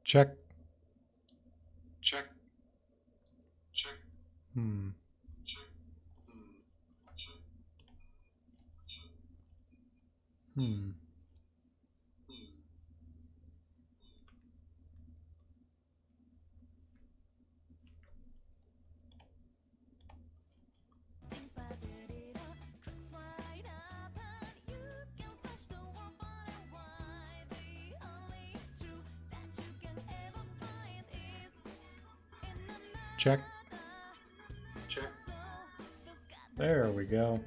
Check. Check. Check. Hmm. Check. Hmm. Check. Check. There we go.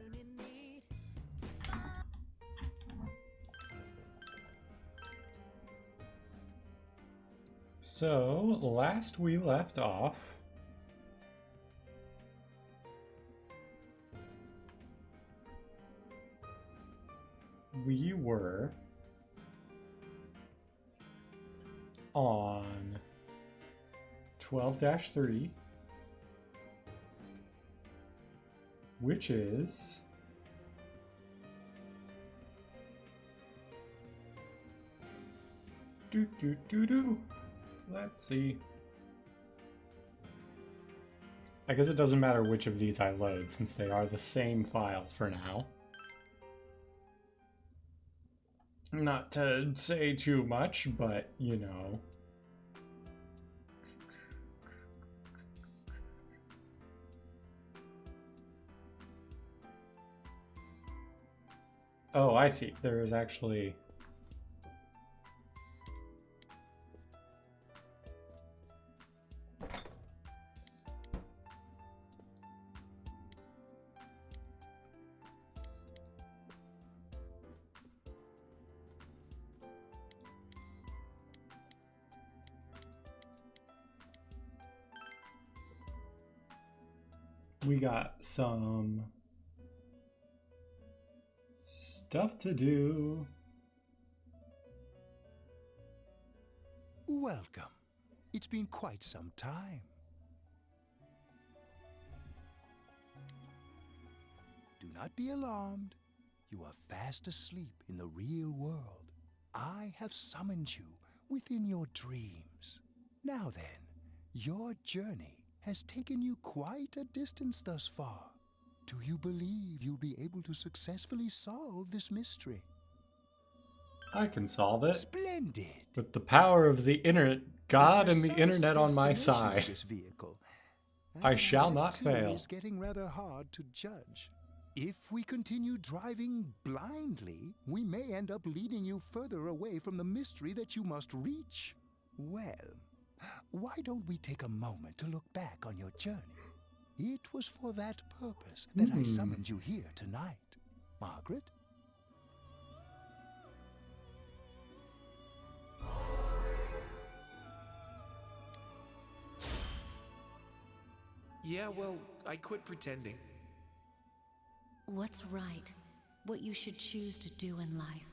So, last we left off, we were on 12-3, which is let's see. I guess it doesn't matter which of these I load since they are the same file for now. Not to say too much, but you know. Oh, I see. There is actually... We got some stuff to do. Welcome. It's been quite some time. Do not be alarmed. You are fast asleep in the real world. I have summoned you within your dreams. Now then, your journey has taken you quite a distance thus far. Do you believe you'll be able to successfully solve this mystery? I can solve it. Splendid. With the power of the internet, God and the precise internet on my destination of side. this vehicle. I shall That not too fail. is getting rather hard to judge. If we continue driving blindly, we may end up leading you further away from the mystery that you must reach. Well, why don't we take a moment to look back on your journey? It was for that purpose that I summoned you here tonight. Margaret? Yeah, well, I quit pretending. What's right? What you should choose to do in life?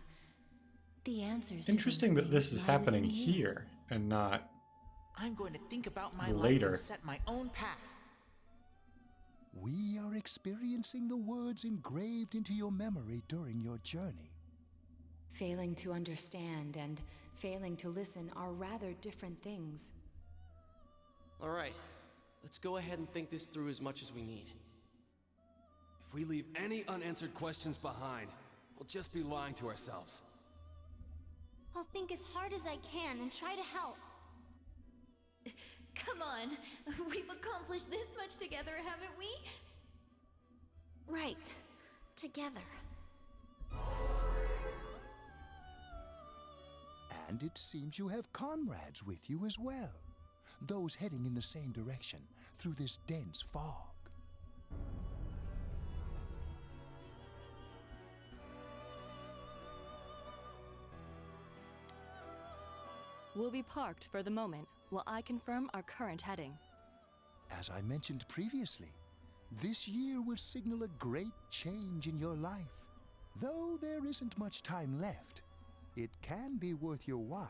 The answers Interesting to that these this is things lie happening within you. here and not I'm going to think about my life later. and set my own path. We are experiencing the words engraved into your memory during your journey. Failing to understand and failing to listen are rather different things. All right, let's go ahead and think this through as much as we need. If we leave any unanswered questions behind, we'll just be lying to ourselves. I'll think as hard as I can and try to help. Come on, we've accomplished this much together, haven't we? Right. Together. And it seems you have comrades with you as well. Those heading in the same direction through this dense fog. We'll be parked for the moment while I confirm our current heading. As I mentioned previously, this year will signal a great change in your life. Though there isn't much time left, it can be worth your while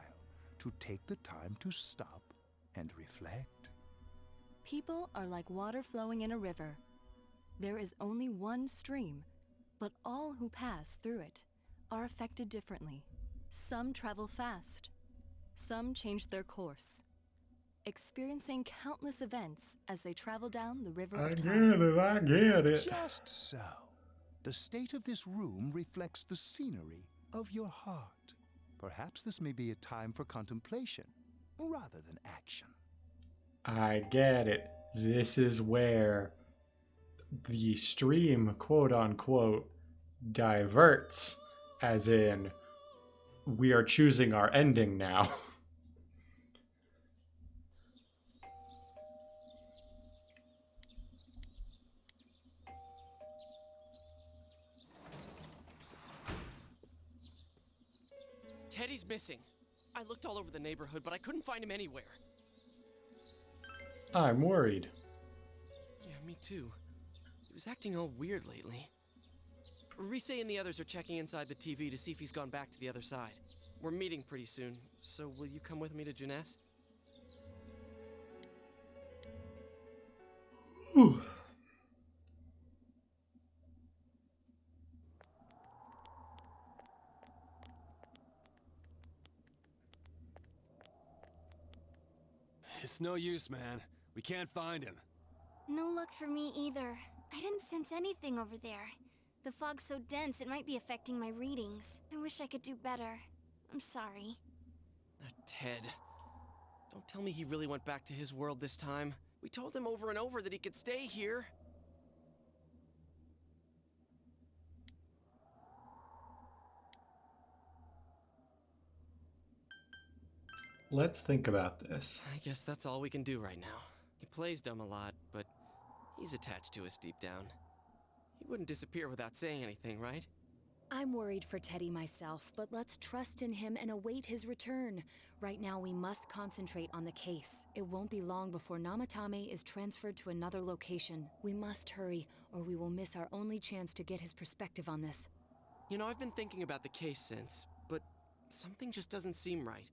to take the time to stop and reflect. People are like water flowing in a river. There is only one stream, but all who pass through it are affected differently. Some travel fast, Some changed their course, experiencing countless events as they travel down the river of time. I get it. Just so. The state of this room reflects the scenery of your heart. Perhaps this may be a time for contemplation rather than action. I get it. This is where the stream, quote unquote, diverts, as in, we are choosing our ending now. Teddy's missing. I looked all over the neighborhood, but I couldn't find him anywhere. I'm worried. Yeah, me too. He was acting all weird lately. Rise and the others are checking inside the TV to see if he's gone back to the other side. We're meeting pretty soon, so will you come with me to Juness? Whew. It's no use, man. We can't find him. No luck for me either. I didn't sense anything over there. The fog's so dense it might be affecting my readings. I wish I could do better. I'm sorry. Ted. Don't tell me he really went back to his world this time. We told him over and over that he could stay here. Let's think about this. I guess that's all we can do right now. He plays dumb a lot, but he's attached to us deep down. He wouldn't disappear without saying anything, right? I'm worried for Teddy myself, but let's trust in him and await his return. Right now, we must concentrate on the case. It won't be long before Namatame is transferred to another location. We must hurry, or we will miss our only chance to get his perspective on this. You know, I've been thinking about the case since, but something just doesn't seem right.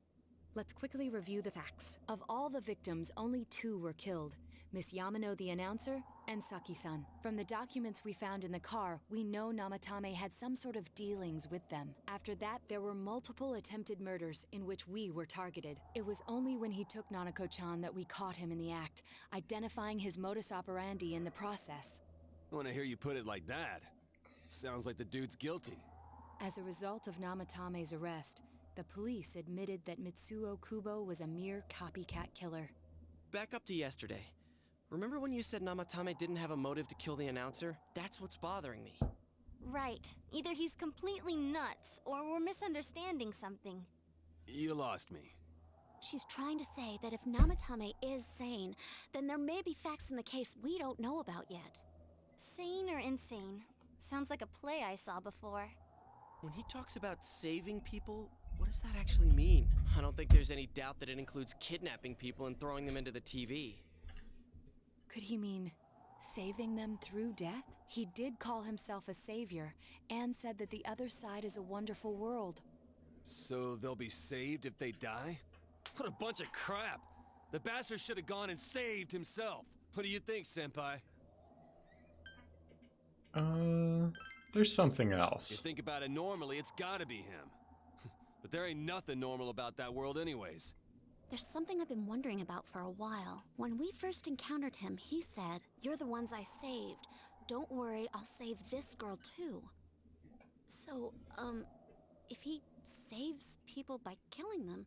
Let's quickly review the facts. Of all the victims, only 2 were killed. Miss Yamano the announcer, and Saki-san. From the documents we found in the car, we know Namatame had some sort of dealings with them. After that, there were multiple attempted murders in which we were targeted. It was only when he took Nanako-chan that we caught him in the act, identifying his modus operandi in the process. When I hear you put it like that, sounds like the dude's guilty. As a result of Namatame's arrest, the police admitted that Mitsuo Kubo was a mere copycat killer. Back up to yesterday. Remember when you said Namatame didn't have a motive to kill the announcer? That's what's bothering me. Right. Either he's completely nuts, or we're misunderstanding something. You lost me. She's trying to say that if Namatame is sane, then there may be facts in the case we don't know about yet. Sane or insane? Sounds like a play I saw before. When he talks about saving people, what does that actually mean? I don't think there's any doubt that it includes kidnapping people and throwing them into the TV. Could he mean saving them through death? He did call himself a savior and said that the other side is a wonderful world. So they'll be saved if they die? What a bunch of crap! The bastard should have gone and saved himself. What do you think, Senpai? There's something else. You think about it normally, it's gotta be him. But there ain't nothing normal about that world anyways. There's something I've been wondering about for a while. When we first encountered him, he said, "You're the ones I saved. Don't worry, I'll save this girl too." So, if he saves people by killing them,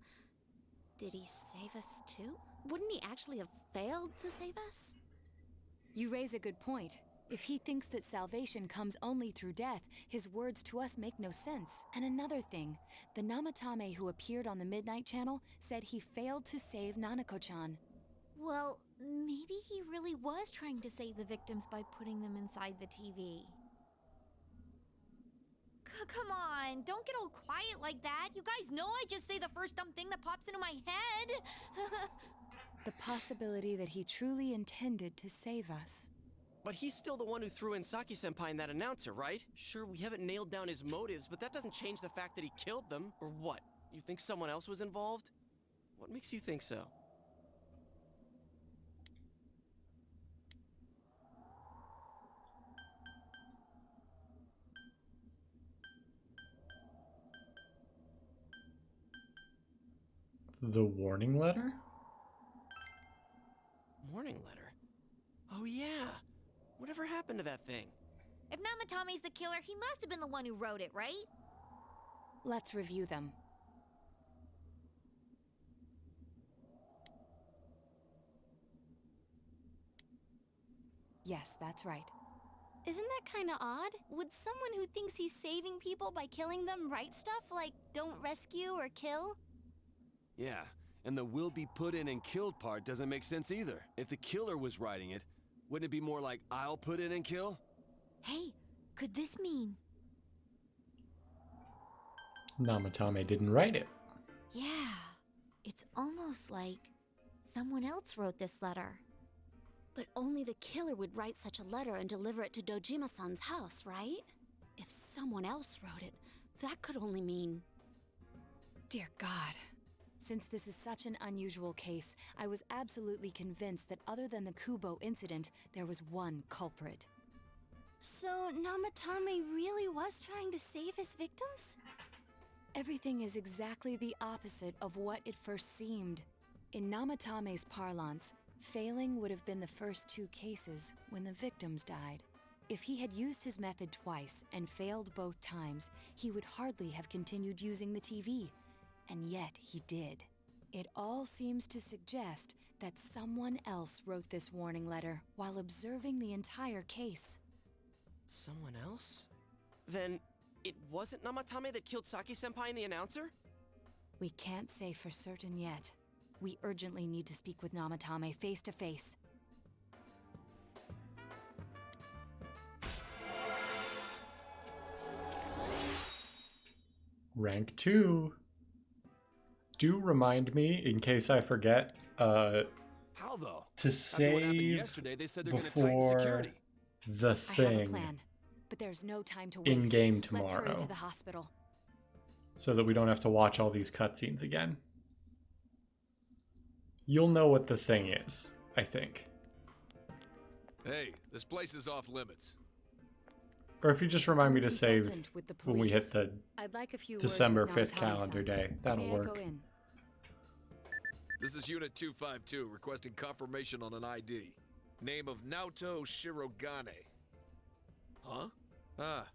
did he save us too? Wouldn't he actually have failed to save us? You raise a good point. If he thinks that salvation comes only through death, his words to us make no sense. And another thing, the Namatame who appeared on the Midnight Channel said he failed to save Nanako-chan. Well, maybe he really was trying to save the victims by putting them inside the TV. Come on, don't get all quiet like that. You guys know I just say the first dumb thing that pops into my head. The possibility that he truly intended to save us. But he's still the one who threw in Saki-senpai and that announcer, right? Sure, we haven't nailed down his motives, but that doesn't change the fact that he killed them. Or what? You think someone else was involved? What makes you think so? The warning letter? Warning letter? Oh yeah! Whatever happened to that thing? If Namatame's the killer, he must have been the one who wrote it, right? Let's review them. Yes, that's right. Isn't that kind of odd? Would someone who thinks he's saving people by killing them write stuff like don't rescue or kill? Yeah, and the will be put in and killed part doesn't make sense either. If the killer was writing it, wouldn't it be more like I'll put in and kill? Hey, could this mean? Namatame didn't write it. Yeah, it's almost like someone else wrote this letter. But only the killer would write such a letter and deliver it to Dojima-san's house, right? If someone else wrote it, that could only mean... Dear God. Since this is such an unusual case, I was absolutely convinced that other than the Kubo incident, there was one culprit. So Namatame really was trying to save his victims? Everything is exactly the opposite of what it first seemed. In Namatame's parlance, failing would have been the first two cases when the victims died. If he had used his method twice and failed both times, he would hardly have continued using the TV. And yet he did. It all seems to suggest that someone else wrote this warning letter while observing the entire case. Someone else? Then it wasn't Namatame that killed Saki-senpai and the announcer? We can't say for certain yet. We urgently need to speak with Namatame face to face. Rank 2. Do remind me, in case I forget, How though? to After what happened save yesterday, they said they're gonna tighten before security. the I have a thing plan, but there's no time to waste. in-game Let's hurry tomorrow, to the hospital. so that we don't have to watch all these cutscenes again. You'll know what the thing is, I think. Hey, this place is off limits. Or if you just remind I'm me a to save consultant with the when we hit police. the I'd like a few December words with 5th calendar Namatame-san. day. That'll May I work. go in? This is Unit 252 requesting confirmation on an ID. Name of Naoto Shirogane. Huh? Ah.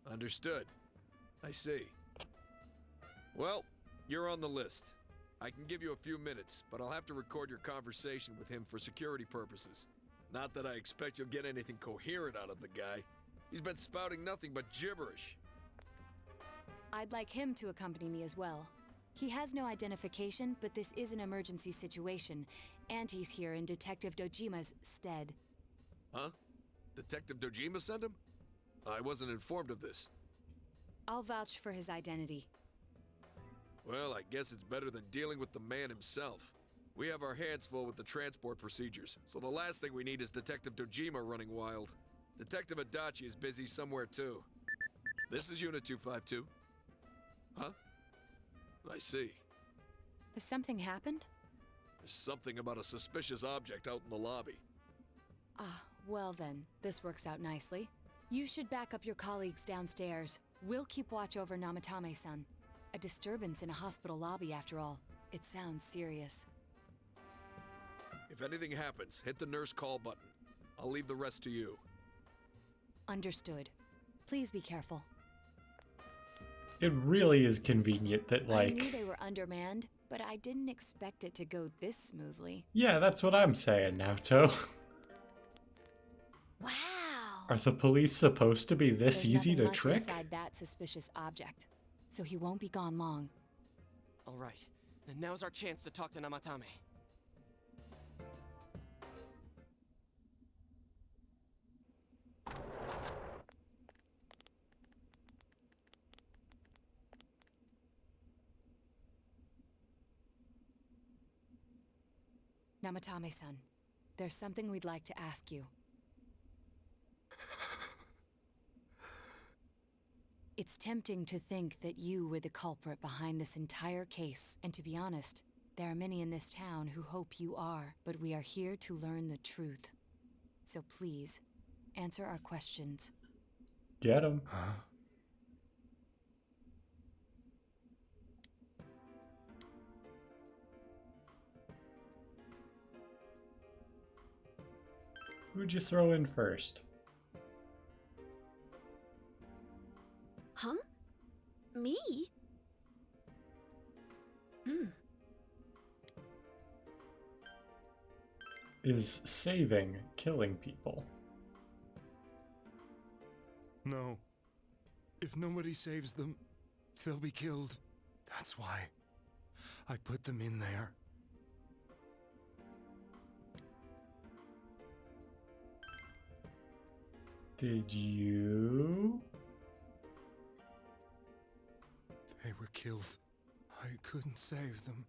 Understood. I see. Well, you're on the list. I can give you a few minutes, but I'll have to record your conversation with him for security purposes. Not that I expect you'll get anything coherent out of the guy. He's been spouting nothing but gibberish. I'd like him to accompany me as well. He has no identification, but this is an emergency situation, and he's here in Detective Dojima's stead. Huh? Detective Dojima sent him? I wasn't informed of this. I'll vouch for his identity. Well, I guess it's better than dealing with the man himself. We have our hands full with the transport procedures, so the last thing we need is Detective Dojima running wild. Detective Adachi is busy somewhere too. This is Unit 252. Huh? I see. Has something happened? There's something about a suspicious object out in the lobby. Ah, well then, this works out nicely. You should back up your colleagues downstairs. We'll keep watch over Namatame-san. A disturbance in a hospital lobby, after all. It sounds serious. If anything happens, hit the nurse call button. I'll leave the rest to you. Understood. Please be careful. It really is convenient that, I knew like... they were undermanned, but I didn't expect it to go this smoothly. Yeah, that's what I'm saying, Naoto. Wow. Are the police supposed to be this There's easy nothing to much trick? inside that suspicious object, so he won't be gone long. All right, then now's our chance to talk to Namatame. Namatame-san, there's something we'd like to ask you. It's tempting to think that you were the culprit behind this entire case, and to be honest, there are many in this town who hope you are, but we are here to learn the truth. So please, answer our questions. Get him. Who'd you throw in first? Huh? Me? Is saving killing people? No. If nobody saves them, they'll be killed. That's why I put them in there. Did you? They were killed. I couldn't save them.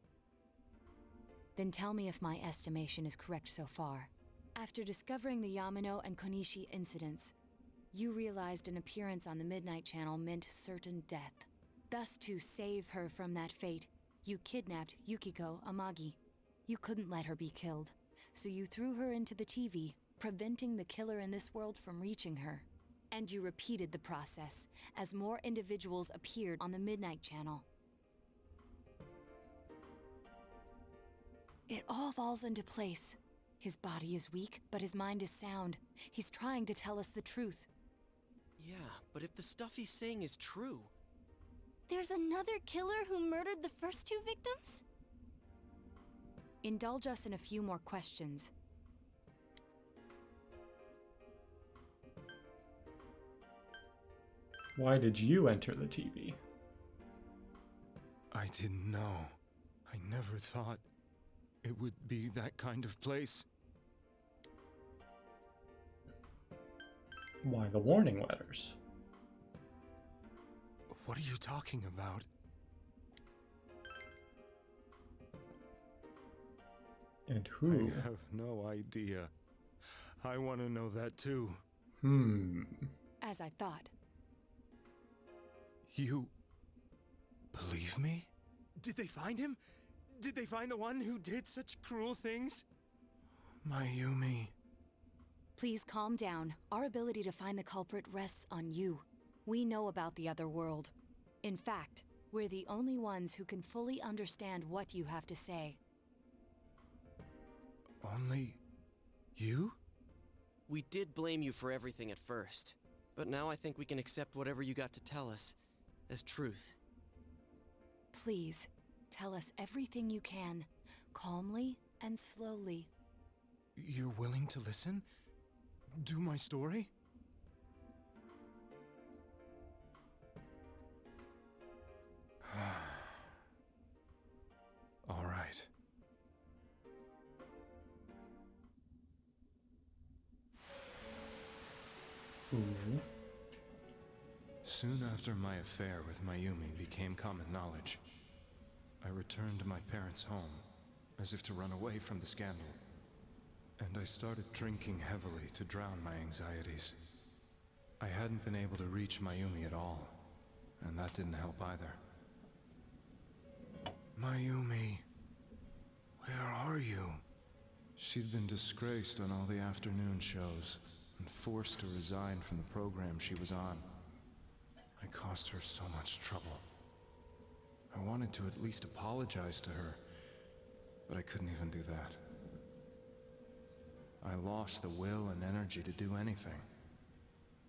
Then tell me if my estimation is correct so far. After discovering the Yamano and Konishi incidents, you realized an appearance on the Midnight Channel meant certain death. Thus, to save her from that fate, you kidnapped Yukiko Amagi. You couldn't let her be killed, so you threw her into the TV, preventing the killer in this world from reaching her. And you repeated the process, as more individuals appeared on the Midnight Channel. It all falls into place. His body is weak, but his mind is sound. He's trying to tell us the truth. Yeah, but if the stuff he's saying is true... There's another killer who murdered the first two victims? Indulge us in a few more questions. Why did you enter the TV? I didn't know. I never thought it would be that kind of place. Why the warning letters? What are you talking about? And who? I have no idea. I want to know that too. As I thought. You believe me? Did they find him? Did they find the one who did such cruel things? Mayumi. Please calm down. Our ability to find the culprit rests on you. We know about the other world. In fact, we're the only ones who can fully understand what you have to say. Only you? We did blame you for everything at first, but now I think we can accept whatever you got to tell us as truth. Please, tell us everything you can, calmly and slowly. You're willing to listen? Do my story? All right. Soon after my affair with Mayumi became common knowledge, I returned to my parents' home, as if to run away from the scandal. And I started drinking heavily to drown my anxieties. I hadn't been able to reach Mayumi at all, and that didn't help either. Mayumi, where are you? She'd been disgraced on all the afternoon shows, and forced to resign from the program she was on. I caused her so much trouble. I wanted to at least apologize to her, but I couldn't even do that. I lost the will and energy to do anything.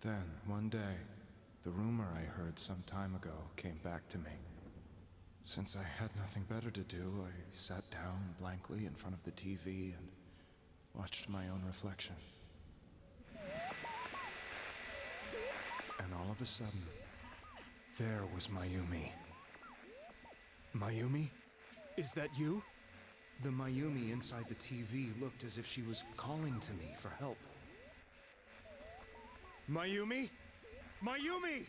Then, one day, the rumor I heard some time ago came back to me. Since I had nothing better to do, I sat down blankly in front of the TV and watched my own reflection. And all of a sudden, there was Mayumi. Mayumi? Is that you? The Mayumi inside the TV looked as if she was calling to me for help. Mayumi? Mayumi!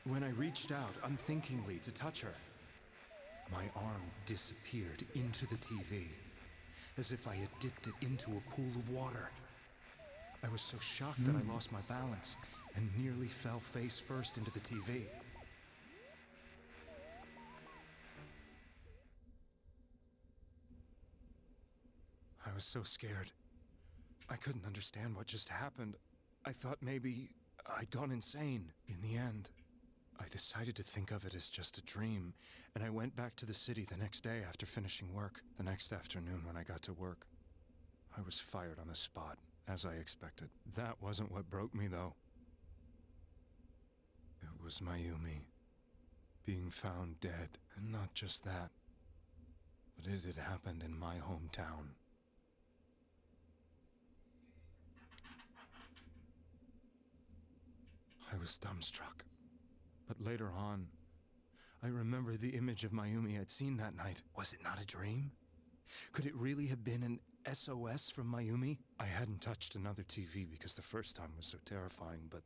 When I reached out unthinkingly to touch her, my arm disappeared into the TV, as if I had dipped it into a pool of water. I was so shocked that I lost my balance and nearly fell face first into the TV. I was so scared. I couldn't understand what just happened. I thought maybe I'd gone insane. In the end, I decided to think of it as just a dream, and I went back to the city the next day after finishing work. The next afternoon when I got to work, I was fired on the spot as I expected. That wasn't what broke me, though. It was Mayumi being found dead. And not just that, but it had happened in my hometown. I was dumbstruck. But later on, I remember the image of Mayumi I'd seen that night. Was it not a dream? Could it really have been an SOS from Mayumi? I hadn't touched another TV because the first time was so terrifying, but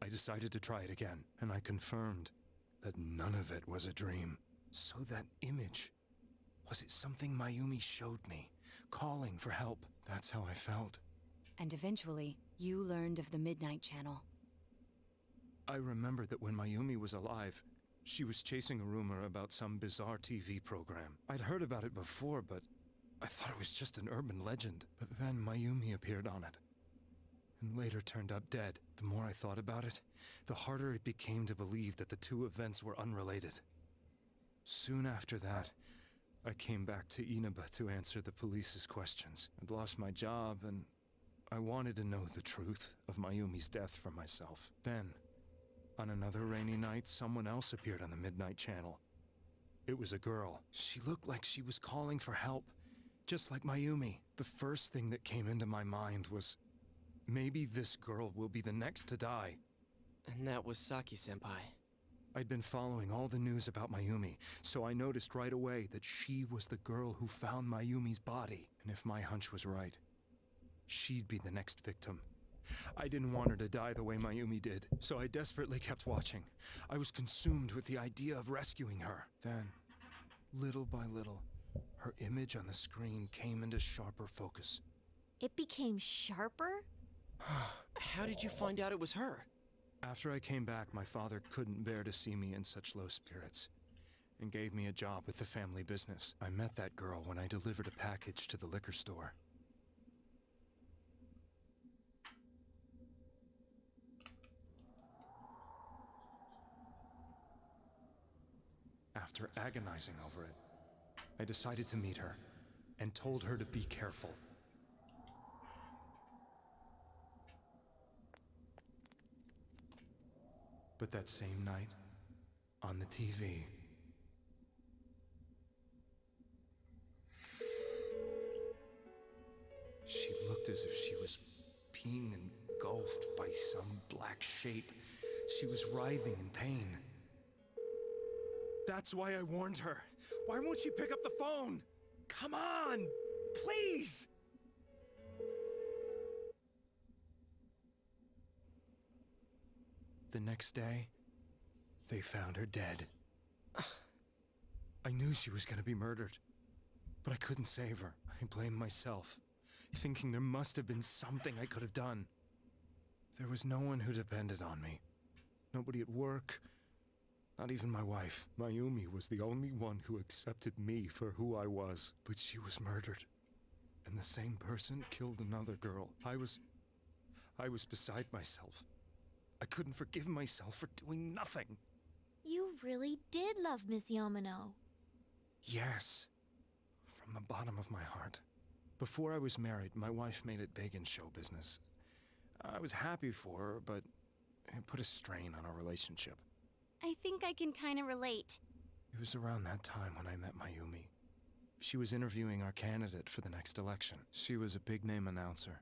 I decided to try it again, and I confirmed that none of it was a dream. So that image, was it something Mayumi showed me, calling for help? That's how I felt. And eventually, you learned of the Midnight Channel. I remember that when Mayumi was alive, she was chasing a rumor about some bizarre TV program. I'd heard about it before, but I thought it was just an urban legend. But then Mayumi appeared on it, and later turned up dead. The more I thought about it, the harder it became to believe that the two events were unrelated. Soon after that, I came back to Inaba to answer the police's questions. I'd lost my job, and I wanted to know the truth of Mayumi's death for myself. Then, on another rainy night, someone else appeared on the Midnight Channel. It was a girl. She looked like she was calling for help, just like Mayumi. The first thing that came into my mind was, maybe this girl will be the next to die. And that was Saki-senpai. I'd been following all the news about Mayumi, so I noticed right away that she was the girl who found Mayumi's body. And if my hunch was right, she'd be the next victim. I didn't want her to die the way Mayumi did, so I desperately kept watching. I was consumed with the idea of rescuing her. Then, little by little, her image on the screen came into sharper focus. It became sharper? How did you find out it was her? After I came back, my father couldn't bear to see me in such low spirits, and gave me a job with the family business. I met that girl when I delivered a package to the liquor store. After agonizing over it, I decided to meet her, and told her to be careful. But that same night, on the TV, she looked as if she was being engulfed by some black shape. She was writhing in pain. That's why I warned her. Why won't she pick up the phone? Come on, please! The next day, they found her dead. I knew she was gonna be murdered, but I couldn't save her. I blamed myself, thinking there must have been something I could have done. There was no one who depended on me. Nobody at work, not even my wife. Mayumi was the only one who accepted me for who I was, but she was murdered. And the same person killed another girl. I was beside myself. I couldn't forgive myself for doing nothing. You really did love Miss Yamano. Yes, from the bottom of my heart. Before I was married, my wife made it big in show business. I was happy for her, but it put a strain on our relationship. I think I can kind of relate. It was around that time when I met Mayumi. She was interviewing our candidate for the next election. She was a big-name announcer,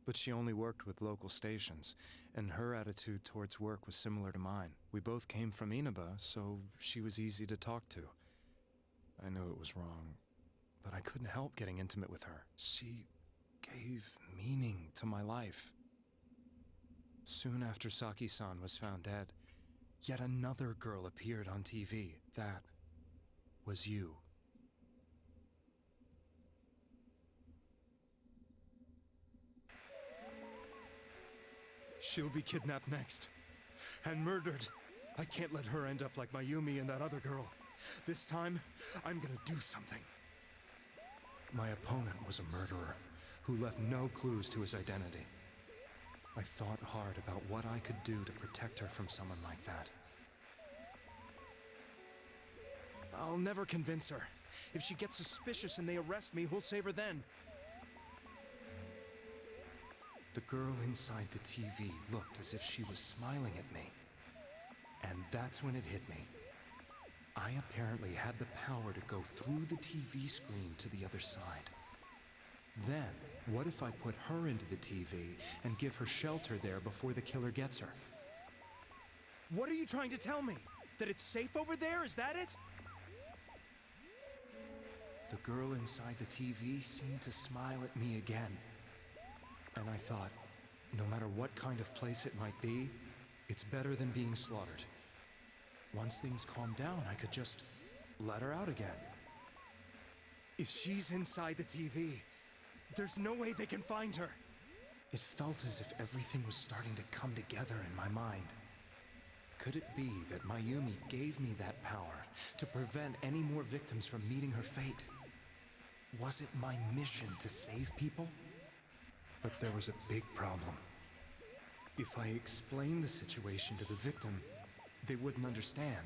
but she only worked with local stations, and her attitude towards work was similar to mine. We both came from Inaba, so she was easy to talk to. I knew it was wrong, but I couldn't help getting intimate with her. She gave meaning to my life. Soon after Saki-san was found dead, yet another girl appeared on TV. That was you. She'll be kidnapped next, and murdered. I can't let her end up like Mayumi and that other girl. This time, I'm gonna do something. My opponent was a murderer who left no clues to his identity. I thought hard about what I could do to protect her from someone like that. I'll never convince her. If she gets suspicious and they arrest me, who'll save her then? The girl inside the TV looked as if she was smiling at me. And that's when it hit me. I apparently had the power to go through the TV screen to the other side. Then, what if I put her into the TV and give her shelter there before the killer gets her? What are you trying to tell me? That it's safe over there? Is that it? The girl inside the TV seemed to smile at me again. And I thought, no matter what kind of place it might be, it's better than being slaughtered. Once things calmed down, I could just let her out again. If she's inside the TV, there's no way they can find her. It felt as if everything was starting to come together in my mind. Could it be that Mayumi gave me that power to prevent any more victims from meeting her fate? Was it my mission to save people? But there was a big problem. If I explained the situation to the victim, they wouldn't understand.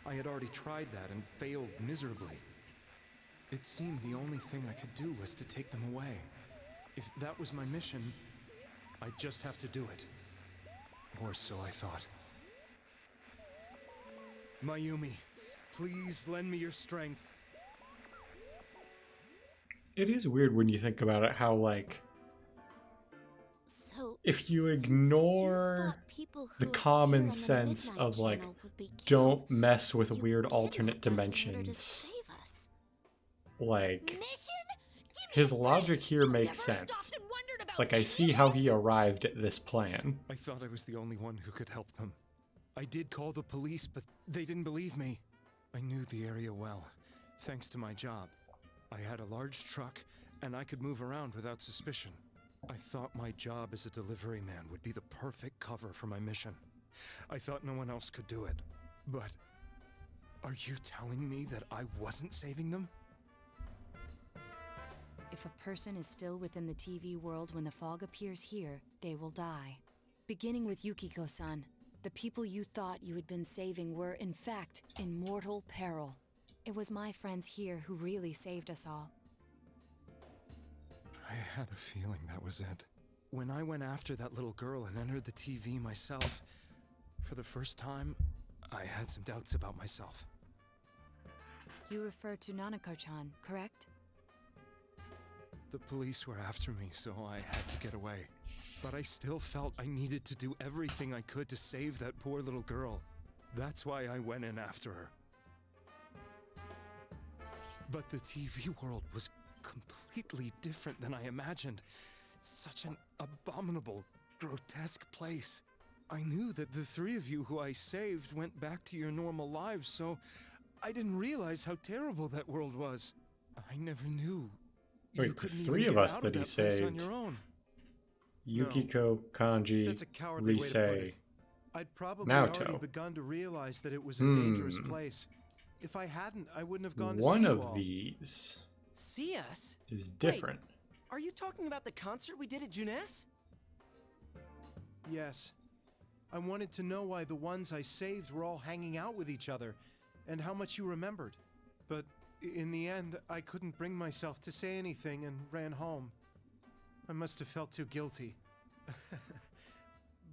I had already tried that and failed miserably. It seemed the only thing I could do was to take them away. If that was my mission, I'd just have to do it. Or so I thought. Mayumi, please lend me your strength. It is weird when you think about it how, like, So, if you since ignore thought people the who common appeared on the sense Midnight of, like, Channel would be killed, don't mess with you weird did alternate help us in order to dimensions, save us. like, Mission? his logic here makes sense. Like, I see how he arrived at this plan. I thought I was the only one who could help them. I did call the police, but they didn't believe me. I knew the area well, thanks to my job. I had a large truck, and I could move around without suspicion. I thought my job as a delivery man would be the perfect cover for my mission. I thought no one else could do it. But are you telling me that I wasn't saving them? If a person is still within the TV world when the fog appears here, they will die. Beginning with Yukiko-san, the people you thought you had been saving were, in fact, in mortal peril. It was my friends here who really saved us all. I had a feeling that was it. When I went after that little girl and entered the TV myself, for the first time, I had some doubts about myself. You refer to Nanako-chan, correct? The police were after me, so I had to get away. But I still felt I needed to do everything I could to save that poor little girl. That's why I went in after her. But the TV world was completely different than I imagined. Such an abominable, grotesque place. I knew that the three of you who I saved went back to your normal lives, so I didn't realize how terrible that world was. I never knew. Wait, You couldn't three even of get us out that he that place on saved. your own. Yukiko, Kanji, That's a cowardly way to put it. Rise, I'd probably already Naoto. begun to realize that it was a dangerous place. If I hadn't, I wouldn't have gone to One see you of all. these See us? is different. Are you talking about the concert we did at Junes? Yes. I wanted to know why the ones I saved were all hanging out with each other, and how much you remembered. But in the end, I couldn't bring myself to say anything and ran home. I must have felt too guilty.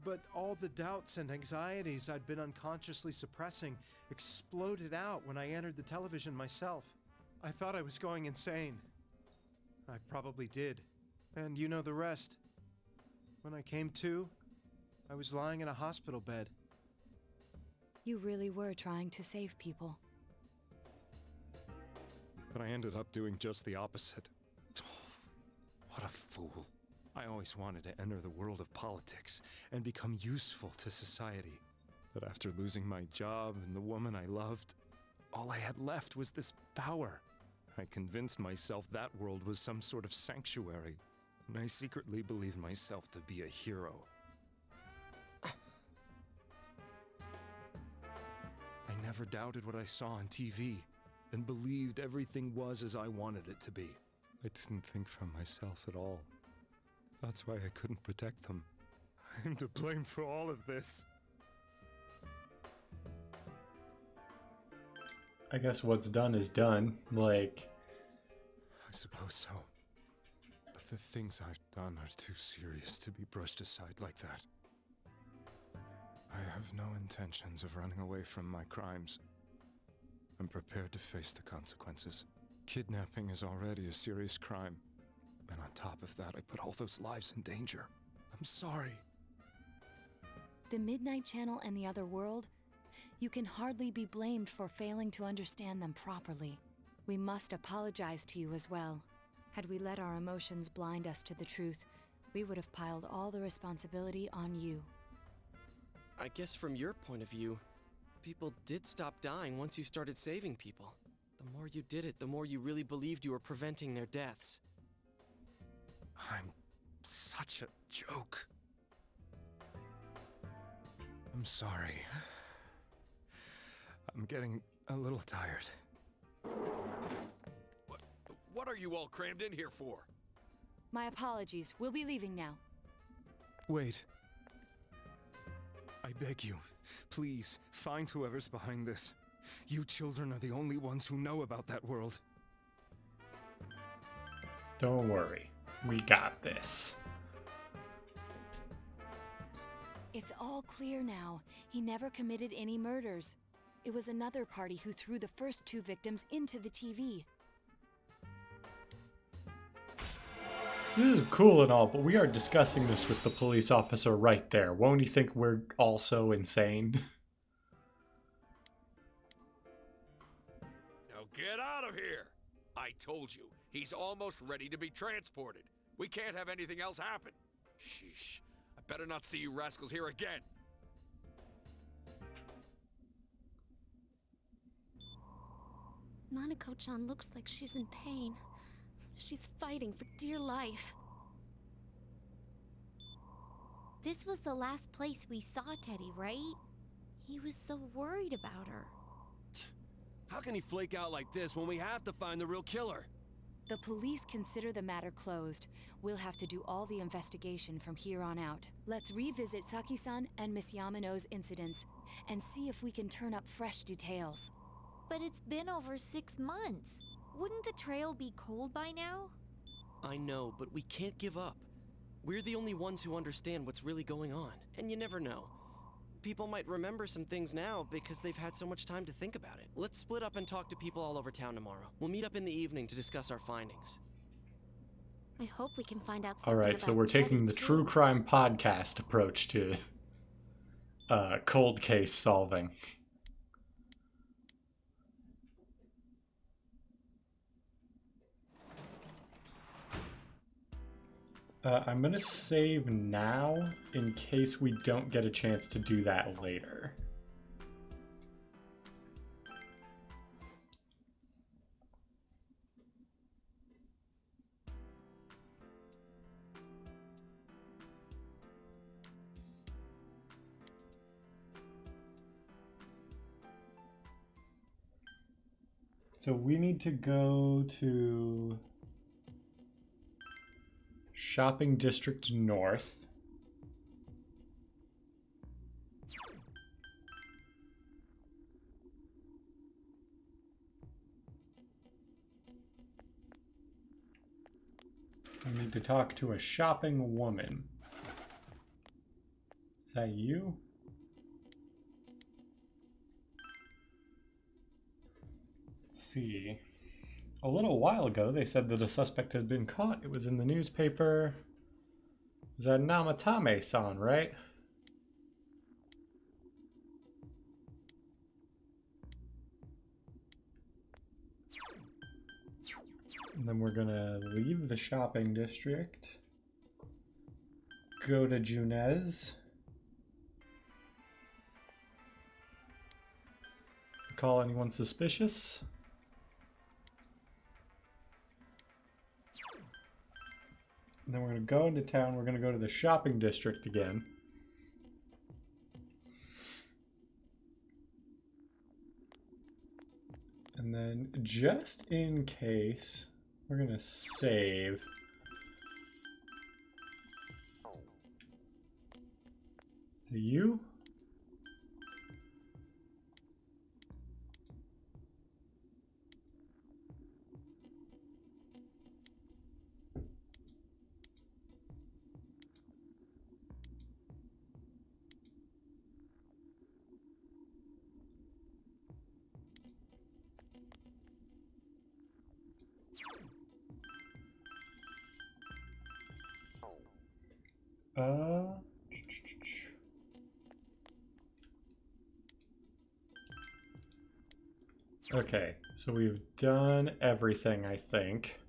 But all the doubts and anxieties I'd been unconsciously suppressing exploded out when I entered the television myself. I thought I was going insane. I probably did. And you know the rest. When I came to, I was lying in a hospital bed. You really were trying to save people. But I ended up doing just the opposite. What a fool. I always wanted to enter the world of politics and become useful to society. But after losing my job and the woman I loved, all I had left was this power. I convinced myself that world was some sort of sanctuary, and I secretly believed myself to be a hero. I never doubted what I saw on TV, and believed everything was as I wanted it to be. I didn't think for myself at all. That's why I couldn't protect them. I'm to blame for all of this. I guess what's done is done. Like, I suppose so. But The things I've done are too serious to be brushed aside like that. I have no intentions of running away from my crimes. I'm prepared to face the consequences. Kidnapping is already a serious crime, and on top of that, I put all those lives in danger. I'm sorry. The Midnight Channel and the other world? You can hardly be blamed for failing to understand them properly. We must apologize to you as well. Had we let our emotions blind us to the truth, we would have piled all the responsibility on you. I guess from your point of view, people did stop dying once you started saving people. The more you did it, the more you really believed you were preventing their deaths. I'm such a joke. I'm sorry. I'm getting a little tired. What are you all crammed in here for? My apologies. We'll be leaving now. Wait. I beg you, please, find whoever's behind this. You children are the only ones who know about that world. Don't worry. We got this. It's all clear now. He never committed any murders. It was another party who threw the first 2 victims into the TV. This is cool and all, but we are discussing this with the police officer right there. Won't he think we're also insane? Now get out of here! I told you, he's almost ready to be transported. We can't have anything else happen. Sheesh. I better not see you rascals here again. Nanako-chan looks like she's in pain. She's fighting for dear life. This was the last place we saw Teddy, right? He was so worried about her. How can he flake out like this when we have to find the real killer? The police consider the matter closed. We'll have to do all the investigation from here on out. Let's revisit Saki-san and Miss Yamano's incidents and see if we can turn up fresh details. But it's been over 6 months. Wouldn't the trail be cold by now? I know, but we can't give up. We're the only ones who understand what's really going on. And you never know. People might remember some things now because they've had so much time to think about it. Let's split up and talk to people all over town tomorrow. We'll meet up in the evening to discuss our findings. I hope we can find out something Alright, so about we're Teddy, taking the too. true crime podcast approach to cold case solving. I'm going to save now in case we don't get a chance to do that later. So we need to go to Shopping District North. I need to talk to a shopping woman. Is that you? Let's see. A little while ago, they said that a suspect had been caught. It was in the newspaper. Is that Namatame-san, right? And then we're gonna leave the shopping district. Go to Junez. Call anyone suspicious? And then we're going to go into town. We're going to go to the shopping district again. And then just in case, we're going to save. To you? Okay, so we've done everything, I think.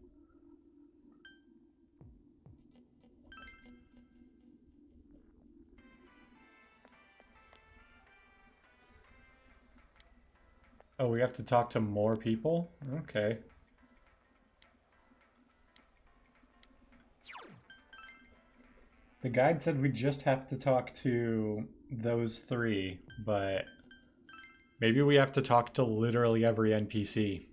Oh, we have to talk to more people? Okay. The guide said we just have to talk to those three, but maybe we have to talk to literally every NPC.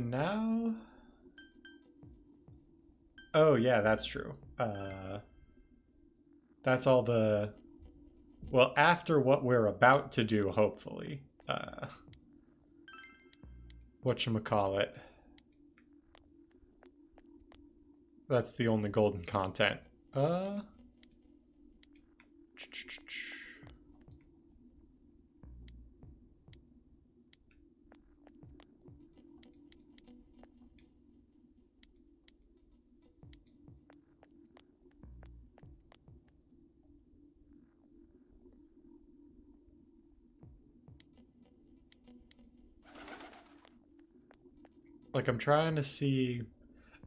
Now... Oh, yeah, that's true. That's all the... Well, after what we're about to do, hopefully. Whatchamacallit. That's the only golden content. Like, I'm trying to see...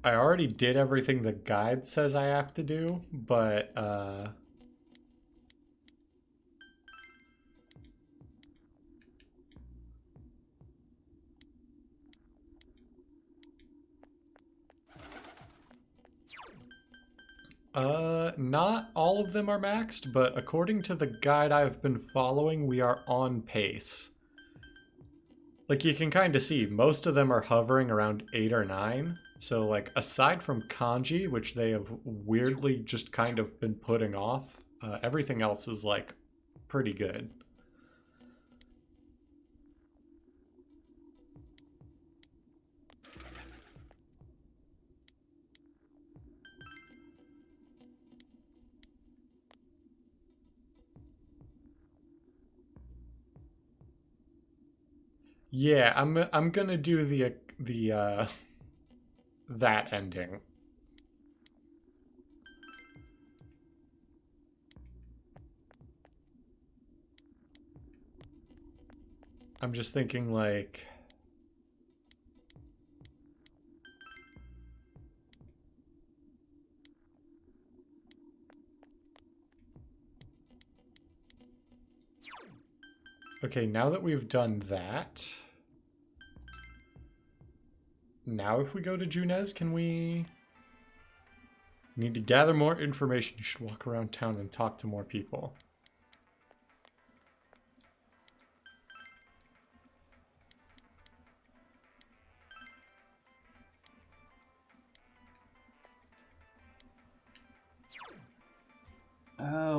I already did everything the guide says I have to do, but, not all of them are maxed, but according to the guide I've been following, we are on pace. Like, you can kind of see, most of them are hovering around 8 or 9. So, like, aside from kanji, which they have weirdly just kind of been putting off, everything else is, like, pretty good. Yeah, I'm gonna do the that ending. I'm just thinking like okay, now that we've done that, now if we go to Junez, can we need to gather more information? You should walk around town and talk to more people.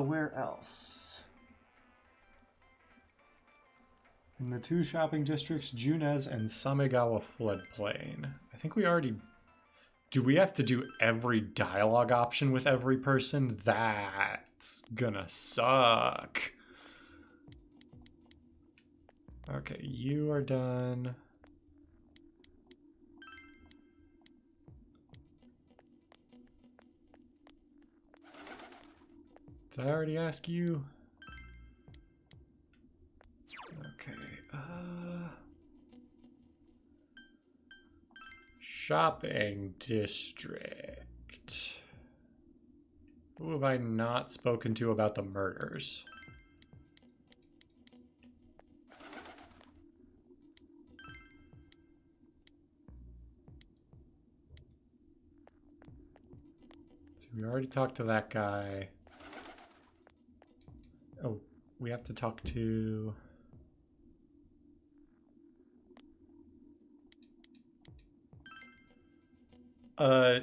Where else? In the two shopping districts, Junez and Samegawa floodplain. I think we already... Do we have to do every dialogue option with every person? That's gonna suck. Okay, you are done. Did I already ask you? Okay, shopping district. Who have I not spoken to about the murders? We already talked to that guy. Oh, we have to talk to...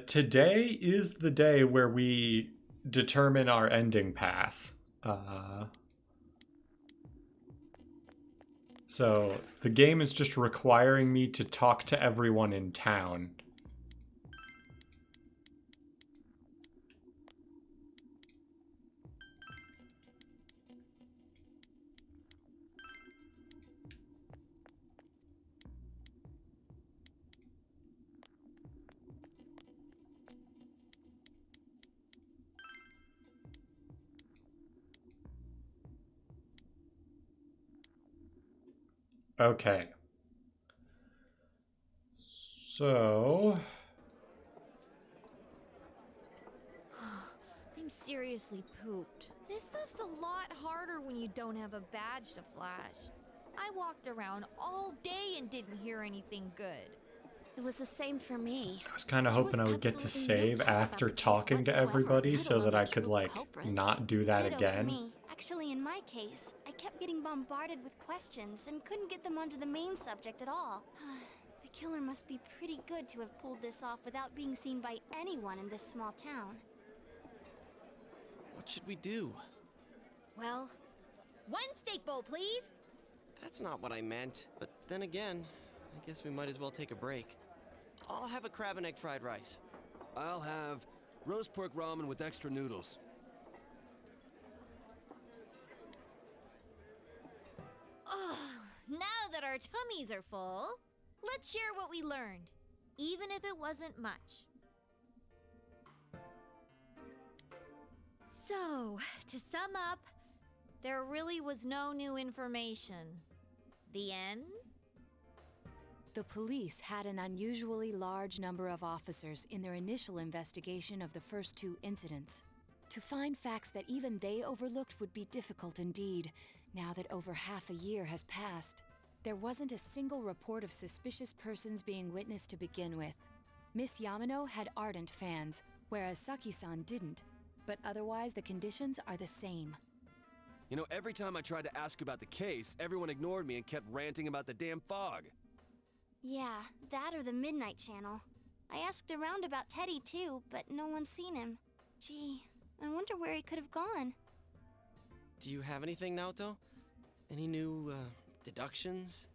Today is the day where we determine our ending path. So the game is just requiring me to talk to everyone in town. Okay. So... I'm seriously pooped. This stuff's a lot harder when you don't have a badge to flash. I walked around all day and didn't hear anything good. It was the same for me. I was kind of hoping I would get to save after talking to everybody so that I could, like, not do that Ditto again. For me. Actually, in my case, I kept getting bombarded with questions and couldn't get them onto the main subject at all. The killer must be pretty good to have pulled this off without being seen by anyone in this small town. What should we do? Well, one steak bowl, please. That's not what I meant. But then again, I guess we might as well take a break. I'll have a crab and egg fried rice. I'll have roast pork ramen with extra noodles. Oh, now that our tummies are full, let's share what we learned, even if it wasn't much. So, to sum up, there really was no new information. The end? The police had an unusually large number of officers in their initial investigation of the first two incidents. To find facts that even they overlooked would be difficult indeed, now that over half a year has passed. There wasn't a single report of suspicious persons being witnessed to begin with. Miss Yamano had ardent fans, whereas Saki-san didn't. But otherwise, the conditions are the same. You know, every time I tried to ask about the case, everyone ignored me and kept ranting about the damn fog. Yeah, that or the Midnight Channel. I asked around about Teddy too, but no one's seen him. Gee, I wonder where he could have gone. Do you have anything, Naoto? Any new, deductions?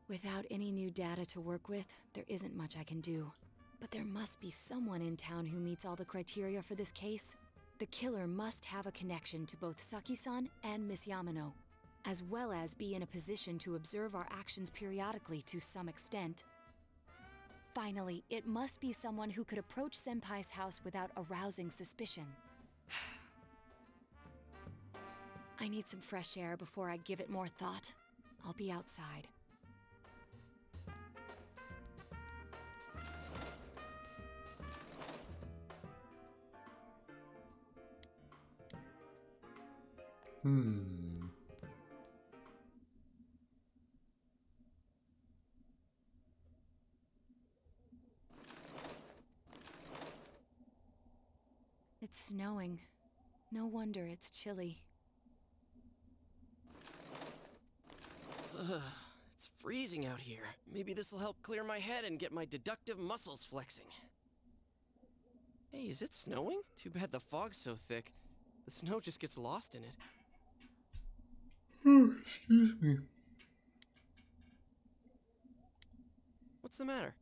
Without any new data to work with, there isn't much I can do. But there must be someone in town who meets all the criteria for this case. The killer must have a connection to both Saki-san and Miss Yamano, as well as be in a position to observe our actions periodically to some extent. Finally, it must be someone who could approach Senpai's house without arousing suspicion. I need some fresh air before I give it more thought. I'll be outside. It's snowing. No wonder it's chilly. It's freezing out here. Maybe this'll help clear my head and get my deductive muscles flexing. Hey, is it snowing? Too bad the fog's so thick. The snow just gets lost in it. Excuse me. What's the matter?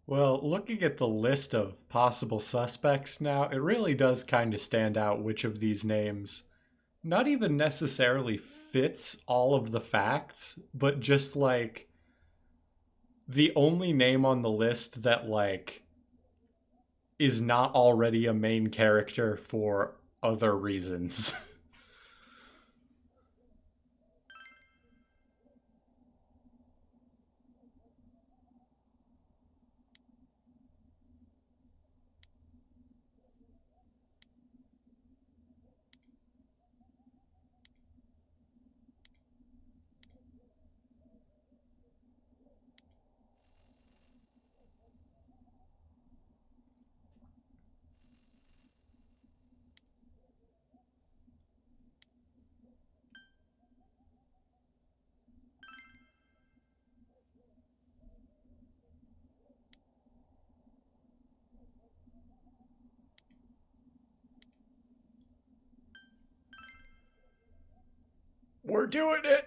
Well, looking at the list of possible suspects now, it really does kind of stand out which of these names not even necessarily fits all of the facts, but just like the only name on the list that, like, is not already a main character for other reasons. We're doing it!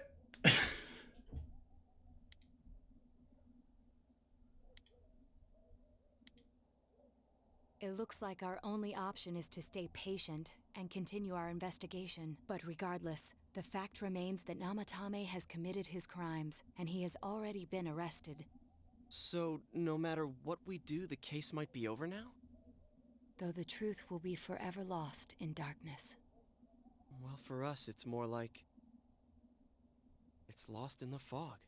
It looks like our only option is to stay patient and continue our investigation. But regardless, the fact remains that Namatame has committed his crimes, and he has already been arrested. So, no matter what we do, the case might be over now? Though the truth will be forever lost in darkness. Well, for us, it's more like... it's lost in the fog.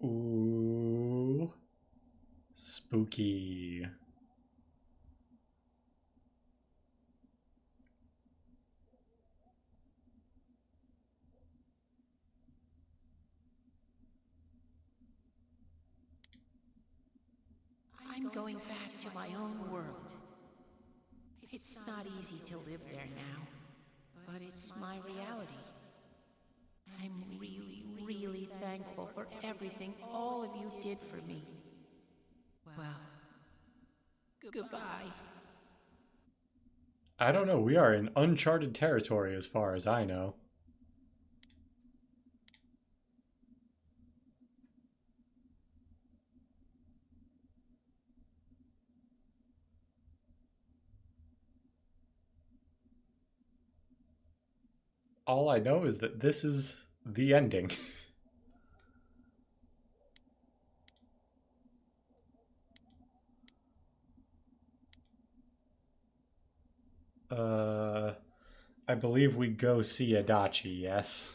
Ooh. Spooky. I'm going back to my own world. It's not easy to live there now, but it's my reality. I'm really, really thankful for everything all of you did for me. Well, goodbye. I don't know. We are in uncharted territory as far as I know. All I know is that this is the ending. I believe we go see Adachi, yes?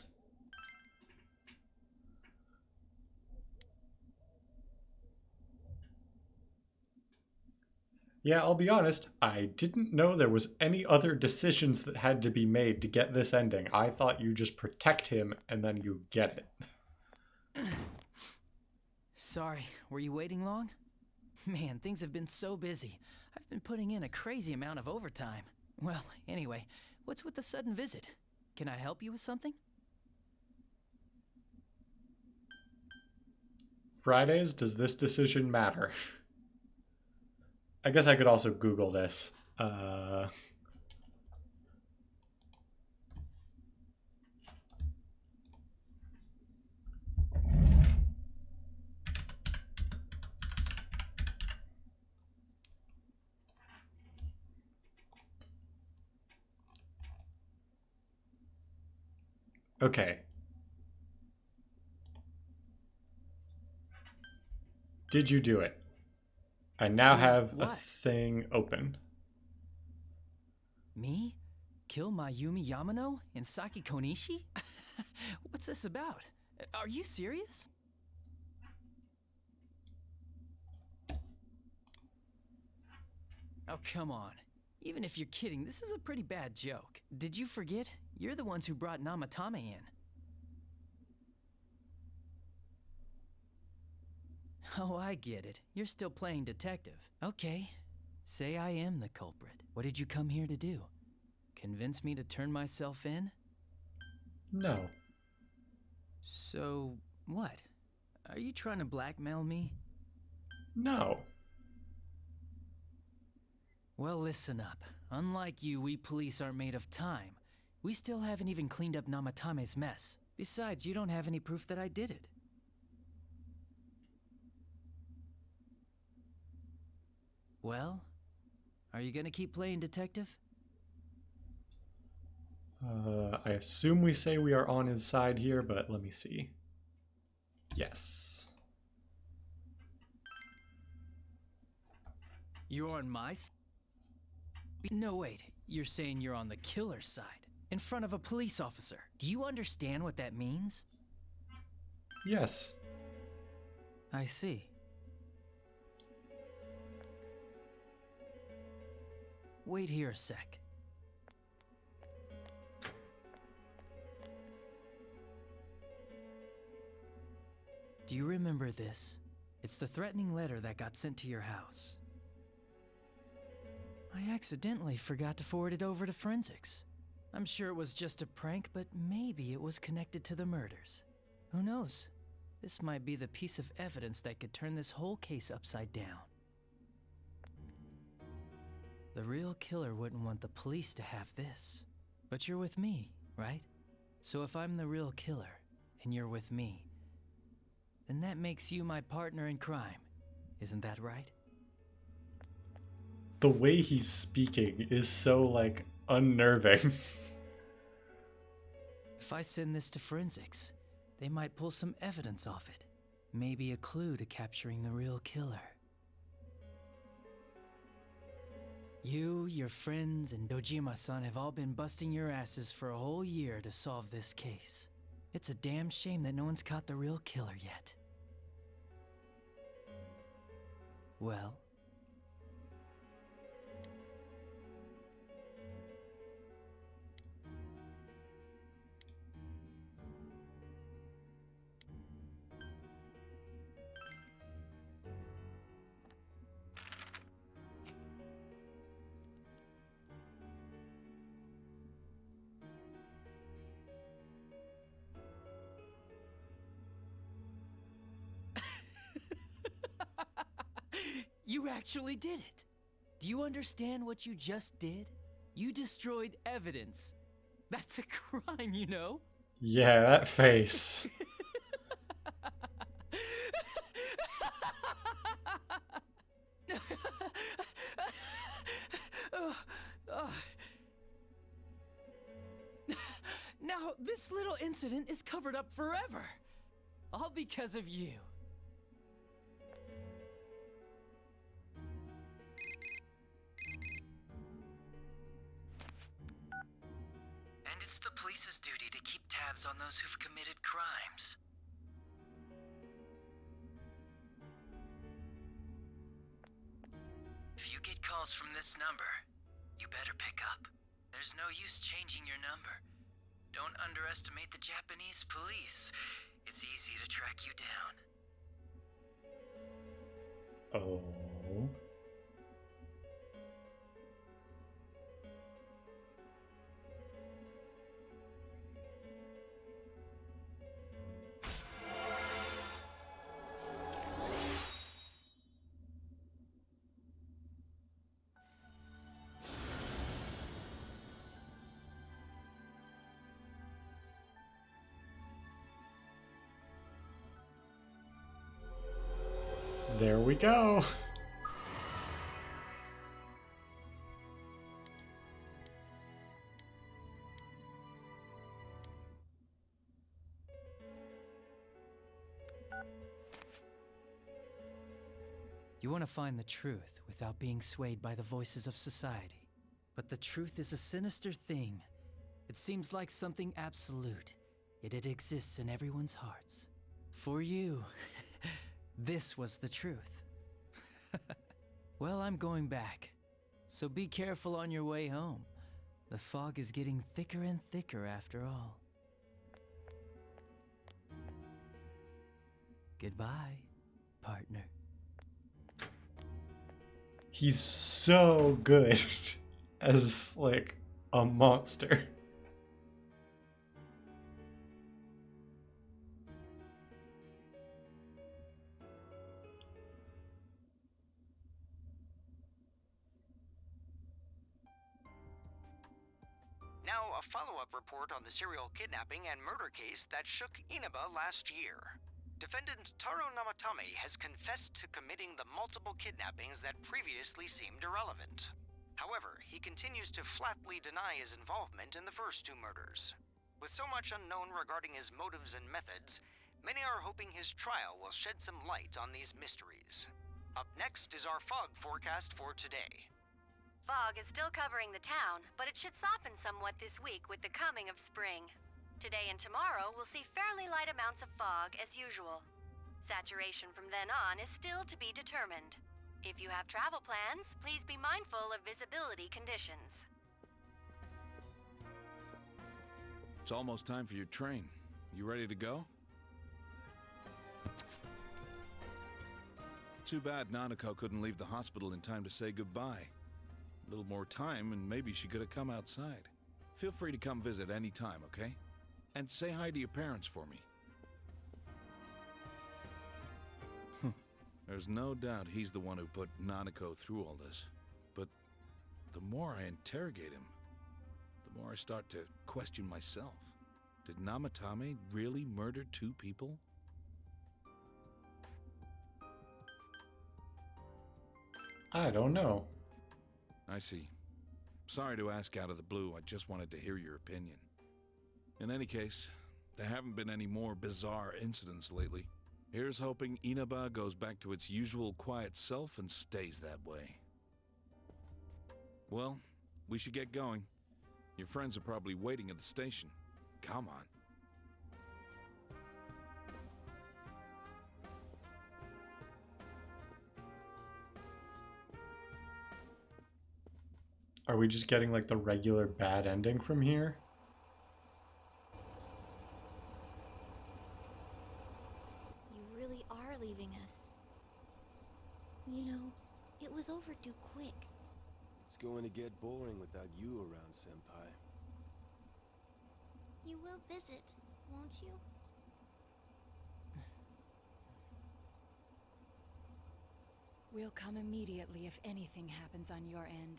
Yeah, I'll be honest, I didn't know there was any other decisions that had to be made to get this ending. I thought you just protect him and then you get it. Sorry, were you waiting long? Man, things have been so busy. I've been putting in a crazy amount of overtime. Well, anyway, what's with the sudden visit? Can I help you with something? Fridays, does this decision matter? I guess I could also Google this. Okay. Did you do it? I now have a thing open. Me? Kill Mayumi Yamano and Saki Konishi? What's this about? Are you serious? Oh, come on. Even if you're kidding, this is a pretty bad joke. Did you forget? You're the ones who brought Namatame in. Oh, I get it. You're still playing detective. Okay. Say I am the culprit. What did you come here to do? Convince me to turn myself in? No. So, what? Are you trying to blackmail me? No. Well, listen up. Unlike you, we police aren't made of time. We still haven't even cleaned up Namatame's mess. Besides, you don't have any proof that I did it. Well, are you gonna keep playing detective? I assume we say we are on his side here, but let me see. Yes. You're on my side? No, wait. You're saying you're on the killer's side, in front of a police officer. Do you understand what that means? Yes. I see. Wait here a sec. Do you remember this? It's the threatening letter that got sent to your house. I accidentally forgot to forward it over to forensics. I'm sure it was just a prank, but maybe it was connected to the murders. Who knows? This might be the piece of evidence that could turn this whole case upside down. The real killer wouldn't want the police to have this. But you're with me, right? So if I'm the real killer, and you're with me, then that makes you my partner in crime. Isn't that right? The way he's speaking is so, like, unnerving. If I send this to forensics, they might pull some evidence off it. Maybe a clue to capturing the real killer. You, your friends, and Dojima-san have all been busting your asses for a whole year to solve this case. It's a damn shame that no one's caught the real killer yet. Well? You actually did it! Do you understand what you just did? You destroyed evidence. That's a crime, you know? Yeah, that face. Now, this little incident is covered up forever. All because of you. And it's the police's duty to keep tabs on those who've committed crimes. If you get calls from this number, you better pick up. There's no use changing your number. Don't underestimate the Japanese police. It's easy to track you down. Oh. There we go. You want to find the truth without being swayed by the voices of society. But the truth is a sinister thing. It seems like something absolute, yet it exists in everyone's hearts. For you, this was the truth. Well, I'm going back, so be careful on your way home. The fog is getting thicker and thicker after all. Goodbye, partner. He's so good as, like, a monster. Now, a follow-up report on the serial kidnapping and murder case that shook Inaba last year. Defendant Taro Namatame has confessed to committing the multiple kidnappings that previously seemed irrelevant. However, he continues to flatly deny his involvement in the first two murders. With so much unknown regarding his motives and methods, many are hoping his trial will shed some light on these mysteries. Up next is our fog forecast for today. Fog is still covering the town, but it should soften somewhat this week with the coming of spring. Today and tomorrow we'll see fairly light amounts of fog as usual. Saturation from then on is still to be determined. If you have travel plans, please be mindful of visibility conditions. It's almost time for your train. You ready to go? Too bad Nanako couldn't leave the hospital in time to say goodbye. A little more time and maybe she could have come outside. Feel free to come visit any time, okay? And say hi to your parents for me. There's no doubt he's the one who put Nanako through all this. But the more I interrogate him, the more I start to question myself. Did Namatame really murder two people? I don't know. I see. Sorry to ask out of the blue, I just wanted to hear your opinion. In any case, there haven't been any more bizarre incidents lately. Here's hoping Inaba goes back to its usual quiet self and stays that way. Well, we should get going. Your friends are probably waiting at the station. Come on. Are we just getting like the regular bad ending from here? You really are leaving us. You know, it was overdue quick. It's going to get boring without you around, Senpai. You will visit, won't you? We'll come immediately if anything happens on your end.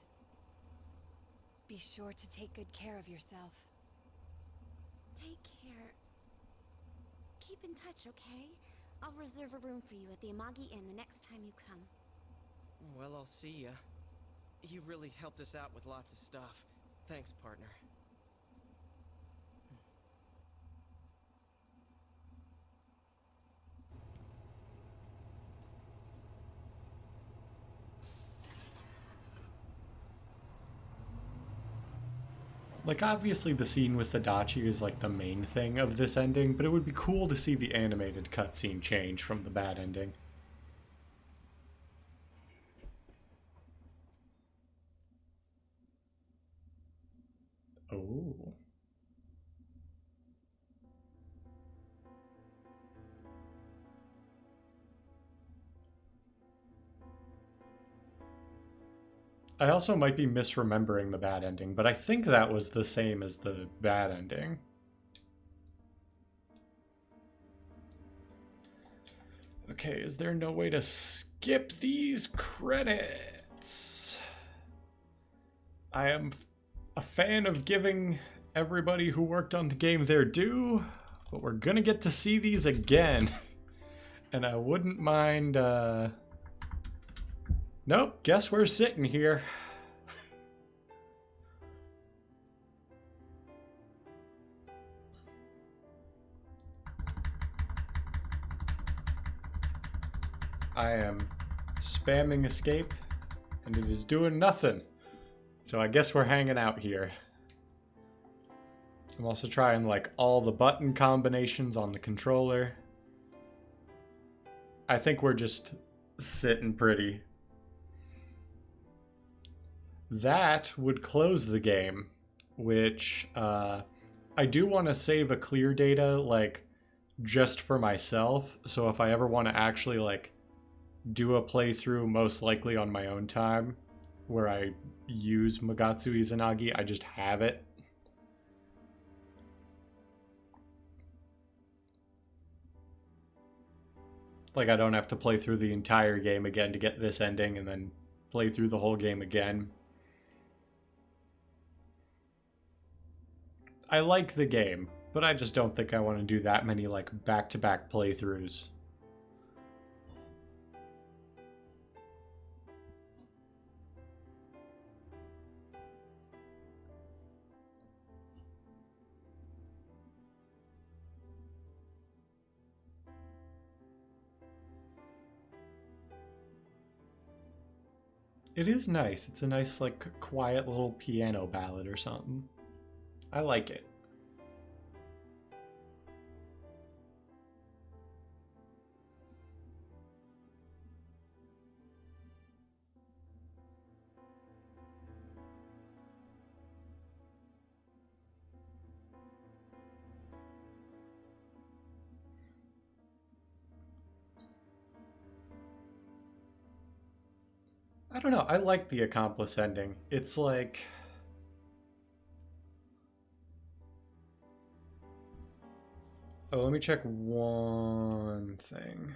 Be sure to take good care of yourself. Take care. Keep in touch, okay? I'll reserve a room for you at the Amagi Inn the next time you come. Well, I'll see ya. You really helped us out with lots of stuff. Thanks, partner. Like, obviously the scene with Adachi is like the main thing of this ending, but it would be cool to see the animated cutscene change from the bad ending. Oh. I also might be misremembering the bad ending, but I think that was the same as the bad ending. Okay, is there no way to skip these credits? I am a fan of giving everybody who worked on the game their due, but we're gonna get to see these again. And I wouldn't mind, Nope, guess we're sitting here. I am spamming escape, and it is doing nothing. So I guess we're hanging out here. I'm also trying like all the button combinations on the controller. I think we're just sitting pretty. That would close the game, which I do want to save a clear data like just for myself. So if I ever want to actually like do a playthrough, most likely on my own time, where I use Magatsu Izanagi, I just have it. Like I don't have to play through the entire game again to get this ending and then play through the whole game again. I like the game, but I just don't think I want to do that many like back-to-back playthroughs. It is nice. It's a nice, like, quiet little piano ballad or something. I like it. I don't know. I like the accomplice ending. It's like... Oh, let me check one thing.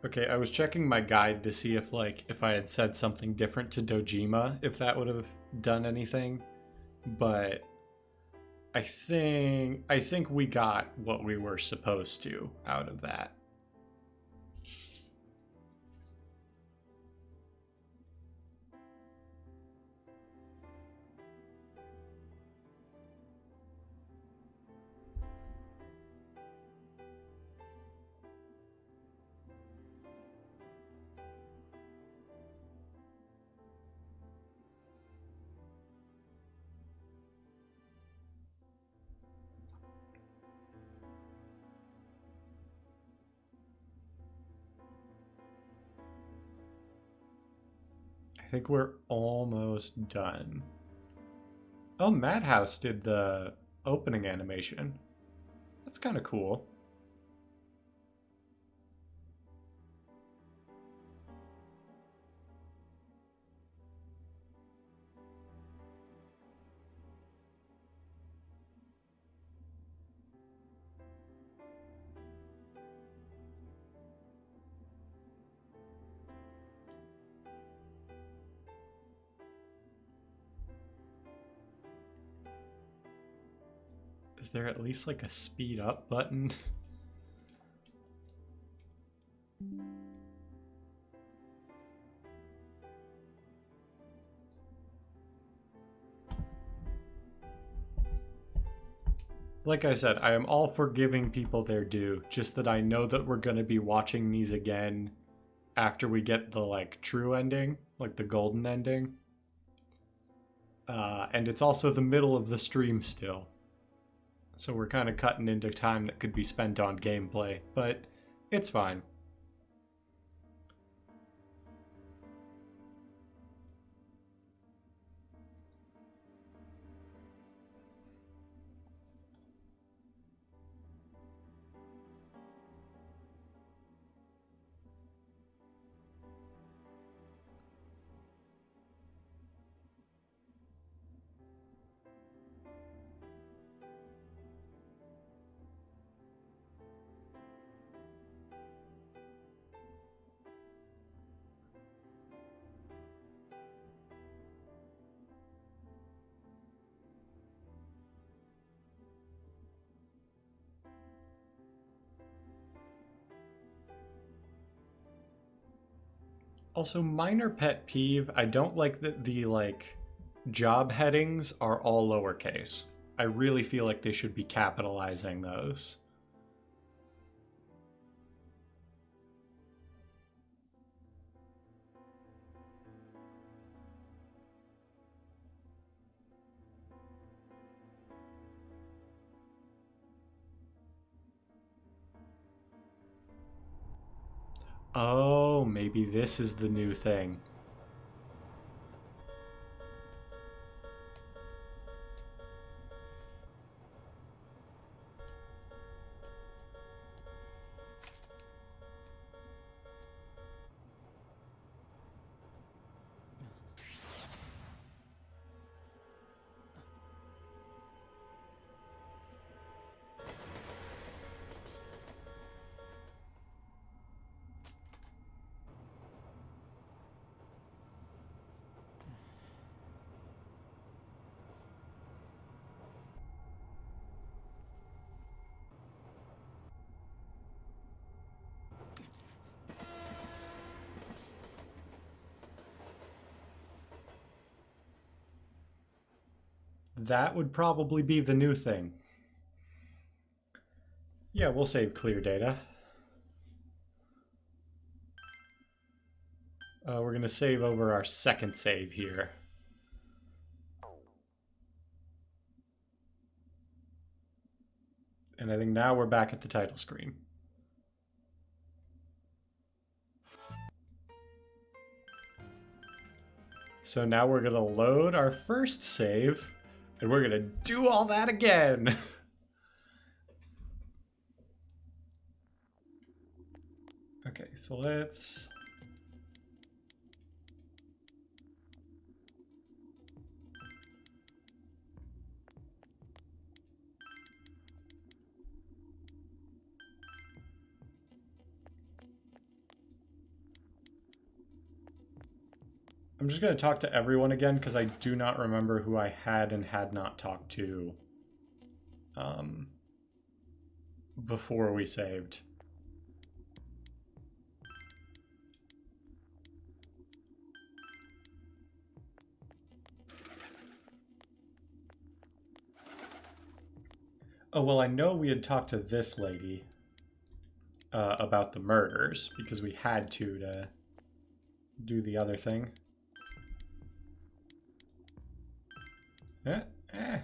Okay, I was checking my guide to see if, like, if I had said something different to Dojima, if that would have done anything. But I think we got what we were supposed to out of that. I think we're almost done. Oh, Madhouse did the opening animation. That's kind of cool. Is there at least like a speed up button? Like I said, I am all for giving people their due, just that I know that we're going to be watching these again after we get the, like, true ending, like the golden ending. And it's also the middle of the stream still. So we're kind of cutting into time that could be spent on gameplay, but it's fine. Also, minor pet peeve, I don't like that the, like, job headings are all lowercase. I really feel like they should be capitalizing those. Oh, maybe this is the new thing. That would probably be the new thing. Yeah, we'll save clear data. We're going to save over our second save here. And I think now we're back at the title screen. So now we're going to load our first save, and we're going to do all that again. Okay, so let's... I'm just going to talk to everyone again because I do not remember who I had and had not talked to before we saved. Oh, well, I know we had talked to this lady about the murders because we had to do the other thing. Eh.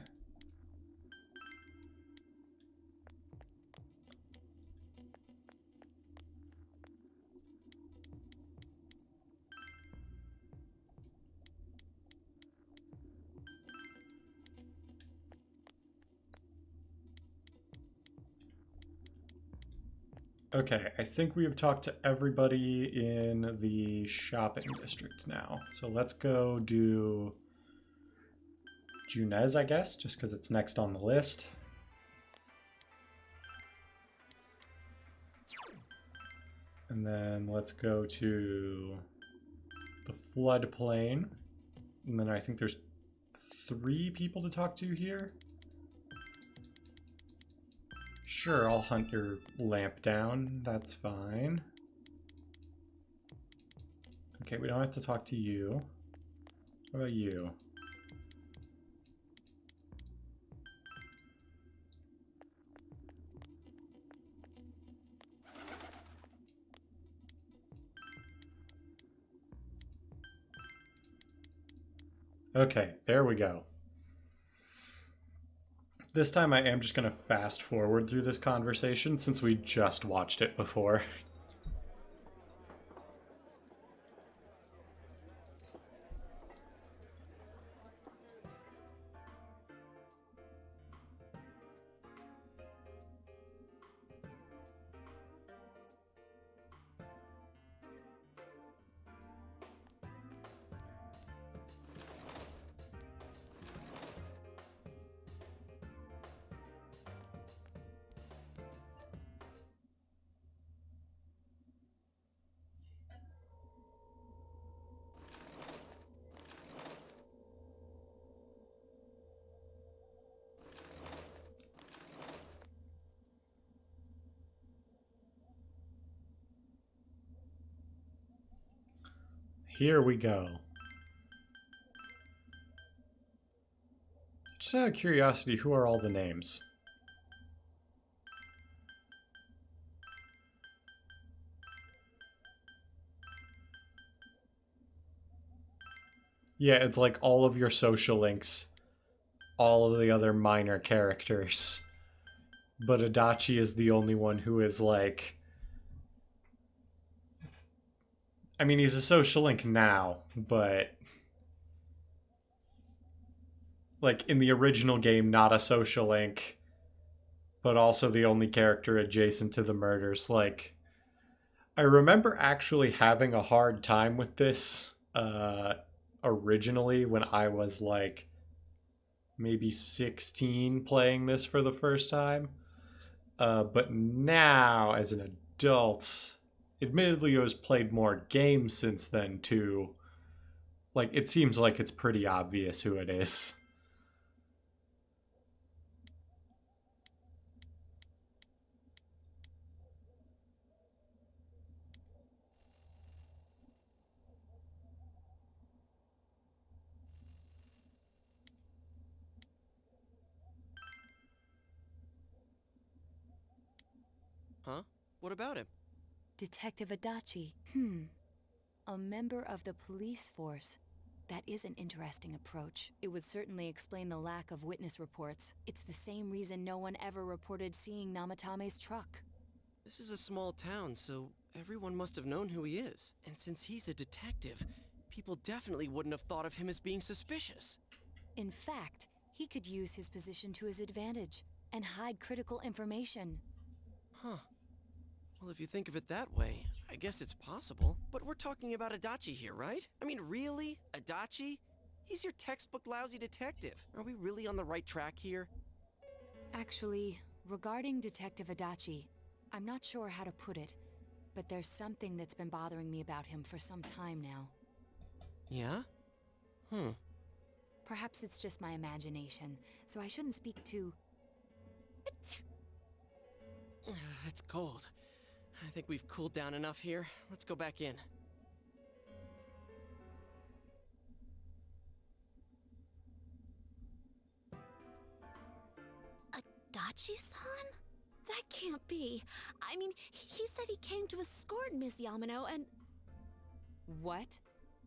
Okay, I think we have talked to everybody in the shopping district now. So let's go do Junez, I guess, just because it's next on the list. And then let's go to the floodplain. And then I think there's 3 people to talk to here. Sure, I'll hunt your lamp down. That's fine. Okay, we don't have to talk to you. What about you? Okay, there we go. This time I am just going to fast forward through this conversation since we just watched it before. Here we go. Just out of curiosity, who are all the names? Yeah, it's like all of your social links, all of the other minor characters. But Adachi is the only one who is like... I mean, he's a social link now, but... like, in the original game, not a social link, but also the only character adjacent to the murders. Like, I remember actually having a hard time with this originally when I was, like, maybe 16 playing this for the first time. But now, as an adult, admittedly, I was played more games since then, too. Like, it seems like it's pretty obvious who it is. What about him? Detective Adachi. A member of the police force. That is an interesting approach. It would certainly explain the lack of witness reports. It's the same reason no one ever reported seeing Namatame's truck. This is a small town, so everyone must have known who he is. And since he's a detective, people definitely wouldn't have thought of him as being suspicious. In fact, he could use his position to his advantage and hide critical information. Huh. Well, if you think of it that way, I guess it's possible. But we're talking about Adachi here, right? I mean, really? Adachi? He's your textbook lousy detective. Are we really on the right track here? Actually, regarding Detective Adachi, I'm not sure how to put it, but there's something that's been bothering me about him for some time now. Yeah? Perhaps it's just my imagination, so I shouldn't speak too... It's cold. I think we've cooled down enough here. Let's go back in. Adachi-san? That can't be. I mean, he said he came to escort Miss Yamano and... What?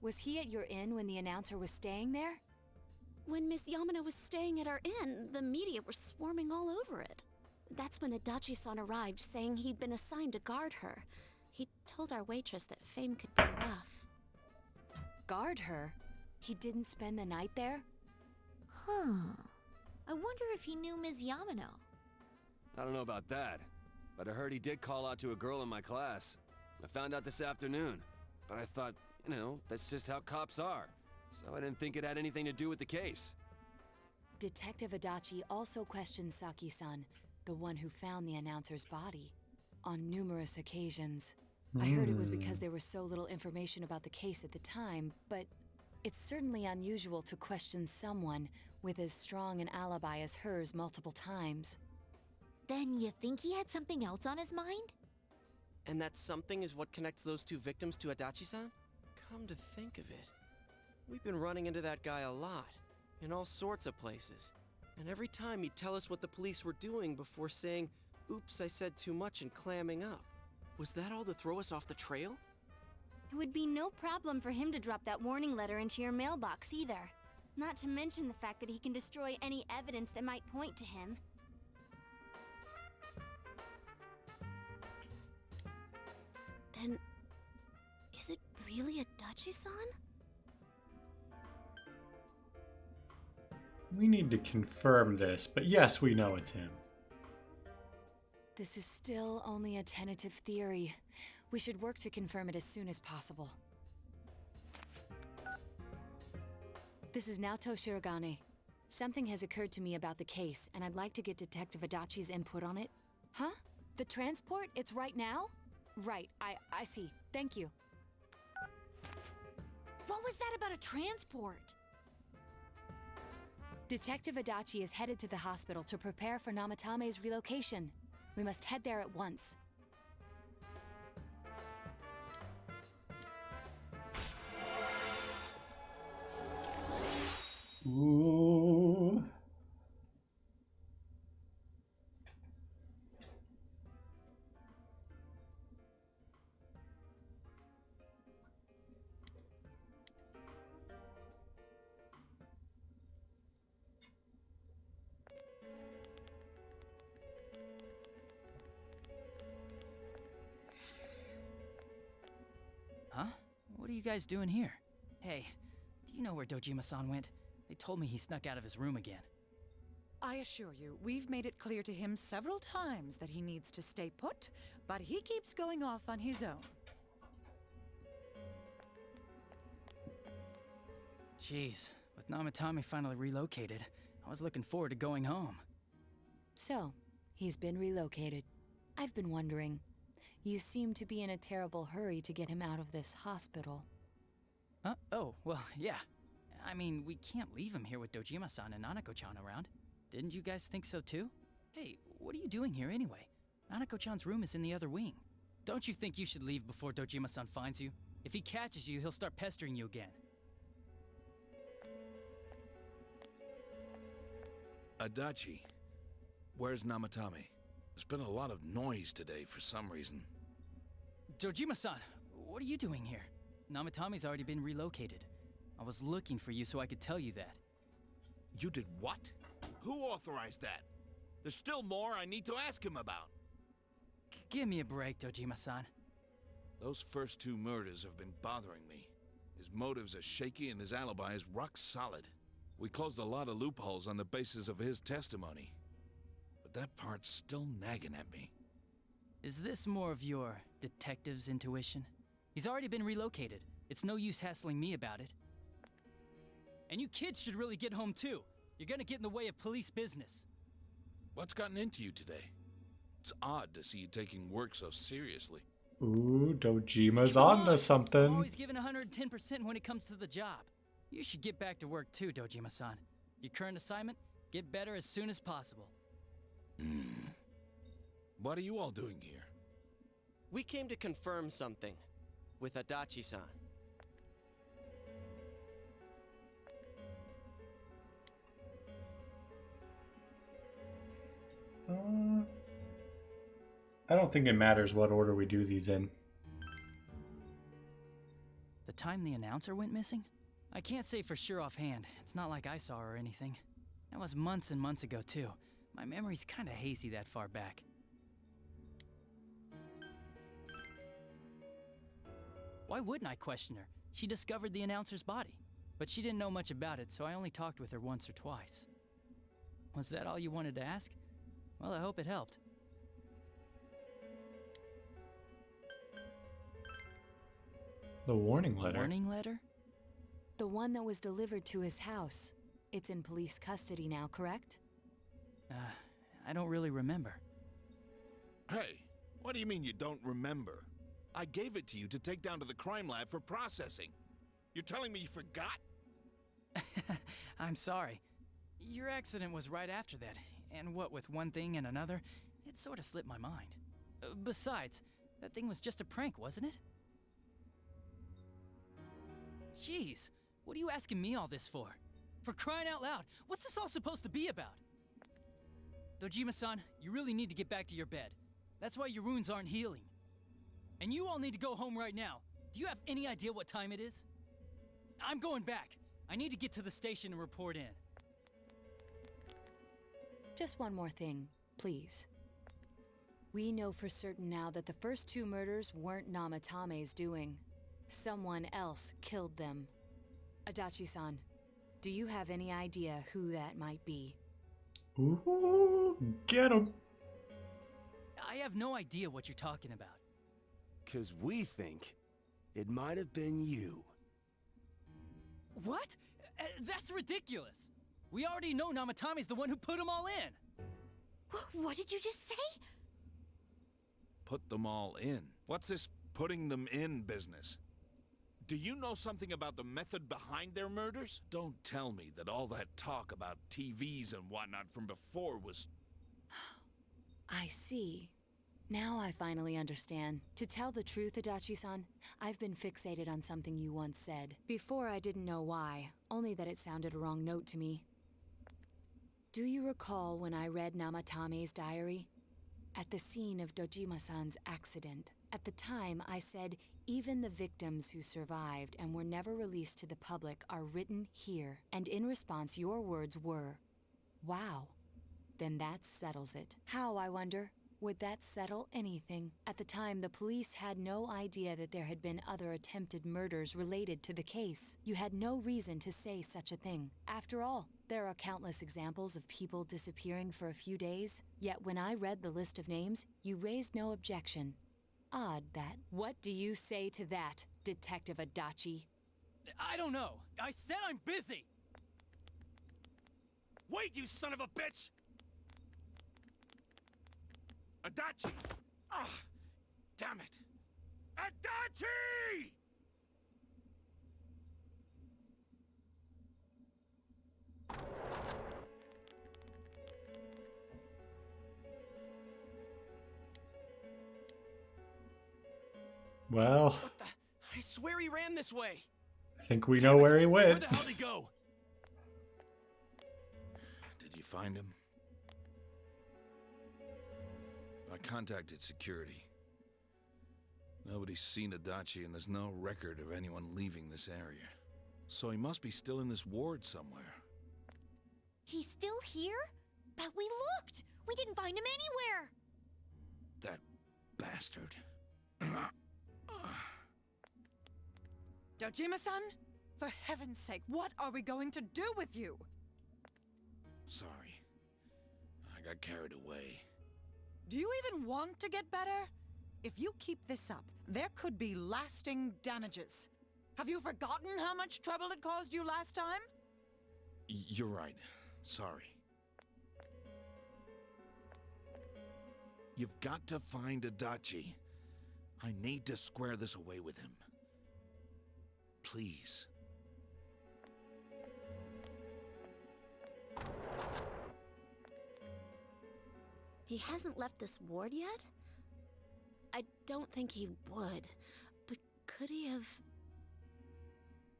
Was he at your inn when the announcer was staying there? When Miss Yamano was staying at our inn, the media were swarming all over it. That's when Adachi-san arrived, saying he'd been assigned to guard her. He told our waitress that fame could be rough. Guard her? He didn't spend the night there? I wonder if he knew Ms. Yamano. I don't know about that, but I heard he did call out to a girl in my class. I found out this afternoon, but I thought, that's just how cops are. So I didn't think it had anything to do with the case. Detective Adachi also questioned Saki-san, the one who found the announcer's body, on numerous occasions. I heard it was because there was so little information about the case at the time, but it's certainly unusual to question someone with as strong an alibi as hers multiple times. Then you think he had something else on his mind? And that something is what connects those two victims to Adachi-san? Come to think of it, we've been running into that guy a lot, in all sorts of places. And every time he'd tell us what the police were doing before saying, "Oops, I said too much," and clamming up. Was that all to throw us off the trail? It would be no problem for him to drop that warning letter into your mailbox either. Not to mention the fact that he can destroy any evidence that might point to him. Then, is it really Adachi-san? We need to confirm this, but yes, we know it's him. This is still only a tentative theory. We should work to confirm it as soon as possible. This is Naoto Shirogane. Something has occurred to me about the case, and I'd like to get Detective Adachi's input on it. Huh? The transport? It's right now? Right, I see. Thank you. What was that about a transport? Detective Adachi is headed to the hospital to prepare for Namatame's relocation. We must head there at once. Ooh. Huh? What are you guys doing here? Hey, do you know where Dojima-san went? They told me he snuck out of his room again. I assure you, we've made it clear to him several times that he needs to stay put, but he keeps going off on his own. Jeez, with Namatame finally relocated, I was looking forward to going home. So, he's been relocated. I've been wondering. You seem to be in a terrible hurry to get him out of this hospital. Huh? Oh, well, yeah. I mean, we can't leave him here with Dojima-san and Nanako-chan around. Didn't you guys think so too? Hey, what are you doing here anyway? Nanako-chan's room is in the other wing. Don't you think you should leave before Dojima-san finds you? If he catches you, he'll start pestering you again. Adachi, where's Namatame? There's been a lot of noise today for some reason. Dojima-san, what are you doing here? Namatame's already been relocated. I was looking for you so I could tell you that. You did what? Who authorized that? There's still more I need to ask him about. Give me a break, Dojima-san. Those first 2 murders have been bothering me. His motives are shaky and his alibi is rock solid. We closed a lot of loopholes on the basis of his testimony. But that part's still nagging at me. Is this more of your detective's intuition? He's already been relocated. It's no use hassling me about it. And you kids should really get home too. You're gonna get in the way of police business. What's gotten into you today? It's odd to see you taking work so seriously. Ooh, Dojima's Come on to I'm something. always giving 110% when it comes to the job. You should get back to work too, Dojima-san. Your current assignment, get better as soon as possible. What are you all doing here? We came to confirm something with Adachi-san. I don't think it matters what order we do these in. The time the announcer went missing? I can't say for sure offhand. It's not like I saw her or anything. That was months and months ago too. My memory's kinda hazy that far back. Why wouldn't I question her? She discovered the announcer's body. But she didn't know much about it, so I only talked with her once or twice. Was that all you wanted to ask? Well, I hope it helped. The warning letter. Warning letter? The one that was delivered to his house. It's in police custody now, correct? I don't really remember. Hey, what do you mean you don't remember? I gave it to you to take down to the crime lab for processing. You're telling me you forgot? I'm sorry. Your accident was right after that, and what with one thing and another, it sort of slipped my mind. Besides, that thing was just a prank, wasn't it? Jeez, what are you asking me all this for? For crying out loud, what's this all supposed to be about? Dojima-san, you really need to get back to your bed. That's why your wounds aren't healing. And you all need to go home right now. Do you have any idea what time it is? I'm going back. I need to get to the station and report in. Just one more thing, please. We know for certain now that the first 2 murders weren't Namatame's doing. Someone else killed them. Adachi-san, do you have any idea who that might be? Ooh, get him. I have no idea what you're talking about. 'Cause we think it might have been you. What? That's ridiculous. We already know Namatame's the one who put them all in. What did you just say? Put them all in. What's this putting them in business? Do you know something about the method behind their murders? Don't tell me that all that talk about TVs and whatnot from before was... I see. Now I finally understand. To tell the truth, Adachi-san, I've been fixated on something you once said. Before I didn't know why, only that it sounded a wrong note to me. Do you recall when I read Namatame's diary? At the scene of Dojima-san's accident. At the time, I said, even the victims who survived and were never released to the public are written here. And in response, your words were, wow. Then that settles it. How, I wonder? Would that settle anything? At the time, the police had no idea that there had been other attempted murders related to the case. You had no reason to say such a thing. After all, there are countless examples of people disappearing for a few days. Yet when I read the list of names, you raised no objection. Odd that. What do you say to that, Detective Adachi? I don't know. I said I'm busy! Wait, you son of a bitch! Adachi! Ah, damn it! Adachi! Well, What the? I swear he ran this way. I think we know where he Where went. the hell did he go? Did you find him? I contacted security. Nobody's seen Adachi, and there's no record of anyone leaving this area. So he must be still in this ward somewhere. He's still here? But we looked! We didn't find him anywhere! That bastard. Dojima-san, for heaven's sake, what are we going to do with you? Sorry. I got carried away. Do you even want to get better? If you keep this up, there could be lasting damages. Have you forgotten how much trouble it caused you last time? You're right. Sorry. You've got to find Adachi. I need to square this away with him. Please. He hasn't left this ward yet? I don't think he would. But could he have...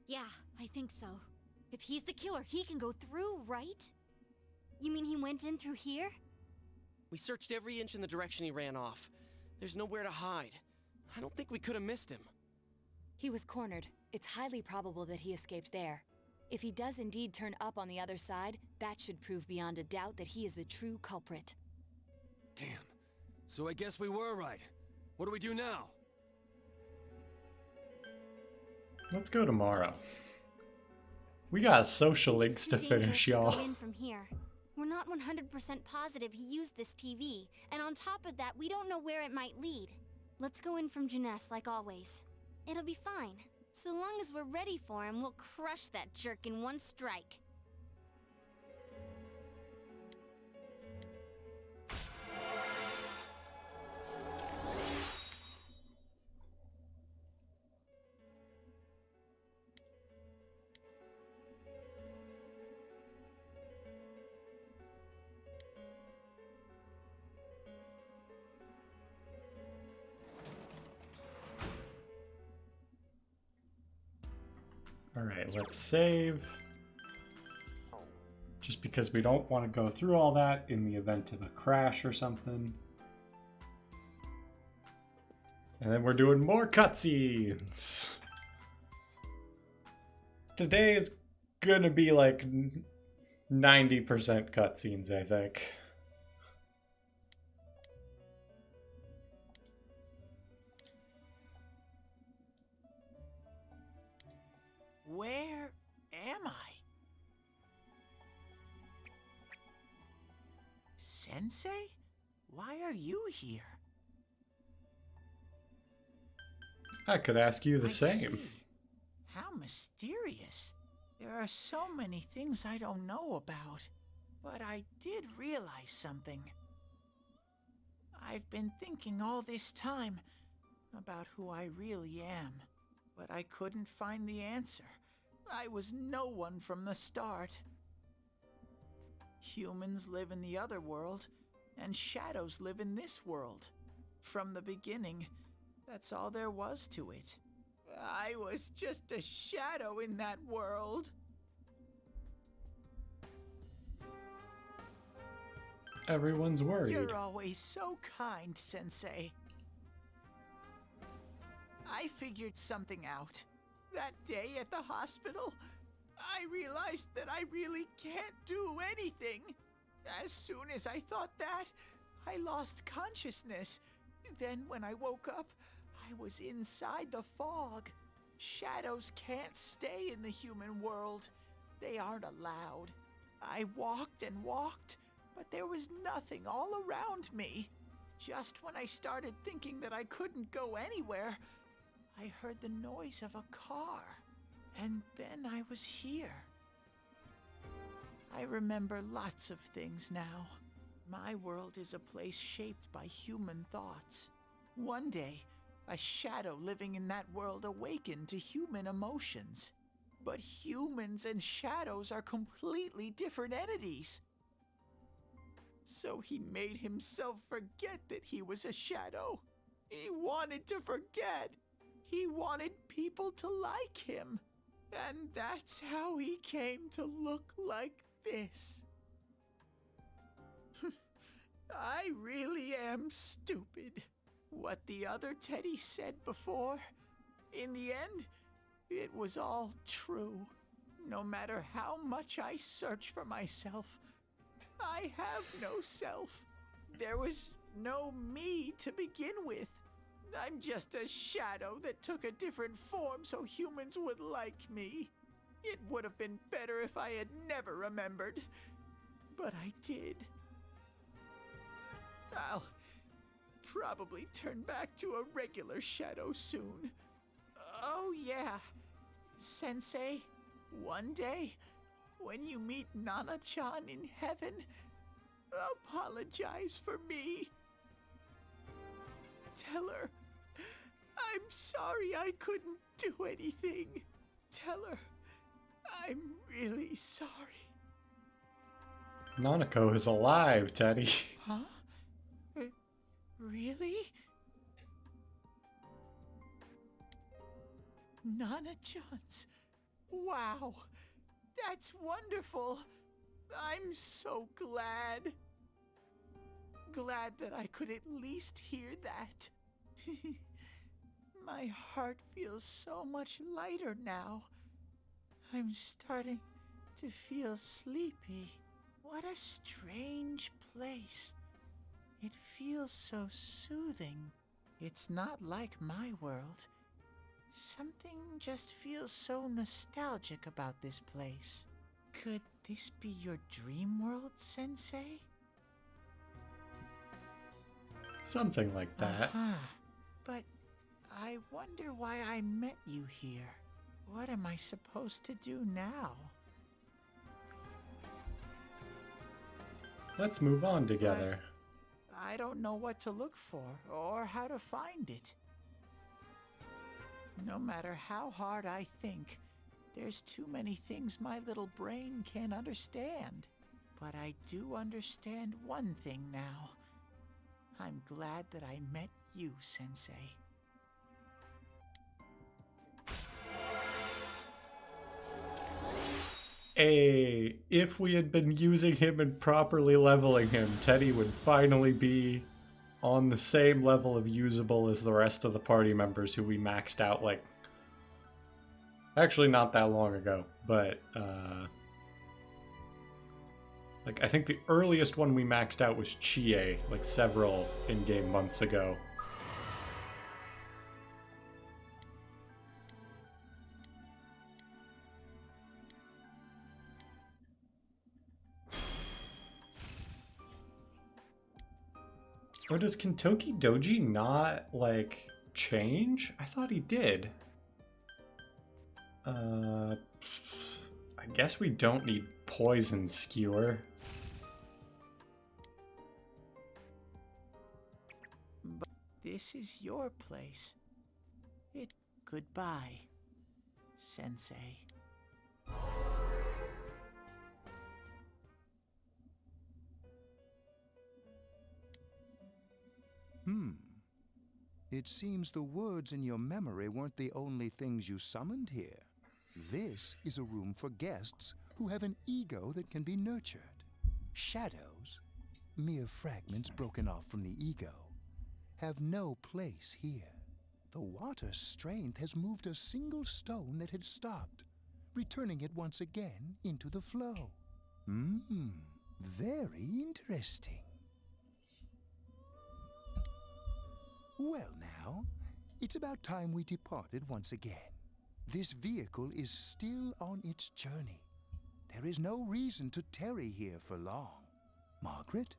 Yeah, I think so. If he's the killer, he can go through, right? You mean he went in through here? We searched every inch in the direction he ran off. There's nowhere to hide. I don't think we could have missed him. He was cornered. It's highly probable that he escaped there. If he does indeed turn up on the other side, that should prove beyond a doubt that he is the true culprit. Damn. So I guess we were right. What do we do now? Let's go tomorrow. We got social links to finish, y'all. Go in from here. We're not 100% positive he used this TV, and on top of that, we don't know where it might lead. Let's go in from Jeunesse like always. It'll be fine. So long as we're ready for him, we'll crush that jerk in one strike. Alright, let's save. Just because we don't want to go through all that in the event of a crash or something. And then we're doing more cutscenes. Today is gonna be like 90% cutscenes, I think. Where am I? Sensei? Why are you here? I could ask you the I same. see. How mysterious. There are so many things I don't know about. But I did realize something. I've been thinking all this time about who I really am. But I couldn't find the answer. I was no one from the start. Humans live in the other world, and shadows live in this world. From the beginning, that's all there was to it. I was just a shadow in that world. Everyone's worried. You're always so kind, Sensei. I figured something out. That day at the hospital, I realized that I really can't do anything. As soon as I thought that, I lost consciousness. Then when I woke up, I was inside the fog. Shadows can't stay in the human world. They aren't allowed. I walked and walked, but there was nothing all around me. Just when I started thinking that I couldn't go anywhere, I heard the noise of a car, and then I was here. I remember lots of things now. My world is a place shaped by human thoughts. One day, a shadow living in that world awakened to human emotions. But humans and shadows are completely different entities. So he made himself forget that he was a shadow. He wanted to forget. He wanted people to like him. And that's how he came to look like this. I really am stupid. What the other Teddy said before, in the end, it was all true. No matter how much I search for myself, I have no self. There was no me to begin with. I'm just a shadow that took a different form so humans would like me. It would have been better if I had never remembered, but I did. I'll probably turn back to a regular shadow soon. Oh yeah, Sensei, one day, when you meet Nana-chan in heaven, apologize for me. Tell her, I'm sorry I couldn't do anything. Tell her, I'm really sorry. Nanako is alive, Teddy. Huh? Really? Nana-chan's. Wow, that's wonderful. I'm so glad. Glad that I could at least hear that. My heart feels so much lighter now. I'm starting to feel sleepy. What a strange place. It feels so soothing. It's not like my world. Something just feels so nostalgic about this place. Could this be your dream world, Sensei? Something like that. But I wonder why I met you here. What am I supposed to do now? Let's move on together. I don't know what to look for or how to find it. No matter how hard I think, there's too many things my little brain can't understand. But I do understand one thing now. I'm glad that I met you, Sensei. If we had been using him and properly leveling him, Teddy would finally be on the same level of usable as the rest of the party members who we maxed out, like, actually not that long ago, but like, I think the earliest one we maxed out was Chie, like several in-game months ago. Or does Kentucky Doji not, like, change? I thought he did. I guess we don't need Poison Skewer. But this is your place. Goodbye, Sensei. It seems the words in your memory weren't the only things you summoned here. This is a room for guests who have an ego that can be nurtured. Shadows, mere fragments broken off from the ego, have no place here. The water's strength has moved a single stone that had stopped, returning it once again into the flow. Very interesting. Well now, it's about time we departed once again. This vehicle is still on its journey. There is no reason to tarry here for long. Margaret?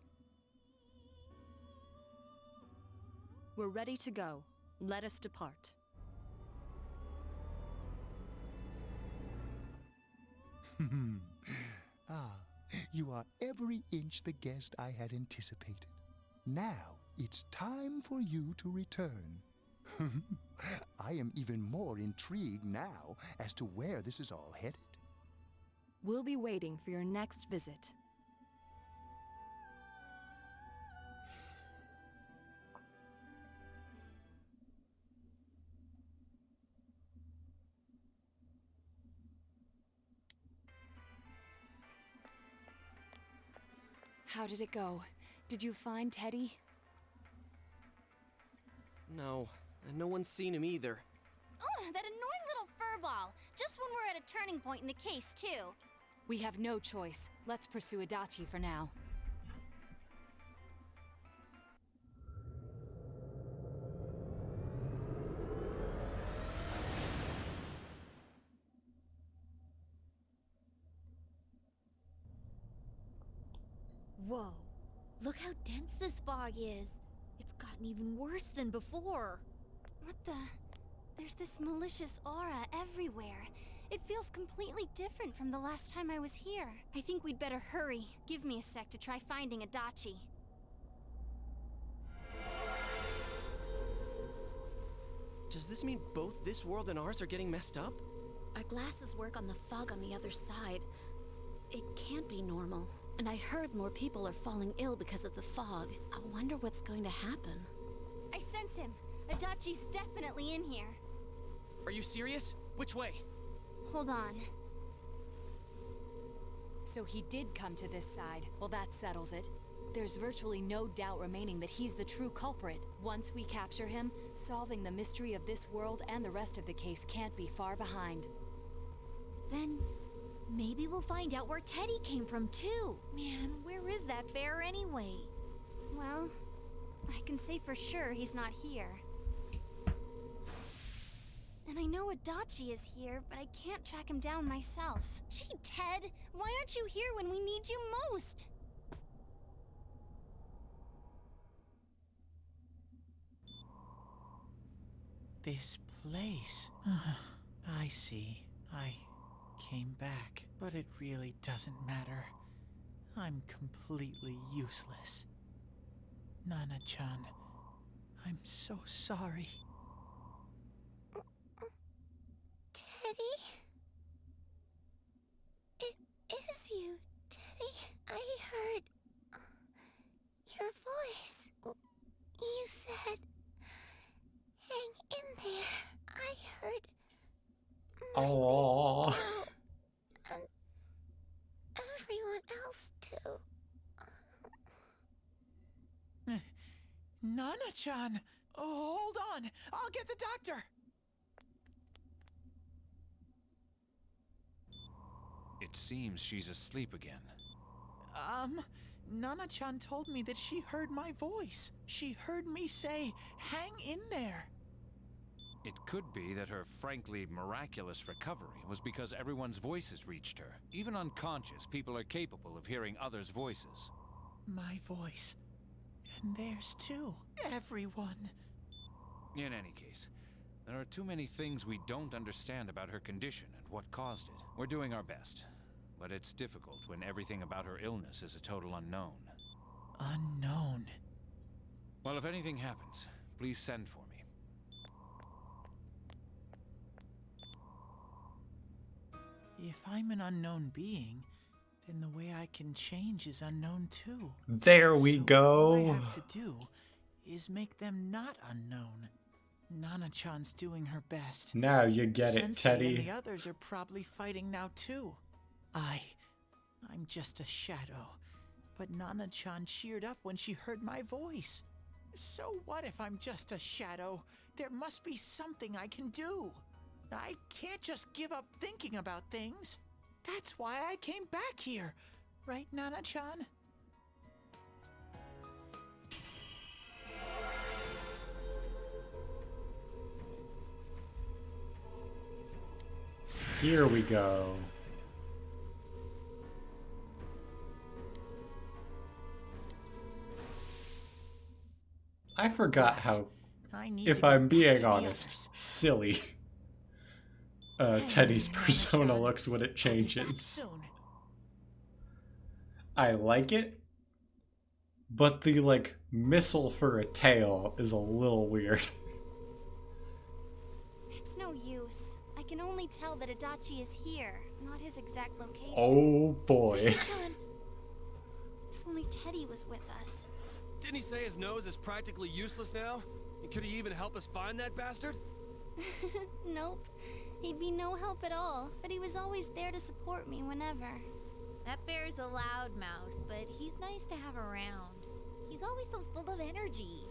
We're ready to go. Let us depart. You are every inch the guest I had anticipated. Now, it's time for you to return. I am even more intrigued now as to where this is all headed. We'll be waiting for your next visit. How did it go? Did you find Teddy? No, and no one's seen him either. Ugh, that annoying little furball. Just when we're at a turning point in the case, too. We have no choice. Let's pursue Adachi for now. Whoa. Look how dense this fog is. It's gotten even worse than before. What the? There's this malicious aura everywhere. It feels completely different from the last time I was here. I think we'd better hurry. Give me a sec to try finding Adachi. Does this mean both this world and ours are getting messed up? Our glasses work on the fog on the other side. It can't be normal. And I heard more people are falling ill because of the fog. I wonder what's going to happen. I sense him. Adachi's definitely in here. Are you serious? Which way? Hold on. So he did come to this side. Well, that settles it. There's virtually no doubt remaining that he's the true culprit. Once we capture him, solving the mystery of this world and the rest of the case can't be far behind. Then maybe we'll find out where Teddy came from too. Man, where is that bear anyway? Well, I can say for sure he's not here. And I know Adachi is here, but I can't track him down myself. Gee, Ted, why aren't you here when we need you most? This place. I see. I came back, but it really doesn't matter. I'm completely useless. Nana-chan, I'm so sorry. Teddy? It is you, Teddy. I heard your voice. You said, hang in there. I heard Oh. and everyone else too. Nana-chan! Oh, hold on! I'll get the doctor! It seems she's asleep again. Nana-chan told me that she heard my voice. She heard me say, hang in there. It could be that her frankly miraculous recovery was because everyone's voices reached her. Even unconscious, people are capable of hearing others' voices. My voice. And theirs too. Everyone. In any case, there are too many things we don't understand about her condition and what caused it. We're doing our best, but it's difficult when everything about her illness is a total unknown. Unknown? Well, if anything happens, please send for me. If I'm an unknown being, then the way I can change is unknown too. There we go. All I have to do is make them not unknown. Nana-chan's doing her best. Now you get it, Sensei Teddy. and the others are probably fighting now too. I'm just a shadow. But Nana-chan cheered up when she heard my voice. So what if I'm just a shadow? There must be something I can do. I can't just give up thinking about things. That's why I came back here. Right, Nana-chan? Here we go. I forgot how, if I'm being honest, silly Teddy's persona looks when it changes. I like it, but the, like, missile for a tail is a little weird. It's no use. I can only tell that Adachi is here, not his exact location. Oh boy. Mr. If only Teddy was with us. Didn't he say his nose is practically useless now? And could he even help us find that bastard? Nope. He'd be no help at all, but he was always there to support me whenever. That bear's a loudmouth, but he's nice to have around. He's always so full of energy.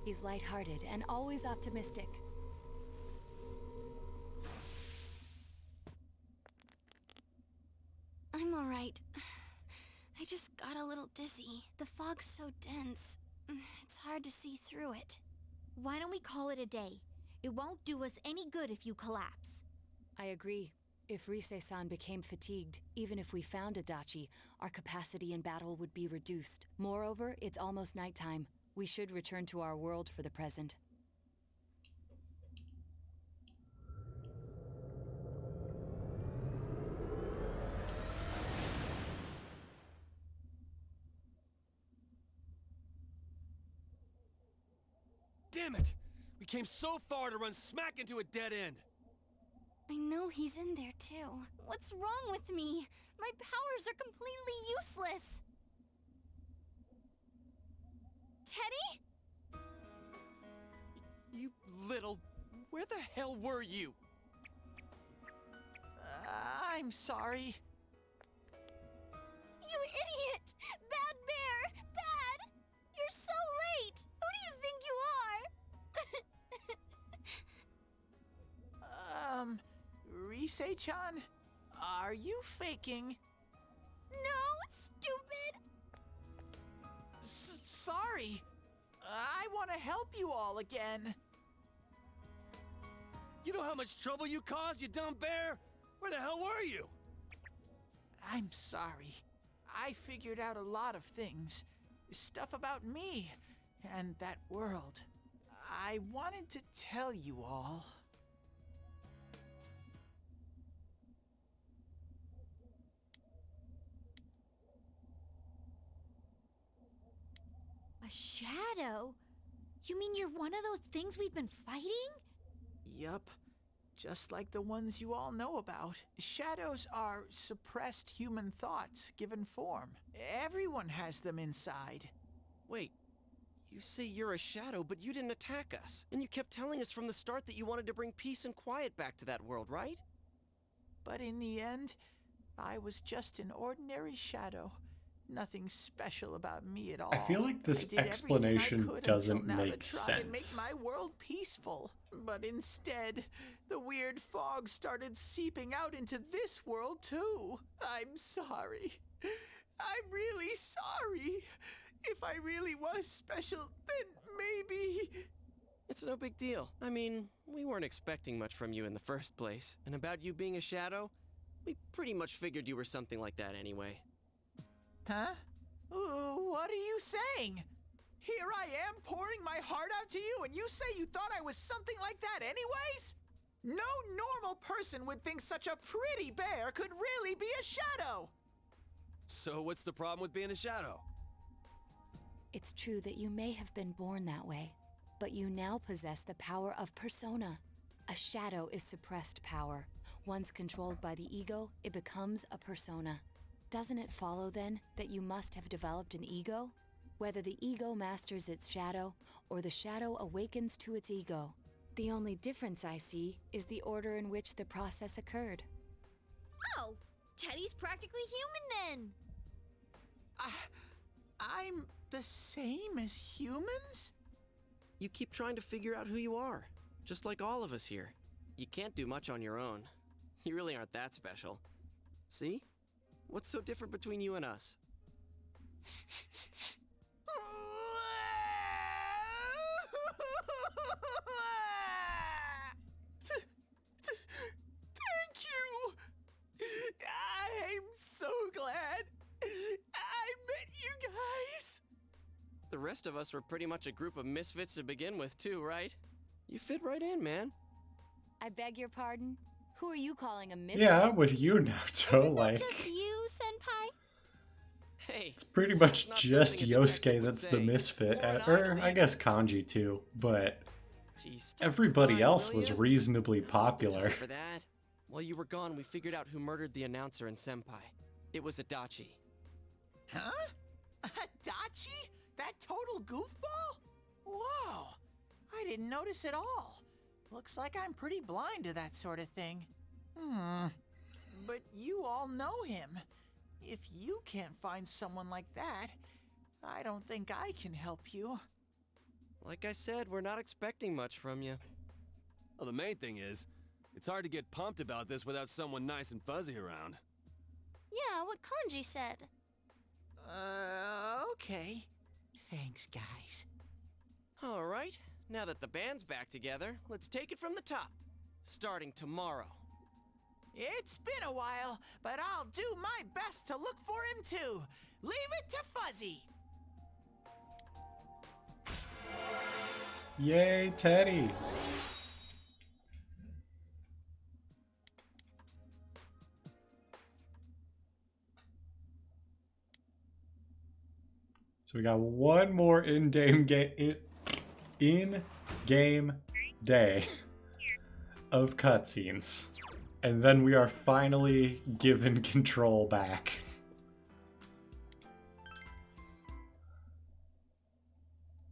He's lighthearted and always optimistic. I'm alright. I just got a little dizzy. The fog's so dense. It's hard to see through it. Why don't we call it a day? It won't do us any good if you collapse. I agree. If Rise-san became fatigued, even if we found Adachi, our capacity in battle would be reduced. Moreover, it's almost nighttime. We should return to our world for the present. Damn it! We came so far to run smack into a dead end! I know he's in there too. What's wrong with me? My powers are completely useless. Teddy? You little... Where the hell were you? I'm sorry. You idiot! Bad bear! Bad! You're so late! Who do you think you are? Rise-chan? Are you faking? No, stupid! Sorry. I want to help you all again. You know how much trouble you caused, you dumb bear? Where the hell were you? I'm sorry. I figured out a lot of things. Stuff about me and that world. I wanted to tell you all. A shadow? You mean you're one of those things we've been fighting? Yup. Just like the ones you all know about. Shadows are suppressed human thoughts given form. Everyone has them inside. Wait, you say you're a shadow, but you didn't attack us. And you kept telling us from the start that you wanted to bring peace and quiet back to that world, right? But in the end, I was just an ordinary shadow. Nothing special about me at all. I feel like this I did everything I explanation could doesn't until now make to try and make sense. my world peaceful. But instead, the weird fog started seeping out into this world too. I'm sorry. I'm really sorry. If I really was special, then maybe... It's no big deal. I mean, we weren't expecting much from you in the first place. And about you being a shadow, we pretty much figured you were something like that anyway. Huh? What are you saying? Here I am pouring my heart out to you, and you say you thought I was something like that anyways? No normal person would think such a pretty bear could really be a shadow! So what's the problem with being a shadow? It's true that you may have been born that way, but you now possess the power of persona. A shadow is suppressed power. Once controlled by the ego, it becomes a persona. Doesn't it follow, then, that you must have developed an ego? Whether the ego masters its shadow, or the shadow awakens to its ego. The only difference I see is the order in which the process occurred. Oh, Teddy's practically human then! I'm the same as humans? You keep trying to figure out who you are, just like all of us here. You can't do much on your own. You really aren't that special. See? What's so different between you and us? Thank you! I'm so glad I met you guys! The rest of us were pretty much a group of misfits to begin with, too, right? You fit right in, man. I beg your pardon? Who are you calling a misfit? Yeah, with you, Naruto, like... Just you, Senpai? Hey, It's pretty much just Yosuke that's the misfit, or I guess Kanji too, but everybody else was reasonably popular. For that, while you were gone, we figured out who murdered the announcer and Senpai. It was Adachi. Huh? Adachi? That total goofball? Whoa! I didn't notice at all. Looks like I'm pretty blind to that sort of thing. But you all know him. If you can't find someone like that, I don't think I can help you. Like I said, we're not expecting much from you. Well, the main thing is, it's hard to get pumped about this without someone nice and fuzzy around. Yeah, what Kanji said. Okay. Thanks, guys. All right, now that the band's back together, let's take it from the top. Starting tomorrow. It's been a while, but I'll do my best to look for him too. Leave it to Fuzzy. Yay, Teddy! So we got one more in-game day of cutscenes. And then we are finally given control back.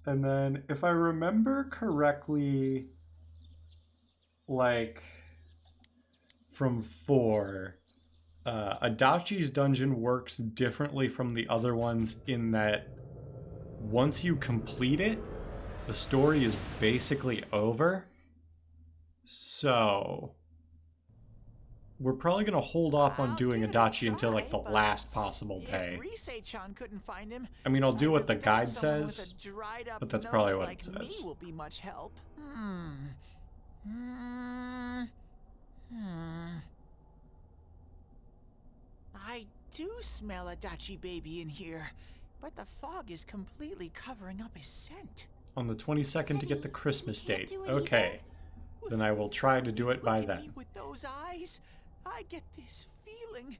And then, if I remember correctly, like, from 4, Adachi's dungeon works differently from the other ones in that once you complete it, the story is basically over. So we're probably going to hold off on doing Adachi until like the last possible day. If Risei-chan couldn't find him, I mean, I'll do what the guide someone with says, a dried-up but that's nose probably what like it me says. will be much help. I do smell Adachi baby in here, but the fog is completely covering up his scent. On the 22nd to get the Christmas date. Okay. Then I will try to do it by Look at me then. with those eyes. I get this feeling.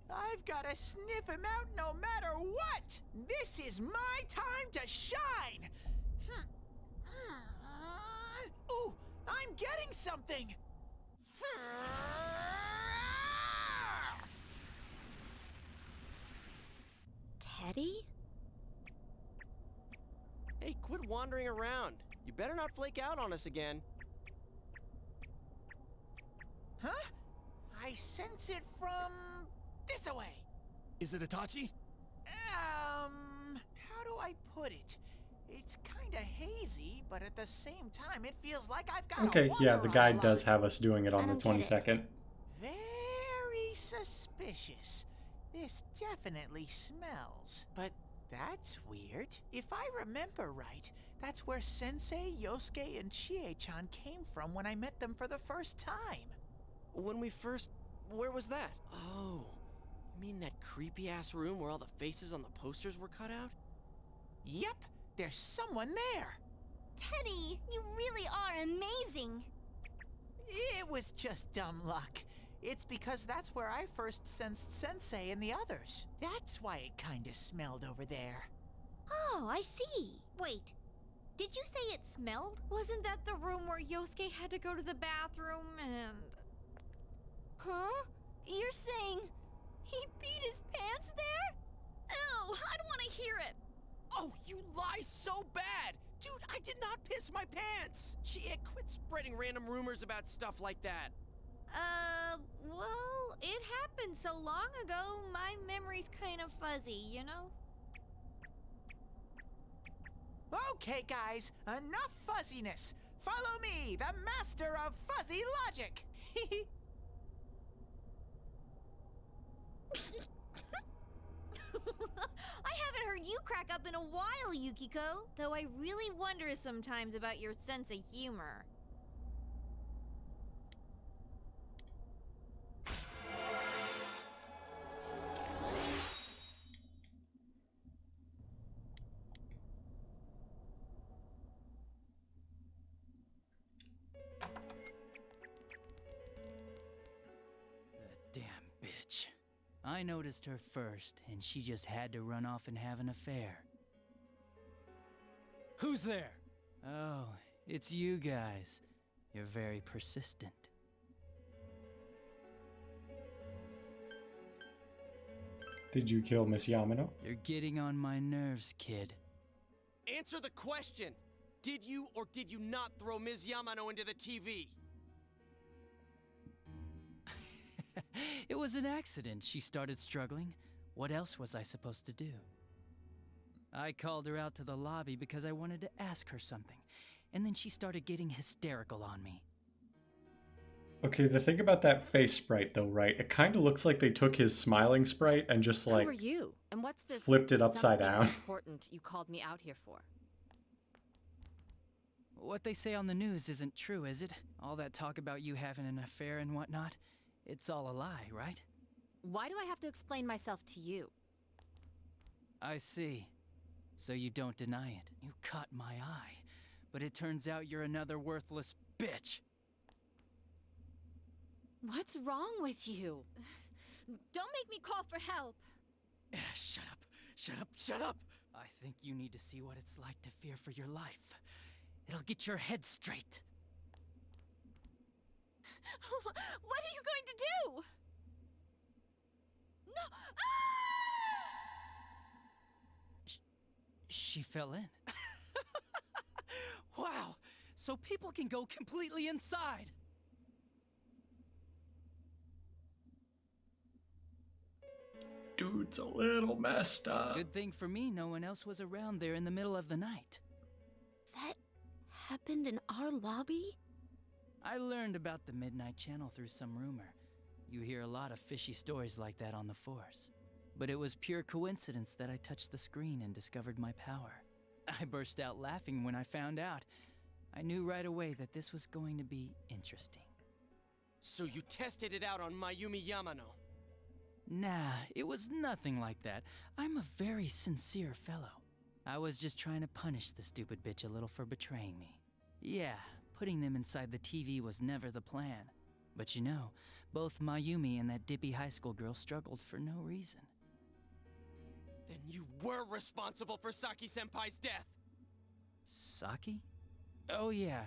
I've got to sniff him out no matter what. This is my time to shine. Ooh, I'm getting something. Teddy? Hey, quit wandering around. You better not flake out on us again. Huh? I sense it from this away. Is it Adachi? How do I put it? It's kind of hazy, but at the same time, it feels like I've got Okay, yeah, the guide does have us doing it on the 22nd. Very suspicious. This definitely smells. But that's weird. If I remember right, that's where Sensei, Yosuke, and Chie-chan came from when I met them for the first time. When we first... Where was that? Oh, you mean that creepy-ass room where all the faces on the posters were cut out? Yep, there's someone there. Teddy, you really are amazing. It was just dumb luck. It's because that's where I first sensed Sensei and the others. That's why it kinda smelled over there. Oh, I see. Wait, did you say it smelled? Wasn't that the room where Yosuke had to go to the bathroom and... Huh? You're saying he peed his pants there? Ew, I don't want to hear it. Oh, you lie so bad! Dude, I did not piss my pants! Chie, quit spreading random rumors about stuff like that. Well, it happened so long ago, my memory's kind of fuzzy, you know? Okay, guys, enough fuzziness. Follow me, the master of fuzzy logic. I haven't heard you crack up in a while, Yukiko. Though I really wonder sometimes about your sense of humor. Damn bitch. I noticed her first, and she just had to run off and have an affair. Who's there? Oh, it's you guys. You're very persistent. Did you kill Miss Yamano? You're getting on my nerves, kid. Answer the question! Did you or did you not throw Ms. Yamano into the TV? It was an accident. She started struggling. What else was I supposed to do? I called her out to the lobby because I wanted to ask her something, and then she started getting hysterical on me. Okay, the thing about that face sprite though, right? It kind of looks like they took his smiling sprite and just like Who are you? And what's this flipped it upside something down. important you called me out here for? What they say on the news isn't true, is it? All that talk about you having an affair and whatnot? It's all a lie, right? Why do I have to explain myself to you? I see. So you don't deny it. You caught my eye. But it turns out you're another worthless bitch. What's wrong with you? Don't make me call for help. Shut up. Shut up. Shut up. I think you need to see what it's like to fear for your life. It'll get your head straight. What are you going to do? No! She fell in. Wow! So people can go completely inside! Dude's a little messed up. Good thing for me, no one else was around there in the middle of the night. That happened in our lobby? I learned about the Midnight Channel through some rumor. You hear a lot of fishy stories like that on the force. But it was pure coincidence that I touched the screen and discovered my power. I burst out laughing when I found out. I knew right away that this was going to be interesting. So you tested it out on Mayumi Yamano? Nah, it was nothing like that. I'm a very sincere fellow. I was just trying to punish the stupid bitch a little for betraying me. Yeah, putting them inside the TV was never the plan. But you know, both Mayumi and that dippy high school girl struggled for no reason. Then you were responsible for Saki-senpai's death! Saki? Oh yeah,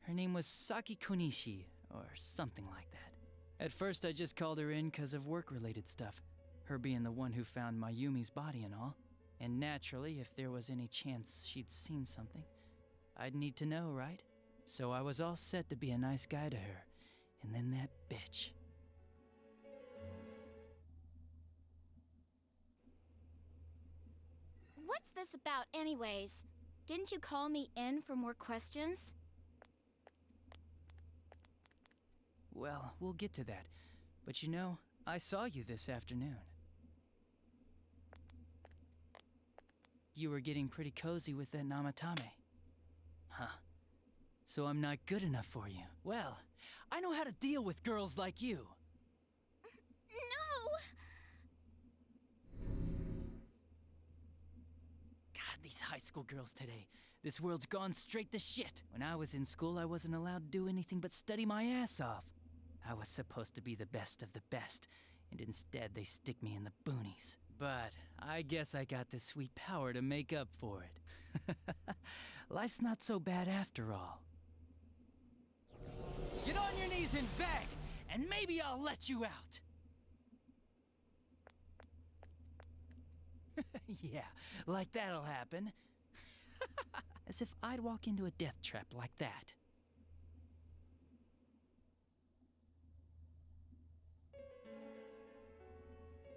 her name was Saki Konishi, or something like that. At first I just called her in because of work-related stuff, her being the one who found Mayumi's body and all. And naturally, if there was any chance she'd seen something, I'd need to know, right? So I was all set to be a nice guy to her, and then that bitch. What's this about anyways? Didn't you call me in for more questions? Well, we'll get to that. But you know, I saw you this afternoon. You were getting pretty cozy with that Namatame. Huh. So I'm not good enough for you. Well, I know how to deal with girls like you. No! God, these high school girls today. This world's gone straight to shit. When I was in school, I wasn't allowed to do anything but study my ass off. I was supposed to be the best of the best, and instead they stick me in the boonies. But I guess I got the sweet power to make up for it. Life's not so bad after all. Get on your knees and beg, and maybe I'll let you out. Yeah, like that'll happen. As if I'd walk into a death trap like that.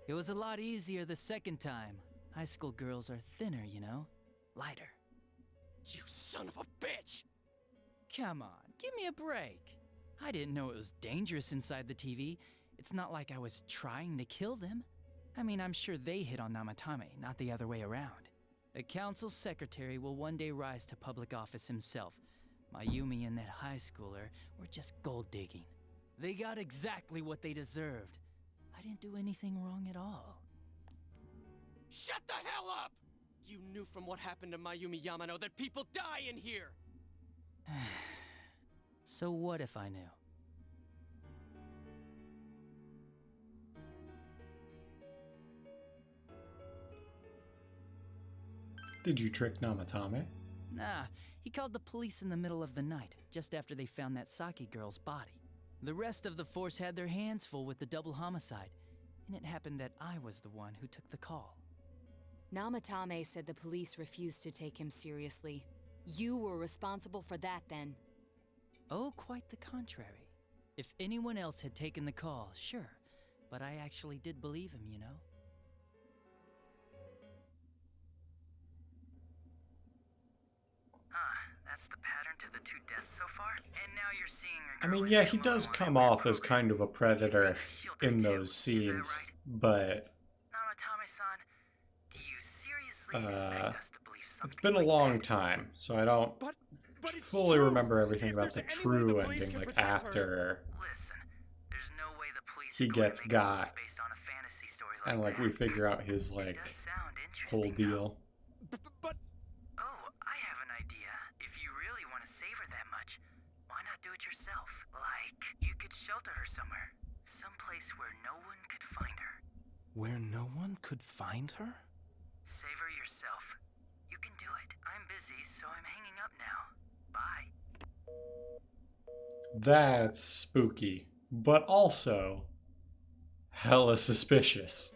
It was a lot easier the second time. High school girls are thinner, you know? Lighter. You son of a bitch! Come on, give me a break. I didn't know it was dangerous inside the TV. It's not like I was trying to kill them. I mean, I'm sure they hit on Namatame, not the other way around. The council secretary will one day rise to public office himself. Mayumi and that high schooler were just gold digging. They got exactly what they deserved. I didn't do anything wrong at all. Shut the hell up! You knew from what happened to Mayumi Yamano that people die in here! So what if I knew? Did you trick Namatame? Nah, he called the police in the middle of the night, just after they found that Saki girl's body. The rest of the force had their hands full with the double homicide, and it happened that I was the one who took the call. Namatame said the police refused to take him seriously. You were responsible for that then. Oh, quite the contrary. If anyone else had taken the call, sure, but I actually did believe him, you know? That's the pattern to the 2 deaths so far? And now you're seeing a I girl mean, in yeah, a he does kimono come off as kind of a predator in those scenes, but Namatame-san, do you seriously expect us to believe it's something been a like long time, so I don't fully remember everything If about there's the any way the true police ending, can like protect her- after Listen, there's no way the police he are going gets to make a got, move based on a fantasy story like and like that? we figure out his like does sound whole interesting, deal. Oh, I have an idea. If you really want to save her that much, why not do it yourself? Like, you could shelter her somewhere. Someplace where no one could find her. Where no one could find her? Save her yourself. You can do it. I'm busy, so I'm hanging up now. Bye. That's spooky, but also hella suspicious.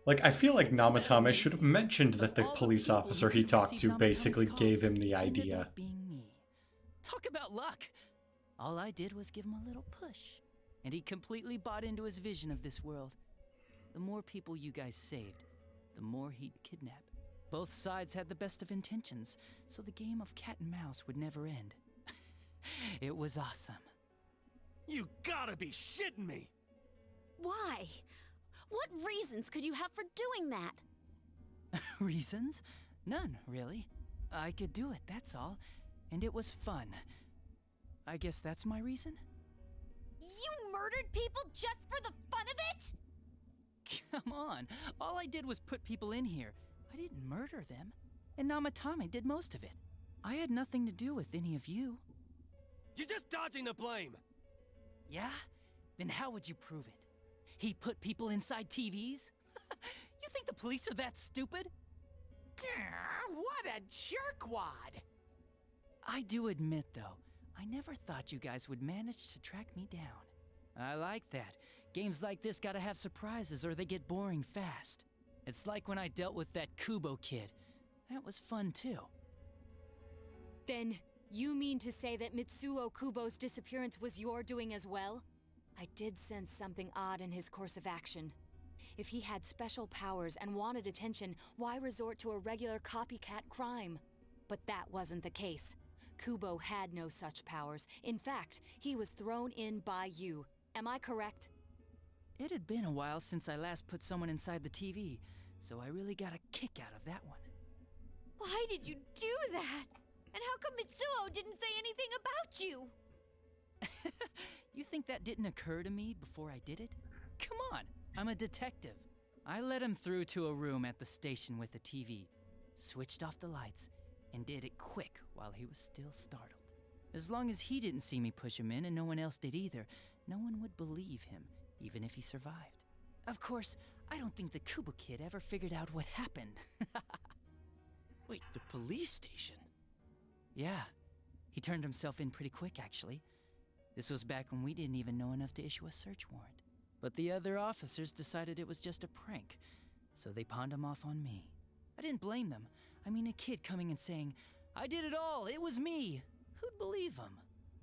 Like, I feel like Namatame should have mentioned that the police officer he talked to basically gave him the idea. Being me. Talk about luck. All I did was give him a little push, and he completely bought into his vision of this world. The more people you guys saved, the more he'd kidnap. Both sides had the best of intentions, so the game of cat and mouse would never end. It was awesome. You gotta be shitting me! Why? What reasons could you have for doing that? Reasons? None, really. I could do it, that's all. And it was fun. I guess that's my reason? You murdered people just for the fun of it? Come on. All I did was put people in here. I didn't murder them. And Namatame did most of it. I had nothing to do with any of you. You're just dodging the blame! Yeah? Then how would you prove it? He put people inside TVs? You think the police are that stupid? What a jerkwad! I do admit, though, I never thought you guys would manage to track me down. I like that. Games like this gotta have surprises or they get boring fast. It's like when I dealt with that Kubo kid. That was fun, too. Then, you mean to say that Mitsuo Kubo's disappearance was your doing as well? I did sense something odd in his course of action. If he had special powers and wanted attention, why resort to a regular copycat crime? But that wasn't the case. Kubo had no such powers. In fact, he was thrown in by you. Am I correct? It had been a while since I last put someone inside the TV, so I really got a kick out of that one. Why did you do that? And how come Mitsuo didn't say anything about you? You think that didn't occur to me before I did it? Come on, I'm a detective. I let him through to a room at the station with a TV, switched off the lights, and did it quick while he was still startled. As long as he didn't see me push him in and no one else did either, no one would believe him, even if he survived. Of course, I don't think the Kubo kid ever figured out what happened. Wait, the police station? Yeah, he turned himself in pretty quick, actually. This was back when we didn't even know enough to issue a search warrant. But the other officers decided it was just a prank, so they pawned him off on me. I didn't blame them. I mean, a kid coming and saying, "I did it all, it was me." Who'd believe him?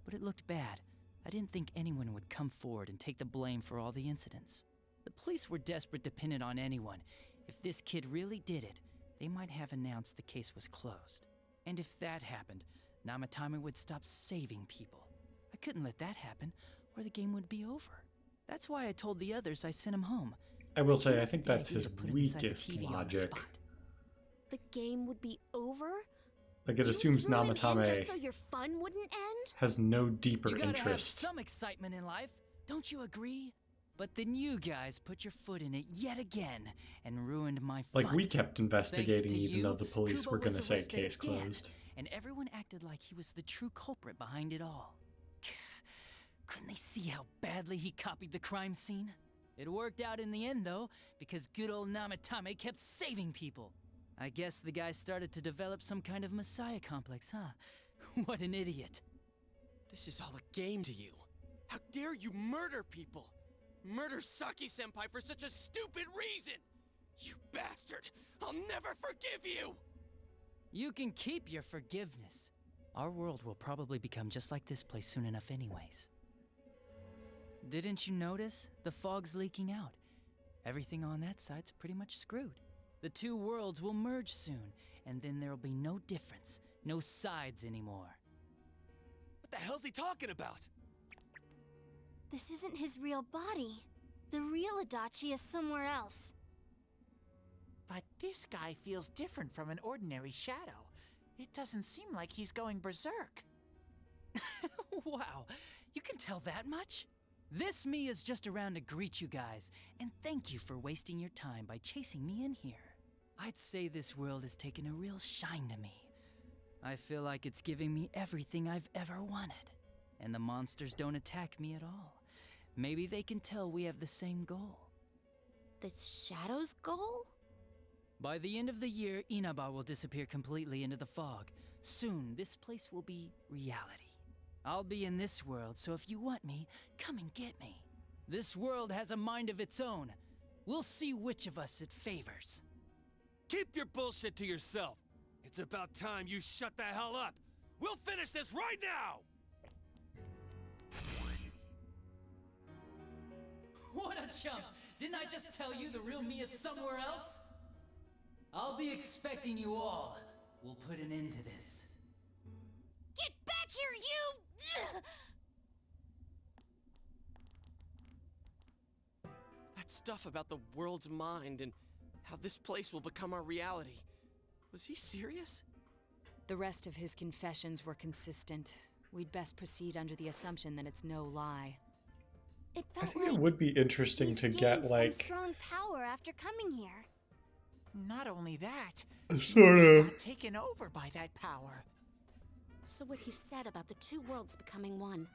But it looked bad. I didn't think anyone would come forward and take the blame for all the incidents. The police were desperate to pin it on anyone. If this kid really did it, they might have announced the case was closed. And if that happened, Namatame would stop saving people. I couldn't let that happen, or the game would be over. That's why I told the others I sent him home. I will say, I think that's his weakest TV on the logic. spot. The game would be over? Like, it You assumes threw him in Namatame just so your fun wouldn't end? has no deeper You gotta have interest. some excitement in life, don't you agree? But then you guys put your foot in it yet again and ruined my fun. Like, we kept investigating Thanks to even you, though the police Kubo were going to was say arrested case again, closed. And everyone acted like he was the true culprit behind it all. Couldn't they see how badly he copied the crime scene? It worked out in the end, though, because good old Namatame kept saving people. I guess the guy started to develop some kind of messiah complex, huh? What an idiot. This is all a game to you. How dare you murder people? Murder Saki-senpai for such a stupid reason! You bastard! I'll never forgive you! You can keep your forgiveness. Our world will probably become just like this place soon enough anyways. Didn't you notice? The fog's leaking out. Everything on that side's pretty much screwed. The two worlds will merge soon, and then there'll be no difference. No sides anymore. What the hell's he talking about? This isn't his real body. The real Adachi is somewhere else. But this guy feels different from an ordinary shadow. It doesn't seem like he's going berserk. Wow, you can tell that much? This me is just around to greet you guys, and thank you for wasting your time by chasing me in here. I'd say this world has taken a real shine to me. I feel like it's giving me everything I've ever wanted, and the monsters don't attack me at all. Maybe they can tell we have the same goal. The Shadow's goal? By the end of the year, Inaba will disappear completely into the fog. Soon, this place will be reality. I'll be in this world, so if you want me, come and get me. This world has a mind of its own. We'll see which of us it favors. Keep your bullshit to yourself. It's about time you shut the hell up. We'll finish this right now! What a chump! Didn't I just tell you the real me is somewhere else? I'll be expecting you all. We'll put an end to this. Get back here, you! That stuff about the world's mind and how this place will become our reality. Was he serious? The rest of his confessions were consistent. We'd best proceed under the assumption that it's no lie. It I felt think like it would be interesting he's to gained get some like strong power after coming here. Not only that, sort he of got taken over by that power. So what he said about the two worlds becoming one,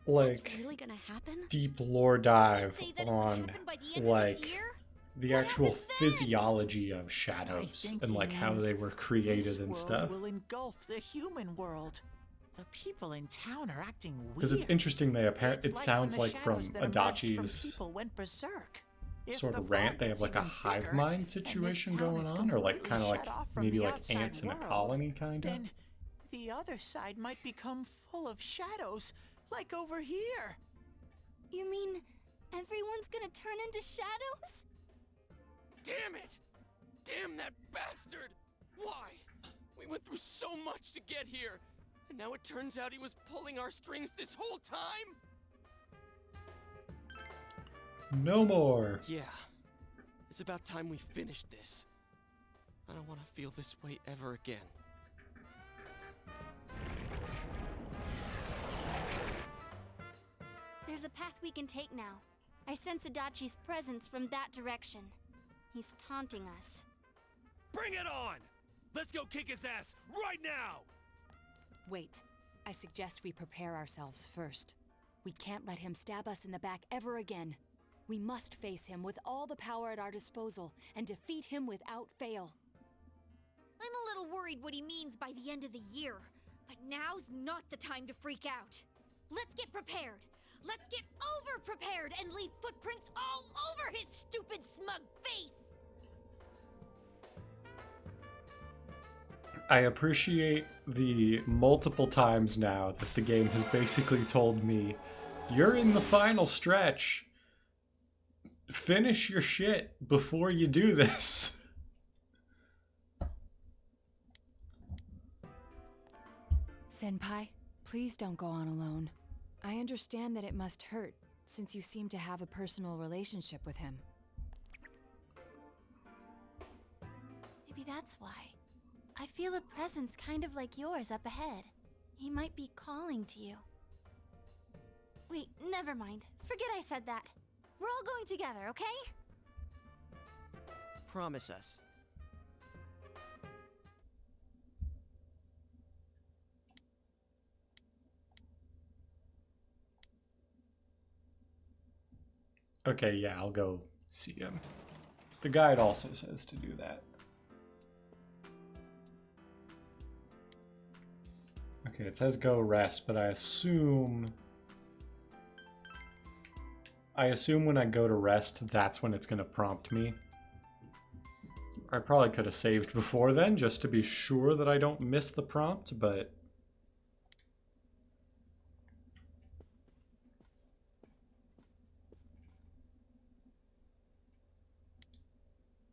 like that's really gonna happen? deep lore dive Say that it would on happen by the end of like this year? the actual physiology of shadows think and he like how means they were created This and world stuff. will engulf the human world. The people in town are acting weird. Because it's interesting, they It's it like sounds when the like from shadows that emerged from Adachi's people went berserk. If sort the of rant, fog they have gets like a even hive bigger, mind and this situation town going is on, or like completely kind of like shut off from maybe the like outside ants in a world, colony, kind of. then the other side might become full of shadows, like over here. You mean everyone's gonna turn into shadows? Damn it! Damn that bastard! Why? We went through so much to get here, and now it turns out he was pulling our strings this whole time? No more. Yeah. It's about time we finished this. I don't want to feel this way ever again. There's a path we can take now. I sense Adachi's presence from that direction. He's taunting us. Bring it on! Let's go kick his ass right now! Wait. I suggest we prepare ourselves first. We can't let him stab us in the back ever again. We must face him with all the power at our disposal and defeat him without fail. I'm a little worried what he means by the end of the year, but now's not the time to freak out. Let's get prepared. Let's get over-prepared and leave footprints all over his stupid, smug face! I appreciate the multiple times now that the game has basically told me, you're in the final stretch. Finish your shit before you do this. Senpai, please don't go on alone. I understand that it must hurt, since you seem to have a personal relationship with him. Maybe that's why. I feel a presence kind of like yours up ahead. He might be calling to you. Wait, never mind. Forget I said that. We're all going together, okay? Promise us. Okay, yeah, I'll go see him. The guide also says to do that. Okay, it says go rest, but I assume when I go to rest, that's when it's going to prompt me. I probably could have saved before then, just to be sure that I don't miss the prompt, but...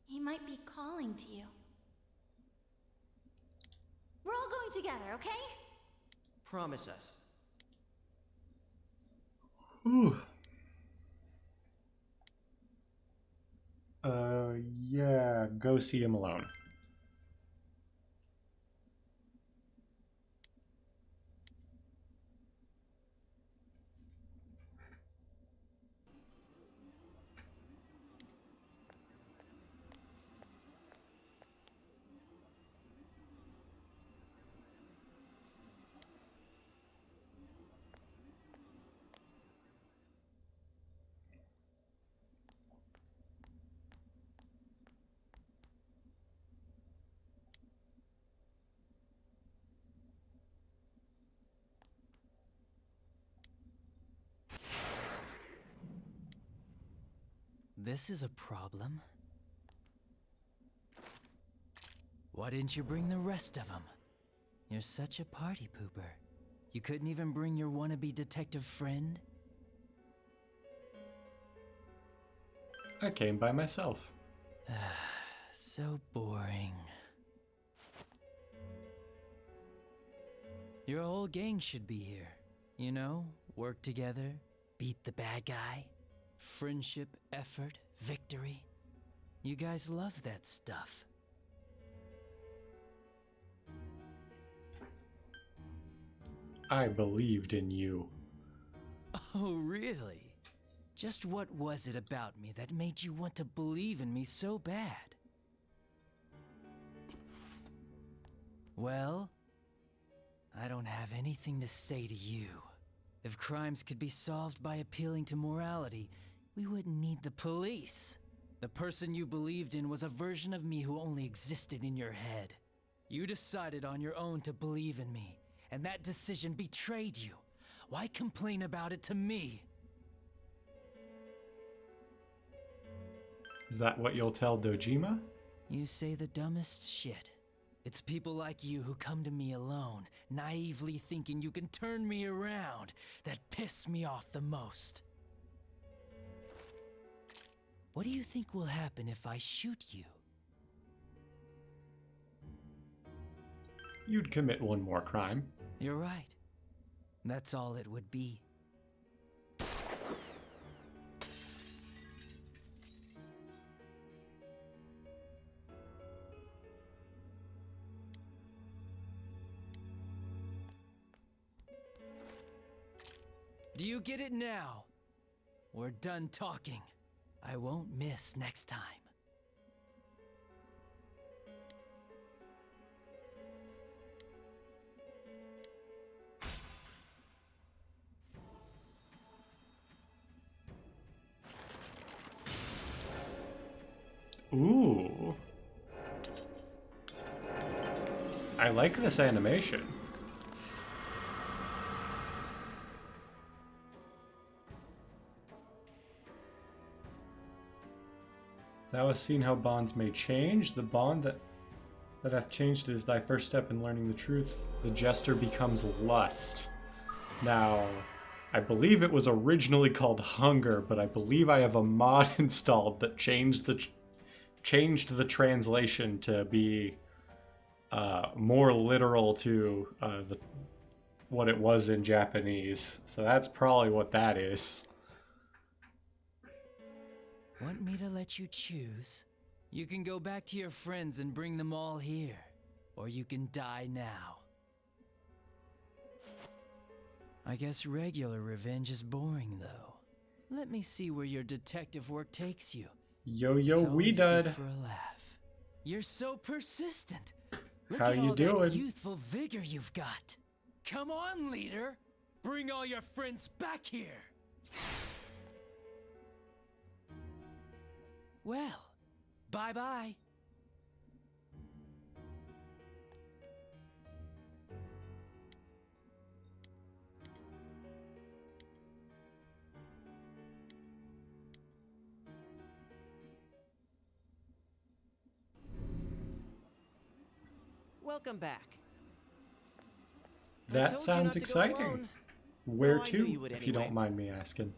He might be calling to you. We're all going together, okay? Promise us. Ooh. Yeah, go see him alone. This is a problem. Why didn't you bring the rest of them? You're such a party pooper. You couldn't even bring your wannabe detective friend? I came by myself. So boring. Your whole gang should be here. You know, work together, beat the bad guy. Friendship, effort, victory. You guys love that stuff. I believed in you. Oh, really? Just what was it about me that made you want to believe in me so bad? Well, I don't have anything to say to you. If crimes could be solved by appealing to morality, we wouldn't need the police. The person you believed in was a version of me who only existed in your head. You decided on your own to believe in me, and that decision betrayed you. Why complain about it to me? Is that what you'll tell Dojima? You say the dumbest shit. It's people like you who come to me alone, naively thinking you can turn me around, that piss me off the most. What do you think will happen if I shoot you? You'd commit one more crime. You're right. That's all it would be. Do you get it now? We're done talking. I won't miss next time. Ooh. I like this animation. Thou hast seen how bonds may change. The bond that hath changed is thy first step in learning the truth. The jester becomes lust. Now, I believe it was originally called hunger, but I believe I have a mod installed that changed the translation to be more literal to what it was in Japanese. So that's probably what that is. Want me to let you choose? You can go back to your friends and bring them all here, or you can die now. I guess regular revenge is boring, though. Let me see where your detective work takes you. Yo, we It's always dud. good for a laugh. You're so persistent. Look How at you all doing? that youthful vigor you've got. Come on, leader. Bring all your friends back here. Well, bye-bye. Welcome back. I That told you sounds not to go exciting. alone. Where Though I knew to, you would if you anyway. don't mind me asking?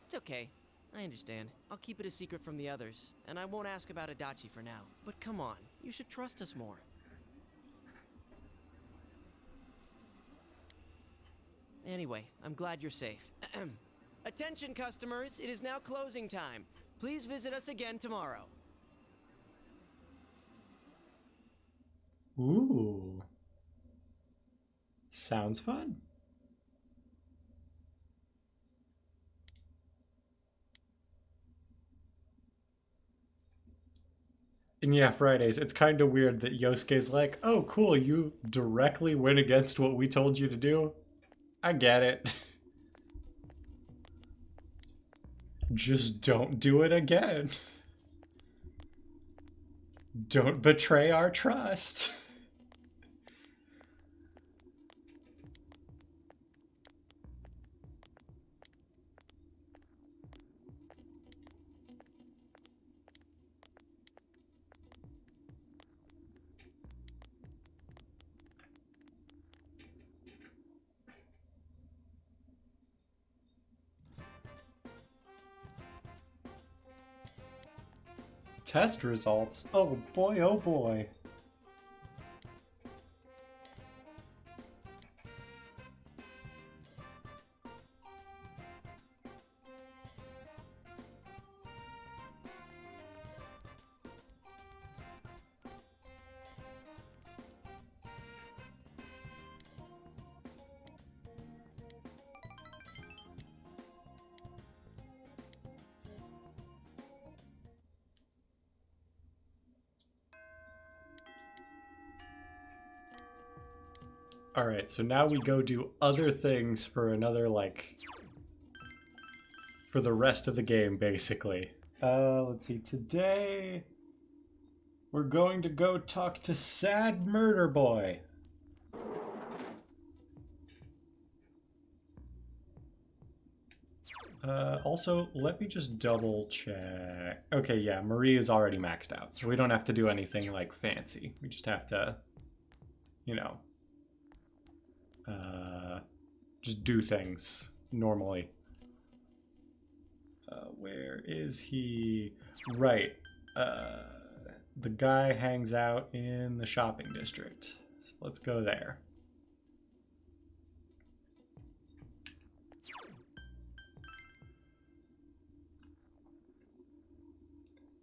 It's okay. I understand. I'll keep it a secret from the others, and I won't ask about Adachi for now. But come on, you should trust us more. Anyway, I'm glad you're safe. Attention, customers, it is now closing time. Please visit us again tomorrow. Ooh. Sounds fun. And yeah, Fridays, it's kind of weird that Yosuke's like, oh, cool, you directly went against what we told you to do? I get it. Just don't do it again. Don't betray our trust. Test results? Oh boy, oh boy. Alright, so now we go do other things for another, like, for the rest of the game, basically. Let's see, today we're going to go talk to Sad Murder Boy. Also, let me just double check. Okay, yeah, Marie is already maxed out, so we don't have to do anything, like, fancy. We just have to, you know, just do things normally. Where is he? Right. The guy hangs out in the shopping district. So let's go there.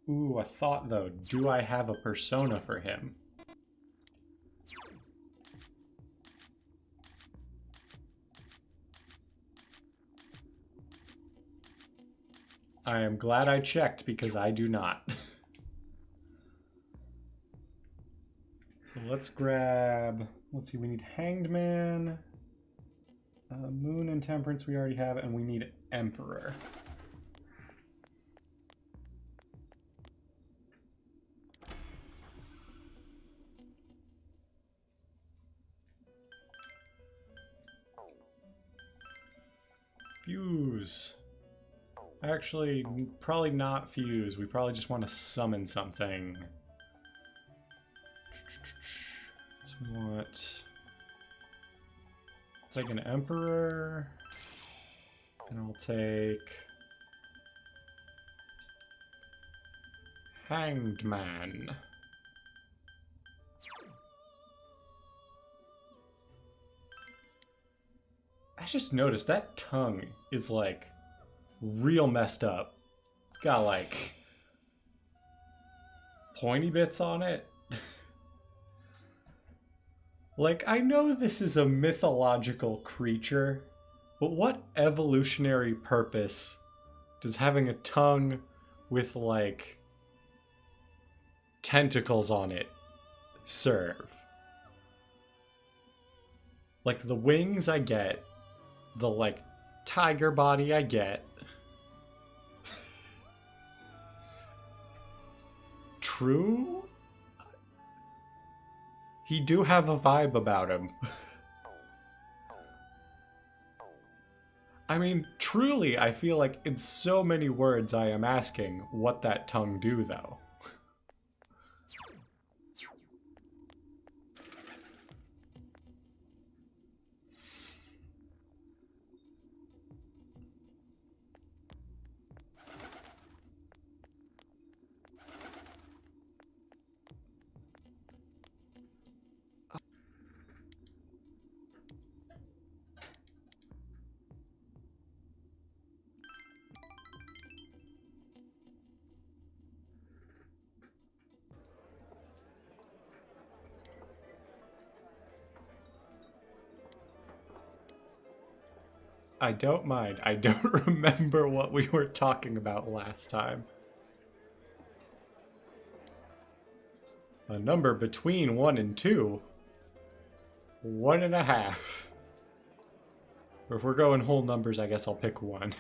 Ooh, a thought though. Do I have a persona for him? I am glad I checked because I do not. So let's grab, let's see, we need Hanged Man, Moon and Temperance we already have, and we need Emperor. Fuse. Actually, probably not fuse. We probably just want to summon something. So we want... I'll take an Emperor. And I'll take... Hanged Man. I just noticed that tongue is like real messed up. It's got like pointy bits on it. Like, I know this is a mythological creature, but what evolutionary purpose does having a tongue with like tentacles on it serve? Like, the wings I get, the like tiger body I get. True? He do have a vibe about him. I mean, truly, I feel like in so many words I am asking what that tongue do, though. I don't mind. I don't remember what we were talking about last time. A number between 1 and 2. 1.5. Or if we're going whole numbers, I guess I'll pick 1.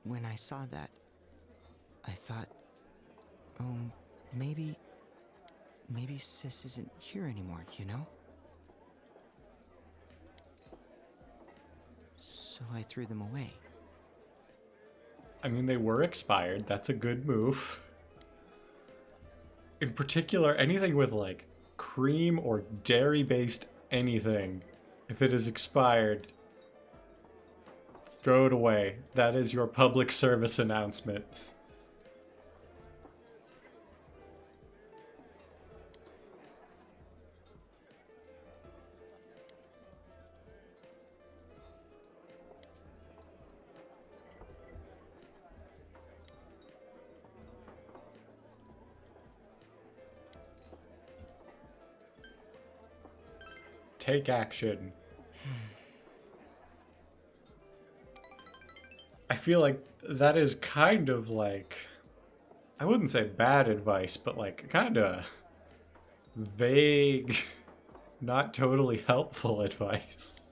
When I saw that, I thought, oh, maybe Sis isn't here anymore, you know? So I threw them away. I mean, they were expired. That's a good move. In particular, anything with like cream or dairy-based anything, if it is expired, throw it away. That is your public service announcement. Take action. I feel like that is kind of like, I wouldn't say bad advice, but like kind of vague, not totally helpful advice.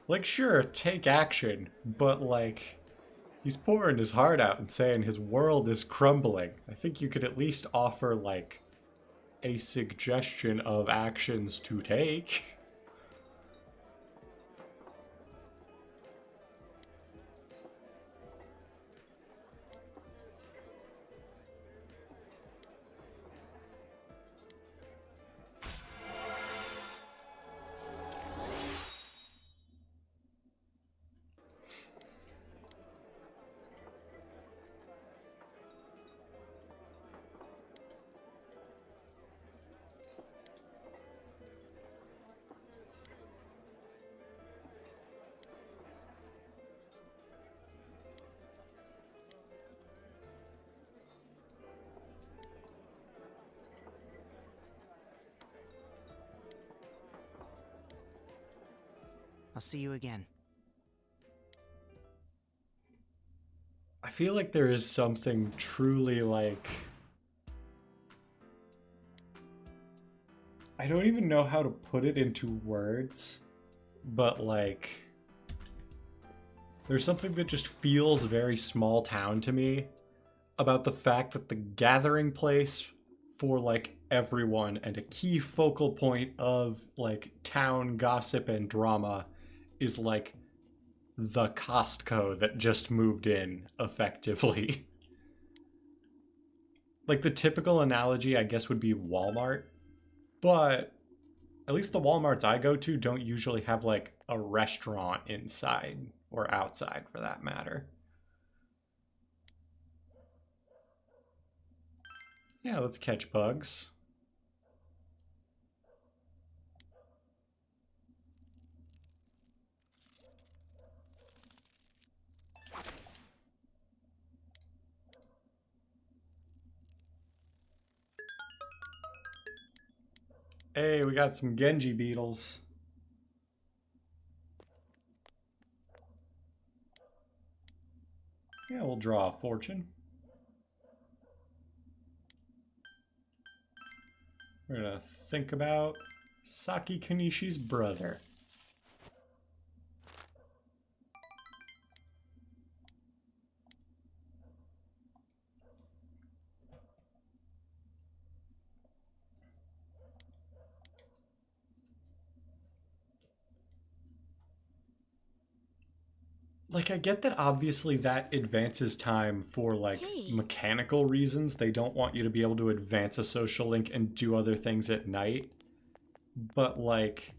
Like, sure, take action, but like, he's pouring his heart out and saying his world is crumbling. I think you could at least offer like a suggestion of actions to take. I'll see you again. I feel like there is something truly like, I don't even know how to put it into words, but like, there's something that just feels very small town to me about the fact that the gathering place for like everyone and a key focal point of like town gossip and drama is like the Costco that just moved in, effectively. Like the typical analogy, I guess, would be Walmart, but at least the Walmarts I go to don't usually have like a restaurant inside or outside for that matter. Yeah, let's catch bugs. Hey, we got some Genji beetles. Yeah, we'll draw a fortune. We're gonna think about Saki Kanishi's brother. Like, I get that obviously that advances time for, like, mechanical reasons. They don't want you to be able to advance a social link and do other things at night. but like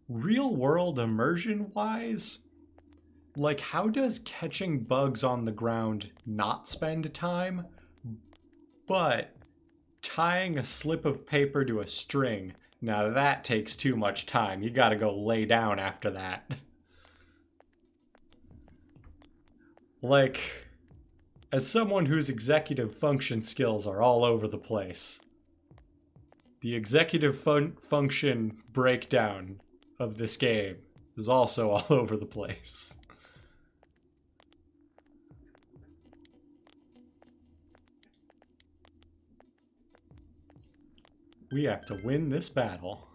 real world immersion wise, like how does catching bugs on the ground not spend time, but tying a slip of paper to a string, now that takes too much time. You gotta go lay down after that. Like, as someone whose executive function skills are all over the place, the executive function breakdown of this game is also all over the place. We have to win this battle.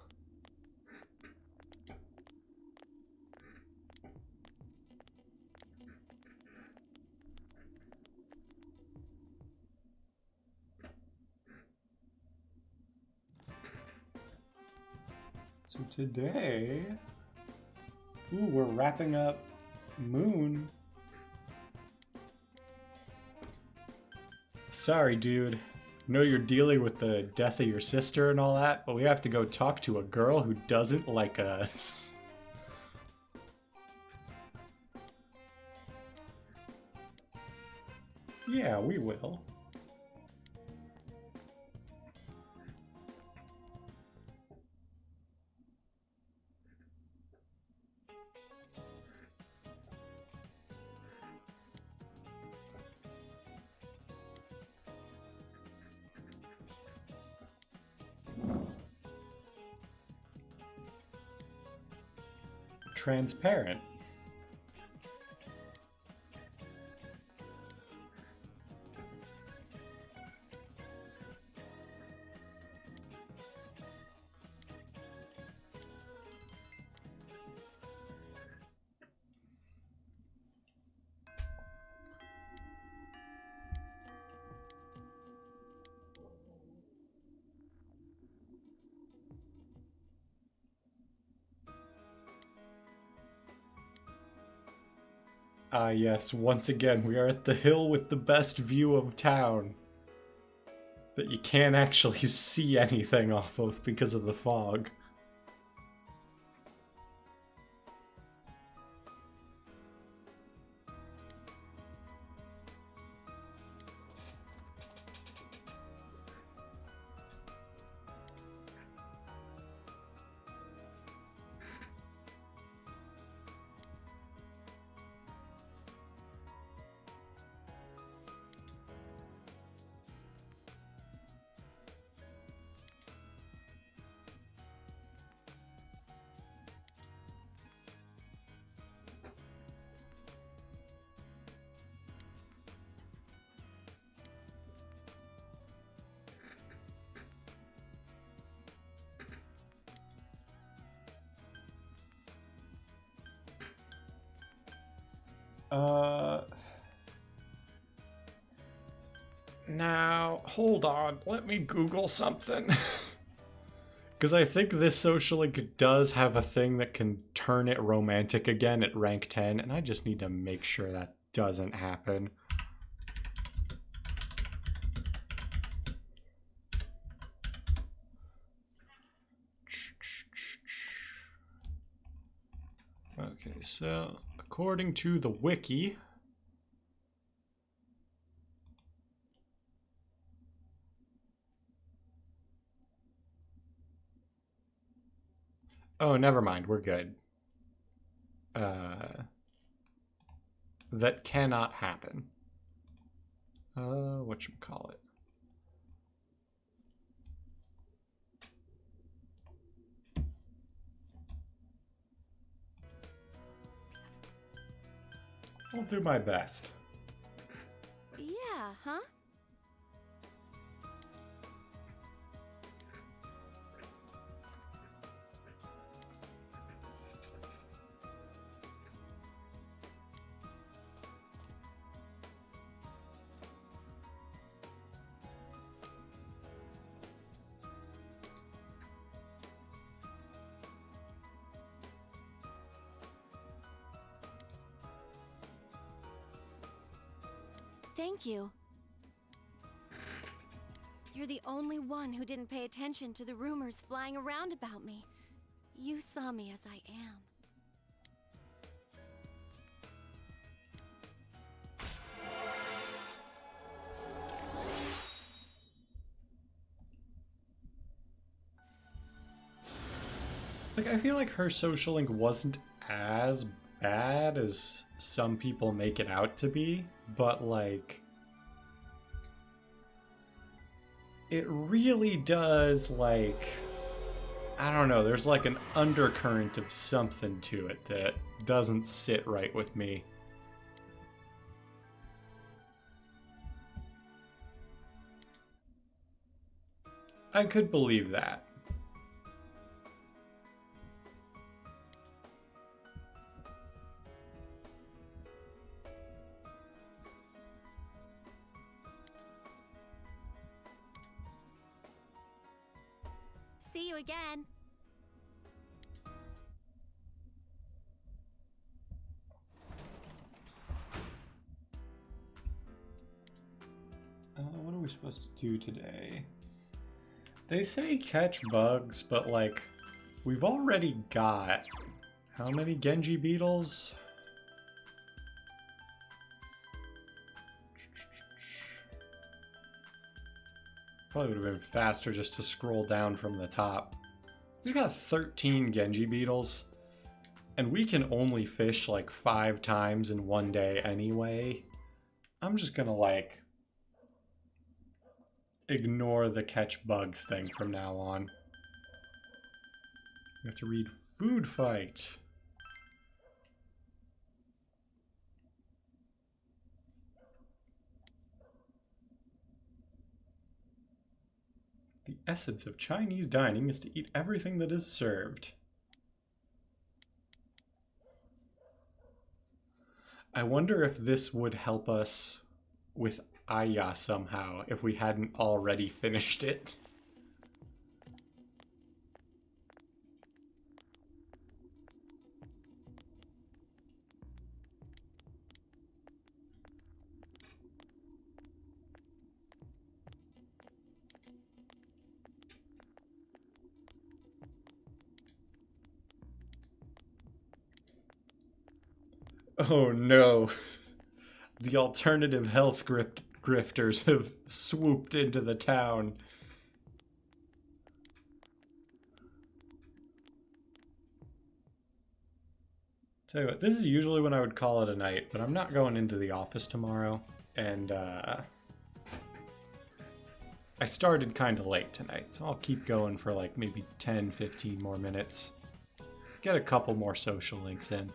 So today, ooh, we're wrapping up Moon. Sorry, dude. Know you're dealing with the death of your sister and all that, but we have to go talk to a girl who doesn't like us. Yeah, we will. Transparent. Ah yes, once again, we are at the hill with the best view of town that you can't actually see anything off of because of the fog. Now, hold on, let me Google something. Because I think this social link does have a thing that can turn it romantic again at rank 10, and I just need to make sure that doesn't happen. Okay, so according to the wiki, oh, never mind, we're good. That cannot happen. Whatchamacallit? I'll do my best. Yeah, huh? Thank you. You're the only one who didn't pay attention to the rumors flying around about me. You saw me as I am. Like, I feel like her social link wasn't as bad as some people make it out to be, but like, it really does, like, I don't know, there's like an undercurrent of something to it that doesn't sit right with me. I could believe that. See you again. What are we supposed to do today? They say catch bugs, but like, we've already got how many Genji beetles? Probably would have been faster just to scroll down from the top. We've got 13 Genji beetles, and we can only fish like 5 times in one day anyway. I'm just gonna like ignore the catch bugs thing from now on. We have to read food fight. The essence of Chinese dining is to eat everything that is served. I wonder if this would help us with Aya somehow, if we hadn't already finished it. Oh no. The alternative health grifters have swooped into the town. Tell you what, this is usually when I would call it a night, but I'm not going into the office tomorrow, and I started kind of late tonight, so I'll keep going for like maybe 10, 15 more minutes. Get a couple more social links in.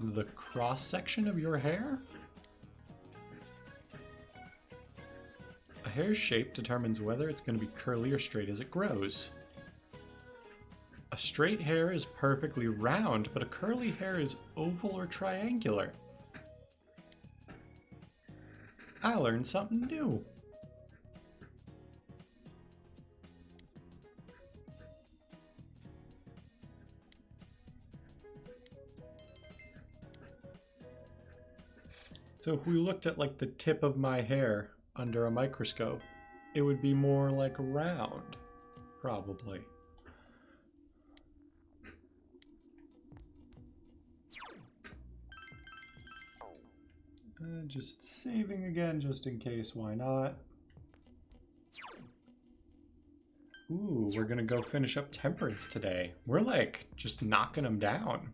The cross-section of your hair? A hair's shape determines whether it's going to be curly or straight as it grows. A straight hair is perfectly round, but a curly hair is oval or triangular. I learned something new. So if we looked at like the tip of my hair under a microscope, it would be more like round, probably. Just saving again, just in case, why not? Ooh, we're gonna go finish up Temperance today. We're like, just knocking them down.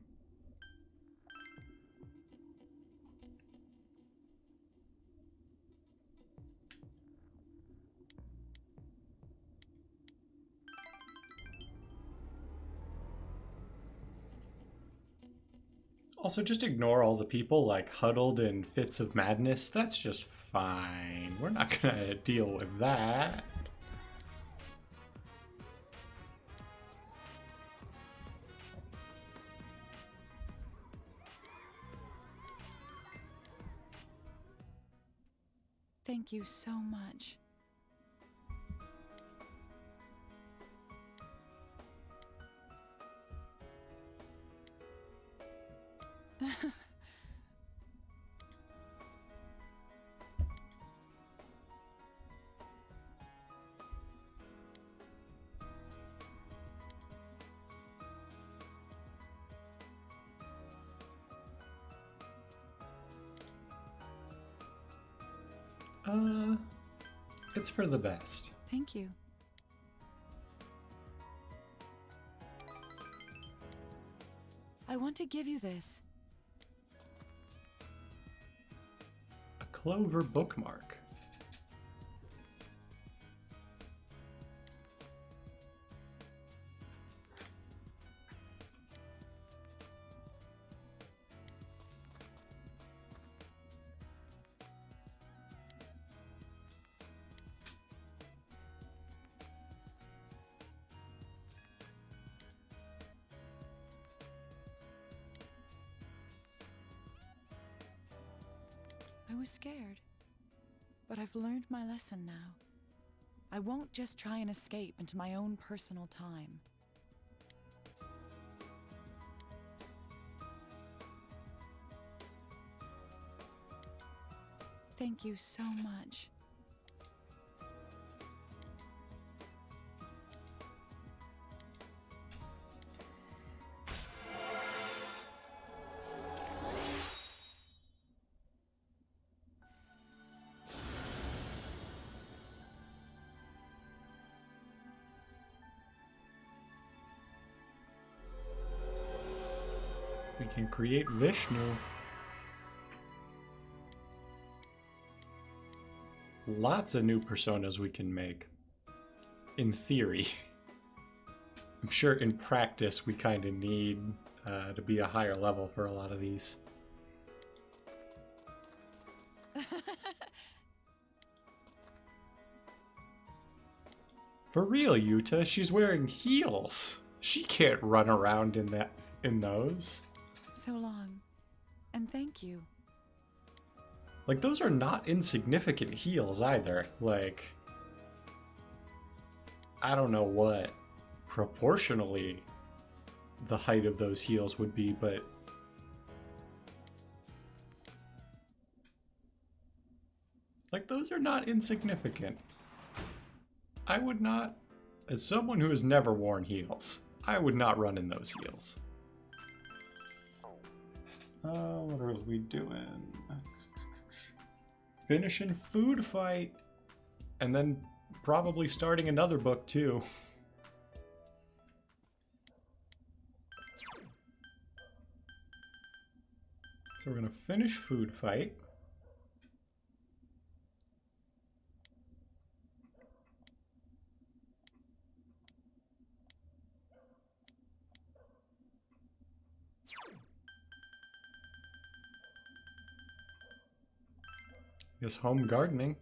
Also, just ignore all the people like huddled in fits of madness. That's just fine. We're not gonna deal with that. Thank you so much. It's for the best. Thank you. I want to give you this. A clover bookmark. I was scared, but I've learned my lesson now. I won't just try and escape into my own personal time. Thank you so much. We can create Vishnu. Lots of new personas we can make. In theory. I'm sure in practice we kind of need to be a higher level for a lot of these. For real, Yuta, she's wearing heels. She can't run around in those. So long. And thank you. Like, those are not insignificant heels either. Like, I don't know what proportionally the height of those heels would be, but like, those are not insignificant. I would not, as someone who has never worn heels, I would not run in those heels. What are we doing? Finishing food fight, and then probably starting another book too. So we're gonna finish food fight. Guess home gardening.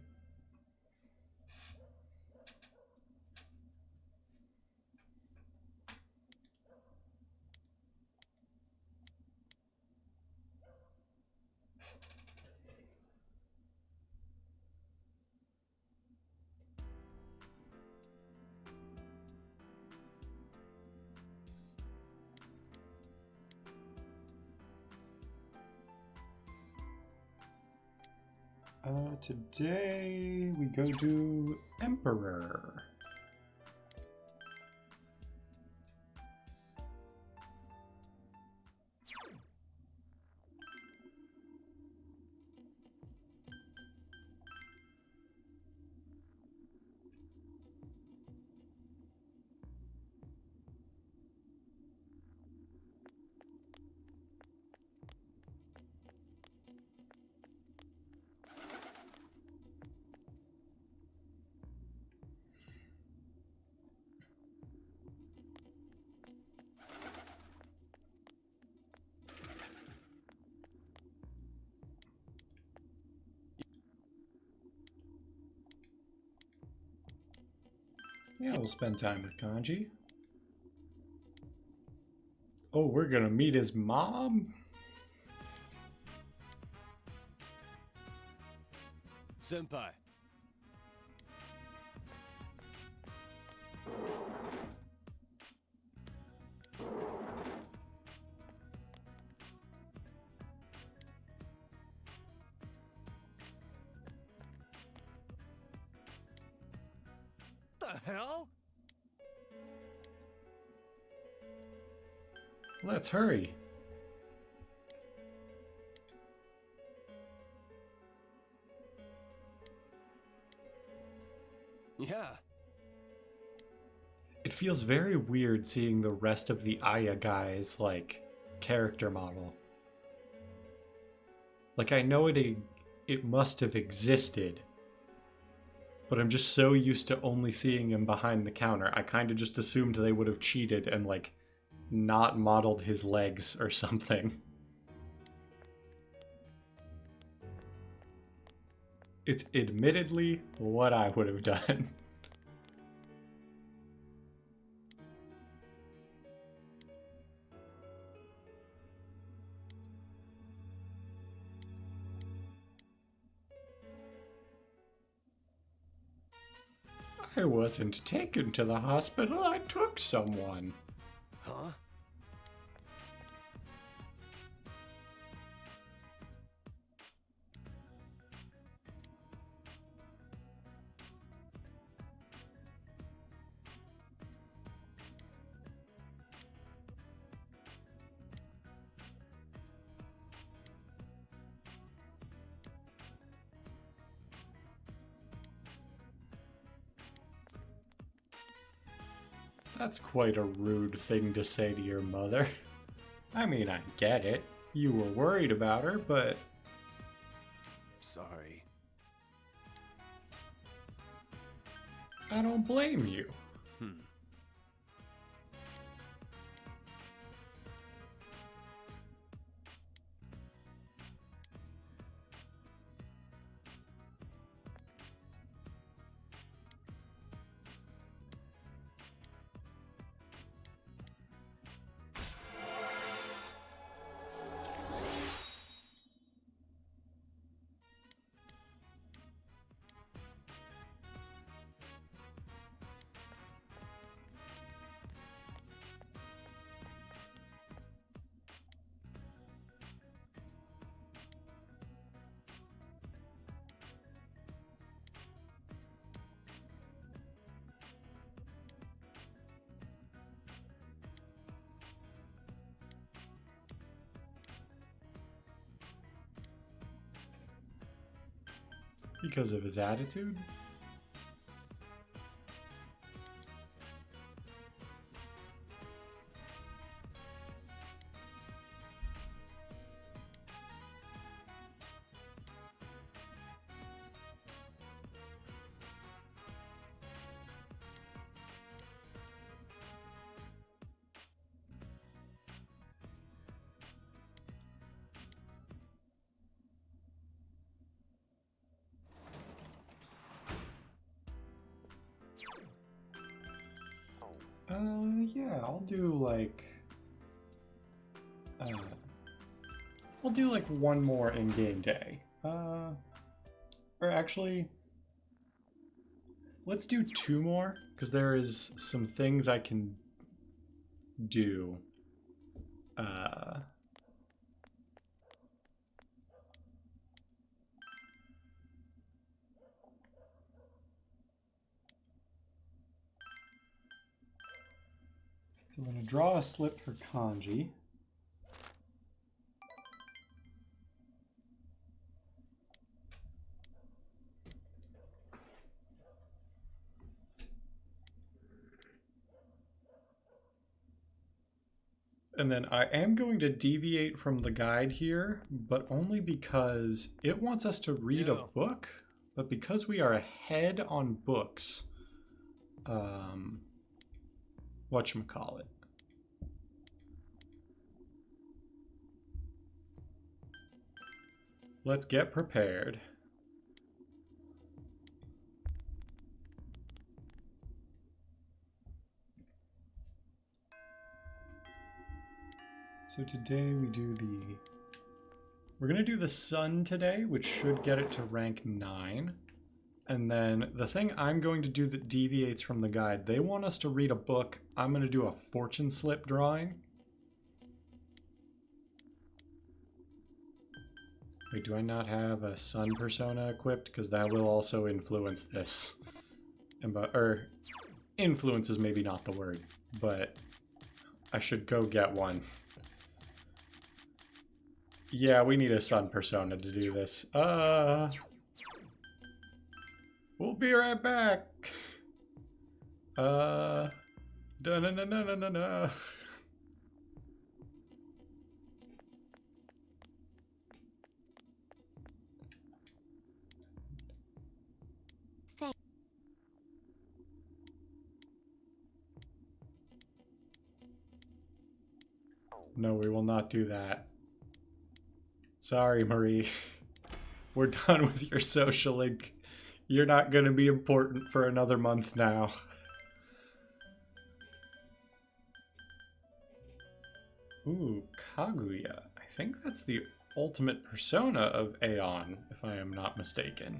Today we go do Emperor. Yeah, we'll spend time with Kanji. Oh, we're gonna meet his mom? Senpai. The hell? Let's hurry. feels very weird seeing the rest of the Aya guys, like, character model. Like, I know it must have existed, but I'm just so used to only seeing him behind the counter. I kind of just assumed they would have cheated and, like, not modeled his legs or something. It's admittedly what I would have done. I wasn't taken to the hospital, I took someone. Huh? That's quite a rude thing to say to your mother. I mean, I get it. You were worried about her, but... Sorry. I don't blame you. Because of his attitude? Yeah, I'll do like one more in-game day. Or actually, let's do 2 more, because there is some things I can do. So I'm going to draw a slip for kanji. And then I am going to deviate from the guide here, but only because it wants us to read a book, but because we are ahead on books, whatchamacallit. Let's get prepared. So today we're gonna do the sun today, which should get it to rank 9. And then the thing I'm going to do that deviates from the guide, they want us to read a book. I'm gonna do a fortune slip drawing. Wait, do I not have a sun persona equipped? Because that will also influence this. Or influence is maybe not the word, but I should go get one. Yeah, we need a sun persona to do this. We'll be right back. No, no, no, no, no, no, no. No, we will not do that. Sorry, Marie. We're done with your social link. You're not going to be important for another month now. Ooh, Kaguya. I think that's the ultimate persona of Aeon, if I am not mistaken.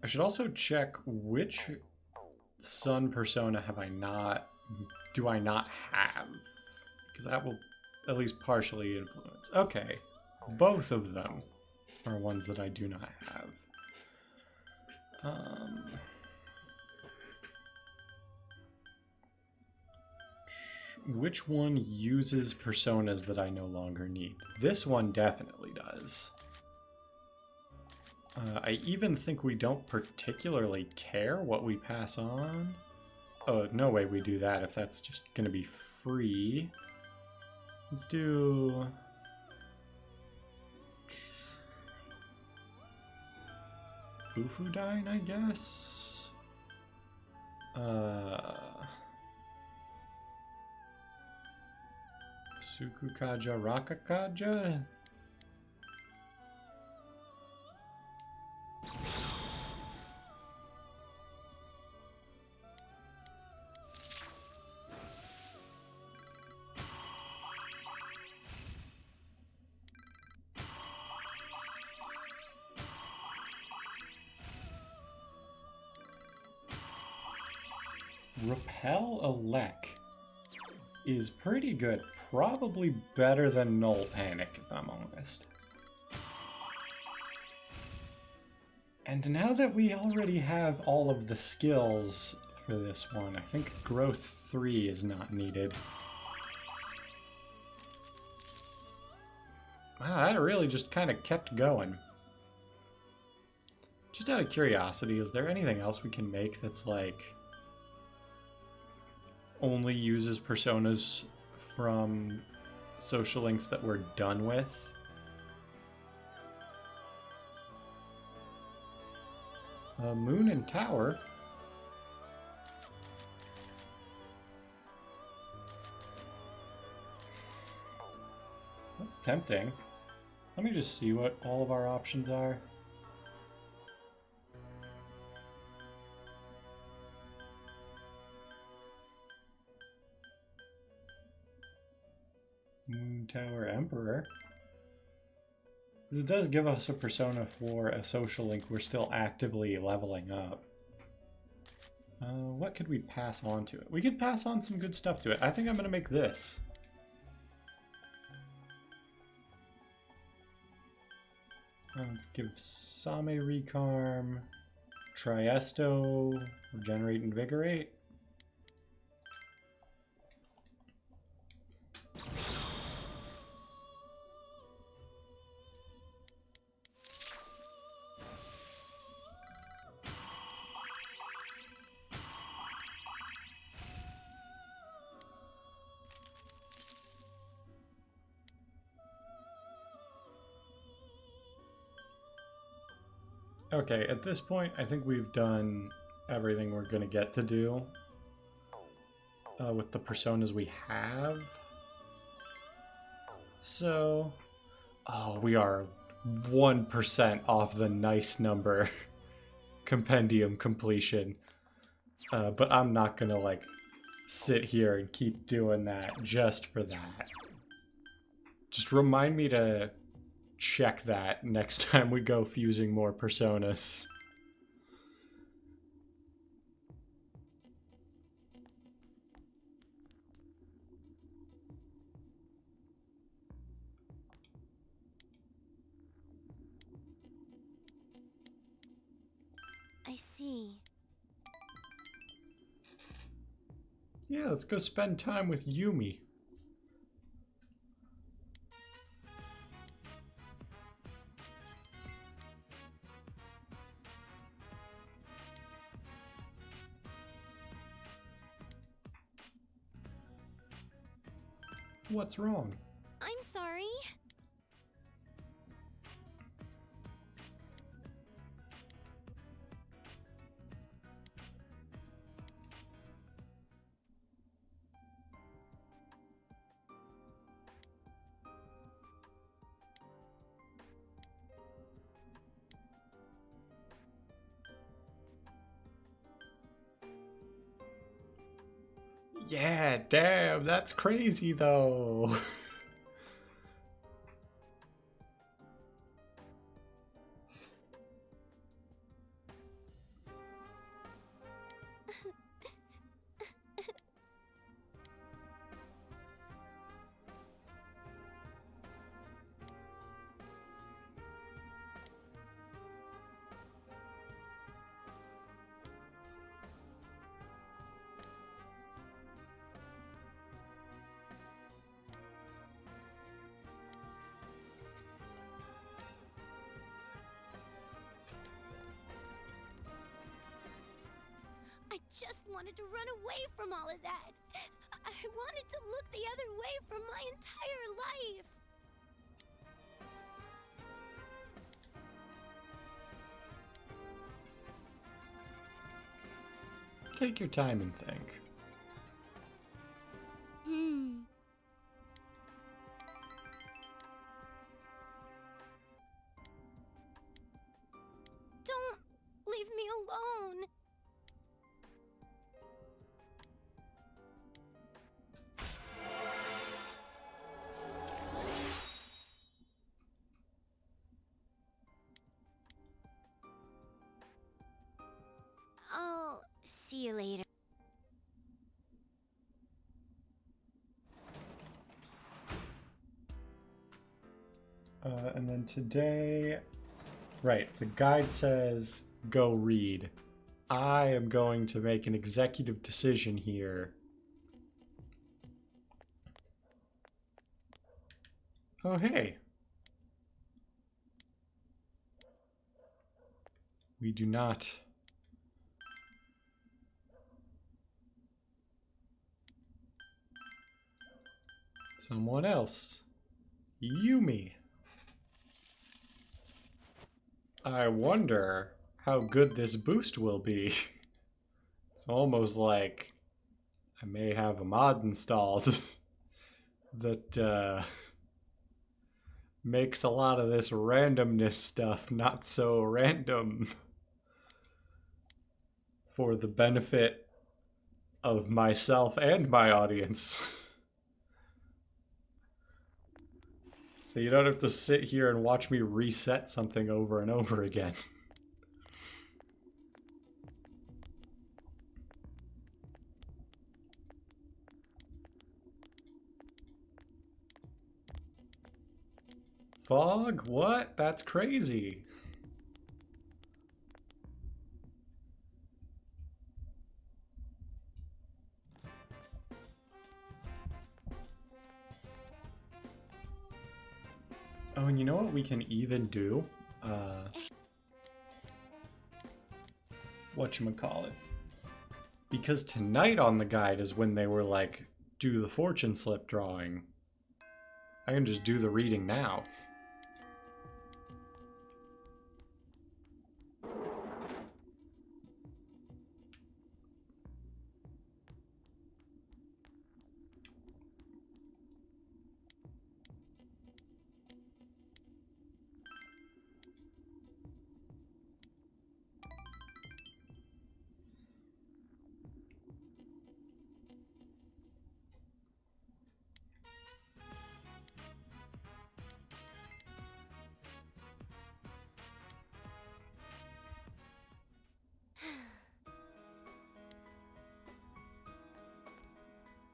I should also check which sun persona do I not have? Because that will at least partially influence. Okay, both of them are ones that I do not have. Which one uses personas that I no longer need? This one definitely does. I even think we don't particularly care what we pass on. Oh, no way we do that if that's just going to be free. Let's do... Bufudine, I guess? Sukukaja Rakakaja? Repel Elec is pretty good. Probably better than Null Panic, if I'm honest. And now that we already have all of the skills for this one, I think Growth 3 is not needed. Wow, that really just kind of kept going. Just out of curiosity, is there anything else we can make that's like... only uses personas from social links that we're done with? Moon and Tower. That's tempting. Let me just see what all of our options are. Moon Tower Emperor. This does give us a persona for a social link we're still actively leveling up. What could we pass on to it? We could pass on some good stuff to it. I think I'm going to make this. Let's give Same Recarm, Triesto, Regenerate, Invigorate. Okay, at this point, I think we've done everything we're going to get to do with the personas we have. So, oh, we are 1% off the nice number compendium completion. But I'm not going to, like, sit here and keep doing that just for that. Just remind me to check that next time we go fusing more personas. I see. Yeah, let's go spend time with Yumi. What's wrong? I'm sorry. Yeah, damn, that's crazy though. I just wanted to run away from all of that. I wanted to look the other way for my entire life. Take your time and think. Don't leave me alone. I'll see you later. And then today, right, the guide says go read. I am going to make an executive decision here. Oh, hey. We do not. Someone else. Yumi. I wonder how good this boost will be. It's almost like I may have a mod installed that makes a lot of this randomness stuff not so random for the benefit of myself and my audience. So you don't have to sit here and watch me reset something over and over again. Fog? What? That's crazy. Oh, and you know what we can even do? Whatchamacallit. Because tonight on the guide is when they were like, do the fortune slip drawing. I can just do the reading now.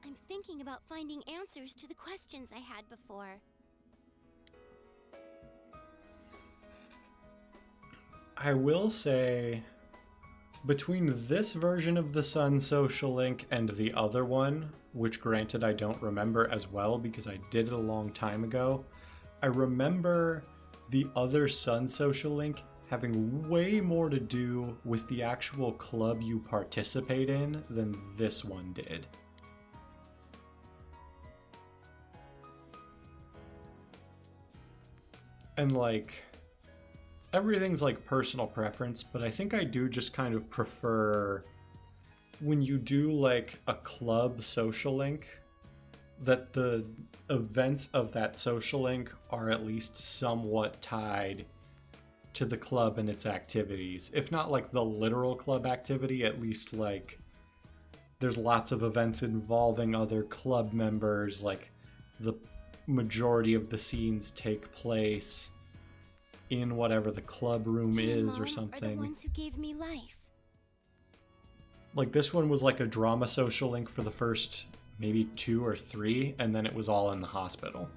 I'm thinking about finding answers to the questions I had before. I will say, between this version of the Sun social link and the other one, which granted I don't remember as well because I did it a long time ago, I remember the other Sun social link having way more to do with the actual club you participate in than this one did. And like, everything's like personal preference, but I think I do just kind of prefer when you do like a club social link, that the events of that social link are at least somewhat tied to the club and its activities. If not like the literal club activity, at least like there's lots of events involving other club members, like the majority of the scenes take place in whatever the club room is or something. Are the ones who gave me life. Like this one was like a drama social link for the first maybe 2 or 3, and then it was all in the hospital.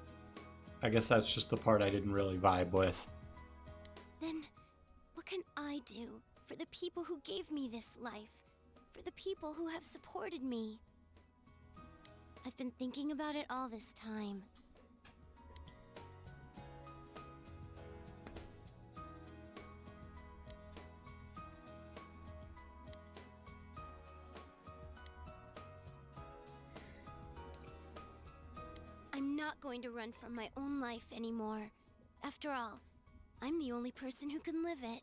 I guess that's just the part I didn't really vibe with. Then, what can I do for the people who gave me this life? For the people who have supported me? I've been thinking about it all this time. I'm not going to run from my own life anymore. After all, I'm the only person who can live it.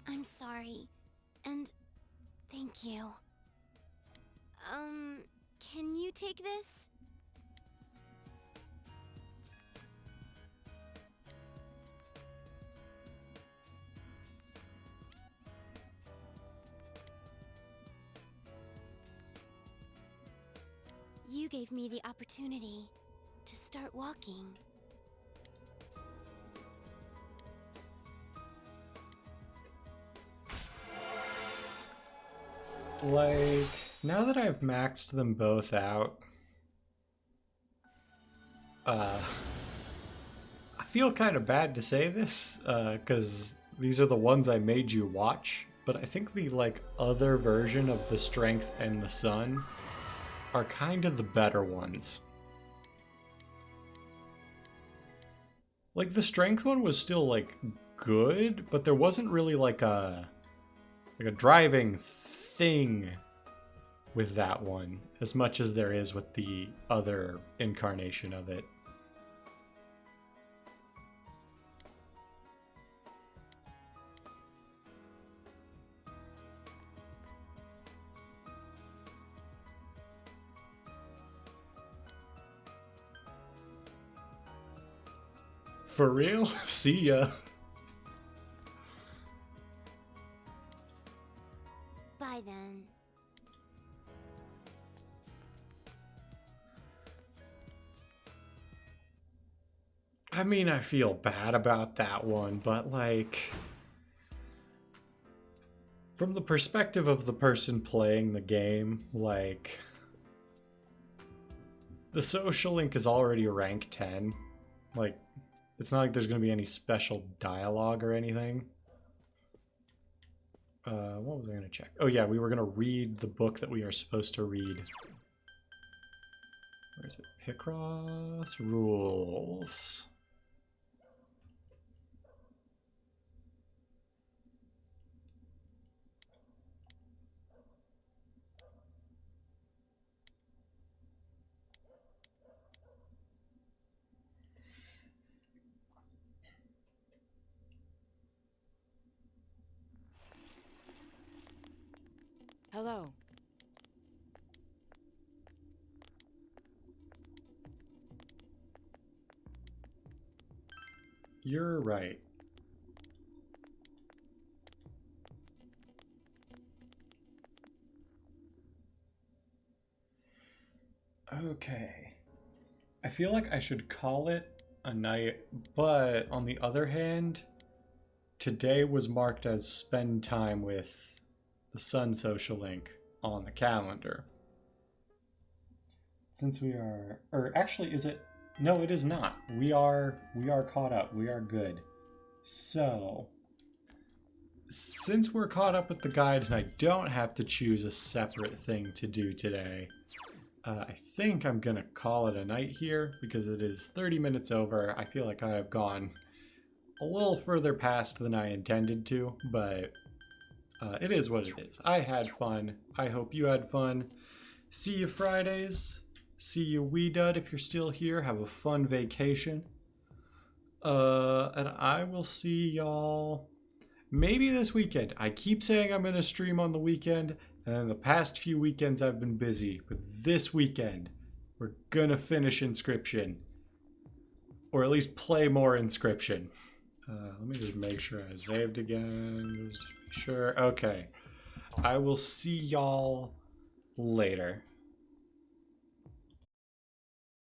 I'm sorry, and thank you. Can you take this? You gave me the opportunity to start walking. Like, now that I've maxed them both out, I feel kind of bad to say this, because these are the ones I made you watch, but I think the, like, other version of the Strength and the Sun are kind of the better ones. Like, the Strength one was still, like, good, but there wasn't really, like a driving thing with that one, as much as there is with the other incarnation of it. For real? See ya. Bye then. I mean, I feel bad about that one, but like, from the perspective of the person playing the game, like, the social link is already rank 10. Like, it's not like there's going to be any special dialogue or anything. What was I going to check? Oh yeah, we were going to read the book that we are supposed to read. Where is it? Picross Rules. Hello. You're right. Okay. I feel like I should call it a night, but on the other hand, today was marked as spend time with the Sun social link on the calendar. Since we are, or actually is it? No, it is not. We are caught up. We are good. So, since we're caught up with the guide and I don't have to choose a separate thing to do today, I think I'm gonna call it a night here because it is 30 minutes over. I feel like I have gone a little further past than I intended to, but it is what it is. I had fun. I hope you had fun. See you Fridays. See you Weedud if you're still here. Have a fun vacation. And I will see y'all maybe this weekend. I keep saying I'm gonna stream on the weekend, and then the past few weekends I've been busy. But this weekend, we're gonna finish Inscription. Or at least play more Inscription. Let me just make sure I saved again. Sure, okay. I will see y'all later.